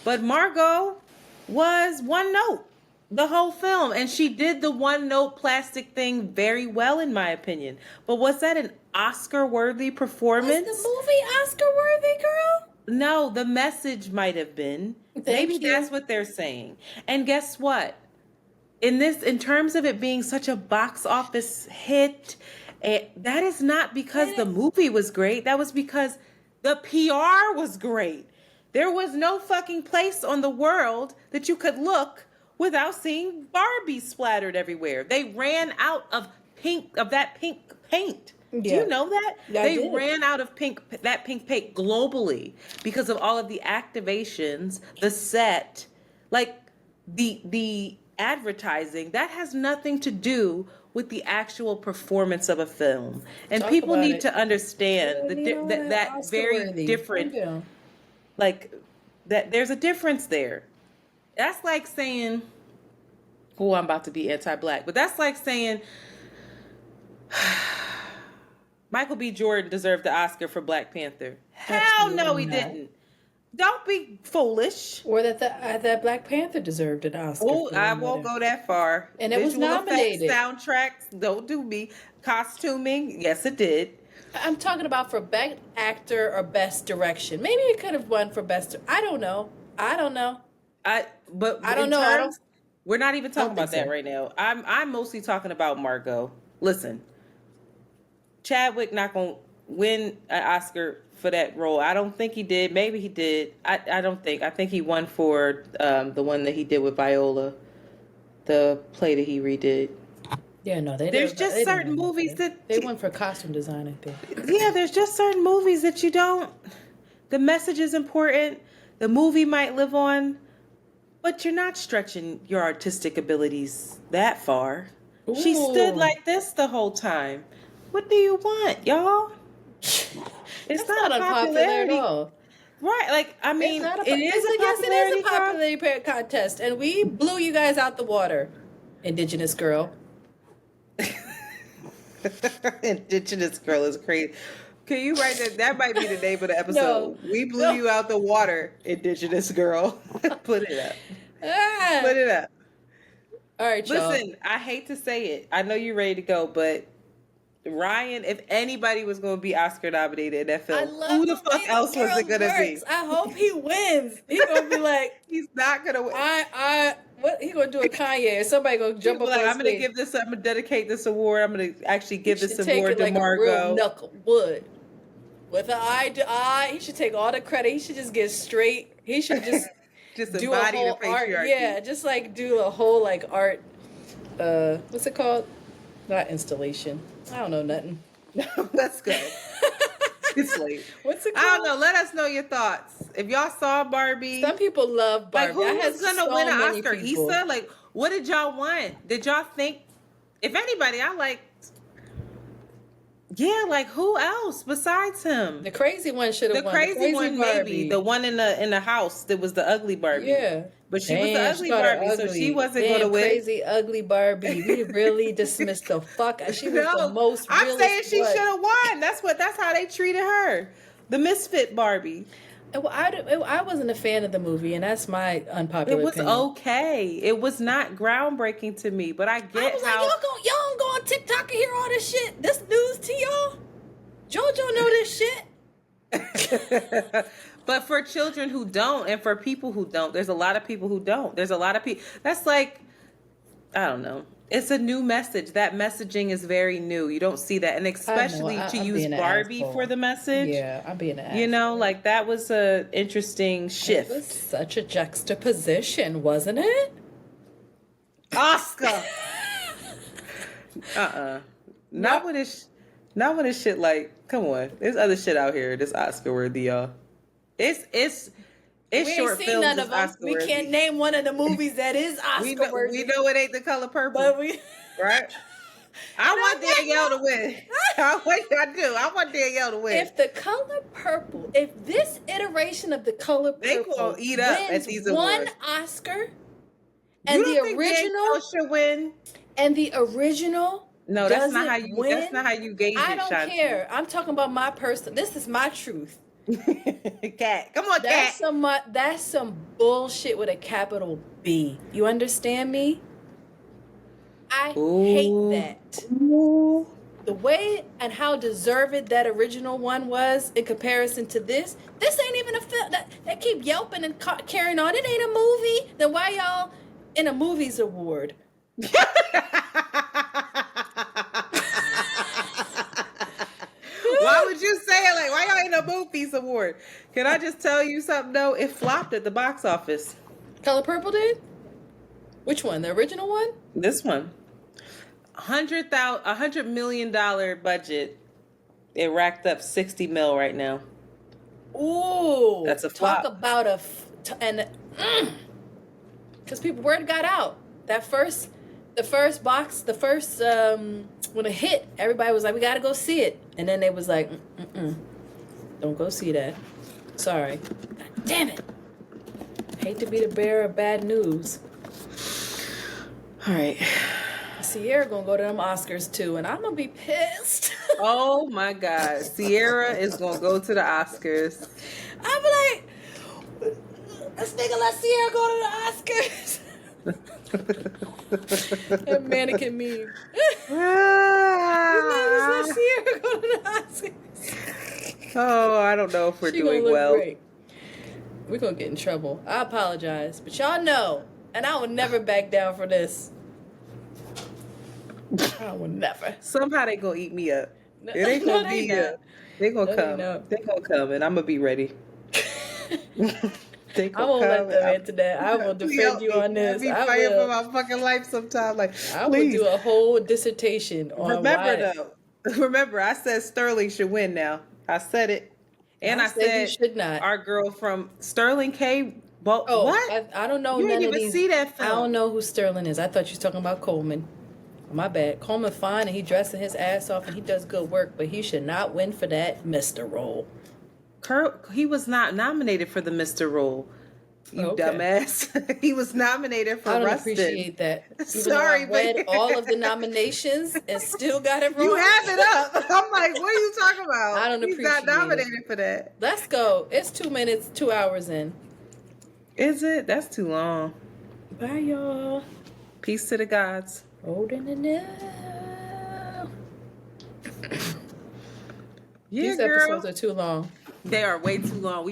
[SPEAKER 1] But Margot was one note the whole film, and she did the one note plastic thing very well, in my opinion. But was that an Oscar-worthy performance?
[SPEAKER 2] Was the movie Oscar-worthy, girl?
[SPEAKER 1] No, the message might have been. Maybe that's what they're saying. And guess what? In terms of it being such a box office hit, that is not because the movie was great. That was because the PR was great. There was no fucking place on the world that you could look without seeing Barbie splattered everywhere. They ran out of that pink paint. Yeah. Do you know that? They ran out of that pink paint globally because of all of the activations, the set, like the advertising. That has nothing to do with the actual performance of a film. And people need to understand that very different, like that there's a difference there. That's like saying, oh, I'm about to be anti-black, but that's like saying Michael B. Jordan deserved the Oscar for Black Panther. Hell no, he didn't. Don't be foolish.
[SPEAKER 2] Or that Black Panther deserved an Oscar.
[SPEAKER 1] Oh, I won't go that far.
[SPEAKER 2] And it was nominated.
[SPEAKER 1] Soundtracks, don't do me. Costuming, yes, it did.
[SPEAKER 2] I'm talking about for Best Actor or Best Direction. Maybe it could have won for Best. I don't know.
[SPEAKER 1] We're not even talking about that right now. I'm mostly talking about Margot. Listen, Chadwick not gonna win an Oscar for that role. I don't think he did. Maybe he did. I don't think. I think he won for the one that he did with Viola, the play that he redid.
[SPEAKER 2] Yeah, no,
[SPEAKER 1] there's just certain movies that
[SPEAKER 2] they won for costume design, I think.
[SPEAKER 1] Yeah, there's just certain movies that you don't. The message is important. The movie might live on, but you're not stretching your artistic abilities that far. Ooh. She stood like this the whole time. What do you want, y'all? It's not unpopular at all. Right, like, I mean, it is a
[SPEAKER 2] popularity contest, and we blew you guys out the water, Indigenous girl.
[SPEAKER 1] Indigenous girl is crazy. Can you write that? That might be the name of the episode. No, we blew you out the water, Indigenous girl. Put it up. Put it up.
[SPEAKER 2] All right, y'all.
[SPEAKER 1] Listen, I hate to say it. I know you're ready to go, but Ryan, if anybody was going to be Oscar nominated in that film, who the fuck else was it going to be?
[SPEAKER 2] I hope he wins. He's going to be like,
[SPEAKER 1] he's not going to win.
[SPEAKER 2] What he gonna do a Kanye? Somebody gonna jump up on
[SPEAKER 1] I'm gonna give this. I'm gonna dedicate this award. I'm gonna actually give this award to Margot.
[SPEAKER 2] A real knuckle wood with an eye to eye. He should take all the credit. He should just get straight. He should just do a whole art. Yeah, just like do a whole like art. What's it called? Not installation. I don't know nothing.
[SPEAKER 1] Let's go. It's late.
[SPEAKER 2] What's it called?
[SPEAKER 1] I don't know. Let us know your thoughts. If y'all saw Barbie.
[SPEAKER 2] Some people love Barbie.
[SPEAKER 1] Like, who was going to win an Oscar? Issa? Like, what did y'all want? Did y'all think, if anybody, I liked, yeah, like, who else besides him?
[SPEAKER 2] The crazy one should have won.
[SPEAKER 1] The crazy one, Barbie. Maybe. The one in the house that was the ugly Barbie.
[SPEAKER 2] Yeah.
[SPEAKER 1] But she was the ugly Barbie, so she wasn't going to win.
[SPEAKER 2] Crazy, ugly Barbie. We really dismissed the fuck. She was the most realist.
[SPEAKER 1] I'm saying she should have won. That's how they treated her. The misfit Barbie.
[SPEAKER 2] Well, I wasn't a fan of the movie, and that's my unpopular opinion.
[SPEAKER 1] It was okay. It was not groundbreaking to me, but I get how...
[SPEAKER 2] Like, y'all don't go on TikTok and hear all this shit? This news to y'all? JoJo know this shit?
[SPEAKER 1] But for children who don't, and for people who don't, there's a lot of people who don't. There's a lot of people. That's like, I don't know. It's a new message. That messaging is very new. You don't see that. And especially to
[SPEAKER 2] I'm
[SPEAKER 1] use
[SPEAKER 2] being an
[SPEAKER 1] Barbie
[SPEAKER 2] asshole.
[SPEAKER 1] for the message.
[SPEAKER 2] Yeah, I'm being an asshole.
[SPEAKER 1] You know, like that was a interesting shift.
[SPEAKER 2] It was such a juxtaposition, wasn't it?
[SPEAKER 1] Oscar. Not when it's shit like, come on. There's other shit out here that's Oscar worthy, y'all. It's
[SPEAKER 2] We
[SPEAKER 1] short
[SPEAKER 2] ain't seen
[SPEAKER 1] films
[SPEAKER 2] none
[SPEAKER 1] is
[SPEAKER 2] of them.
[SPEAKER 1] Oscar
[SPEAKER 2] We
[SPEAKER 1] worthy.
[SPEAKER 2] can't name one of the movies that is Oscar worthy.
[SPEAKER 1] We know it ain't The Color Purple,
[SPEAKER 2] But we
[SPEAKER 1] right? I want Danielle to win. I want Danielle to win.
[SPEAKER 2] If The Color Purple, if this iteration of The Color
[SPEAKER 1] They
[SPEAKER 2] Purple
[SPEAKER 1] gonna eat up at
[SPEAKER 2] wins
[SPEAKER 1] these
[SPEAKER 2] one
[SPEAKER 1] awards.
[SPEAKER 2] Oscar, and
[SPEAKER 1] You don't
[SPEAKER 2] the
[SPEAKER 1] think
[SPEAKER 2] original
[SPEAKER 1] Danielle should win?
[SPEAKER 2] and the original
[SPEAKER 1] No, that's not how you.
[SPEAKER 2] win,
[SPEAKER 1] That's not how you gauge
[SPEAKER 2] I
[SPEAKER 1] it,
[SPEAKER 2] don't
[SPEAKER 1] Shanti.
[SPEAKER 2] care. I'm talking about my person. This is my truth.
[SPEAKER 1] Cat, come on,
[SPEAKER 2] That's
[SPEAKER 1] Cat.
[SPEAKER 2] that's some bullshit with a capital B. You understand me? I hate that.
[SPEAKER 1] Ooh.
[SPEAKER 2] The way and how deserved that original one was in comparison to this ain't even a film. They keep yelping and carrying on. It ain't a movie. Then why y'all in a movies award?
[SPEAKER 1] Why would you say it like, why y'all ain't a movies award? Can I just tell you something though? It flopped at the box office.
[SPEAKER 2] Color Purple did? Which one? The original one?
[SPEAKER 1] This one. $100 million budget. It racked up 60 mil right now.
[SPEAKER 2] Ooh,
[SPEAKER 1] That's a flop.
[SPEAKER 2] Talk about because people word got out. The first when it hit, everybody was like, "We gotta go see it," and then they was like, "Don't go see that. Sorry, God damn it. Hate to be the bearer of bad news."
[SPEAKER 1] All right.
[SPEAKER 2] Sierra gonna go to them Oscars too, and I'm gonna be pissed.
[SPEAKER 1] Oh my God. Sierra is going to go to the Oscars.
[SPEAKER 2] I'm like, this nigga let Sierra go to the Oscars. That mannequin meme. This nigga let Sierra go to the Oscars.
[SPEAKER 1] Oh, I don't know if we're
[SPEAKER 2] She gonna
[SPEAKER 1] doing
[SPEAKER 2] look
[SPEAKER 1] well.
[SPEAKER 2] great. We're gonna get in trouble. I apologize, but y'all know, and I will never back down for this. I will never.
[SPEAKER 1] Somehow they going to eat me up.
[SPEAKER 2] No,
[SPEAKER 1] It ain't
[SPEAKER 2] no,
[SPEAKER 1] going to
[SPEAKER 2] they
[SPEAKER 1] be
[SPEAKER 2] not.
[SPEAKER 1] They going to
[SPEAKER 2] No, they
[SPEAKER 1] come.
[SPEAKER 2] not.
[SPEAKER 1] They going to come, and I'm going to be ready. They
[SPEAKER 2] I won't let
[SPEAKER 1] come,
[SPEAKER 2] them
[SPEAKER 1] and
[SPEAKER 2] into that. I will defend you on this.
[SPEAKER 1] I'll be
[SPEAKER 2] I
[SPEAKER 1] fighting
[SPEAKER 2] will.
[SPEAKER 1] for my fucking life sometime. Like,
[SPEAKER 2] I will
[SPEAKER 1] please.
[SPEAKER 2] do a whole dissertation on
[SPEAKER 1] Remember, I said Sterling should win now. I said it. And I said
[SPEAKER 2] you should not.
[SPEAKER 1] our girl from Sterling K.
[SPEAKER 2] Oh,
[SPEAKER 1] What?
[SPEAKER 2] I don't know.
[SPEAKER 1] You
[SPEAKER 2] none
[SPEAKER 1] didn't
[SPEAKER 2] of
[SPEAKER 1] even
[SPEAKER 2] these.
[SPEAKER 1] see that film.
[SPEAKER 2] I don't know who Sterling is. I thought you was talking about Coleman. My bad. Coleman fine and he dressing his ass off and he does good work, but he should not win for that Mr. role.
[SPEAKER 1] He was not nominated for the Mr. role. You
[SPEAKER 2] Okay.
[SPEAKER 1] dumbass. He was nominated for
[SPEAKER 2] I don't
[SPEAKER 1] Rustin.
[SPEAKER 2] appreciate that. Even
[SPEAKER 1] Sorry,
[SPEAKER 2] though I read
[SPEAKER 1] but
[SPEAKER 2] all of the nominations and still got it wrong.
[SPEAKER 1] you have it up. I'm like, what are you talking about?
[SPEAKER 2] I don't
[SPEAKER 1] He's not
[SPEAKER 2] appreciate it.
[SPEAKER 1] nominated for that.
[SPEAKER 2] Let's go. It's 2 minutes, 2 hours in.
[SPEAKER 1] Is it? That's too long.
[SPEAKER 2] Bye, y'all.
[SPEAKER 1] Peace to the gods.
[SPEAKER 2] Holding it now.
[SPEAKER 1] Yeah,
[SPEAKER 2] These
[SPEAKER 1] girl.
[SPEAKER 2] episodes are too long.
[SPEAKER 1] They are way too long. We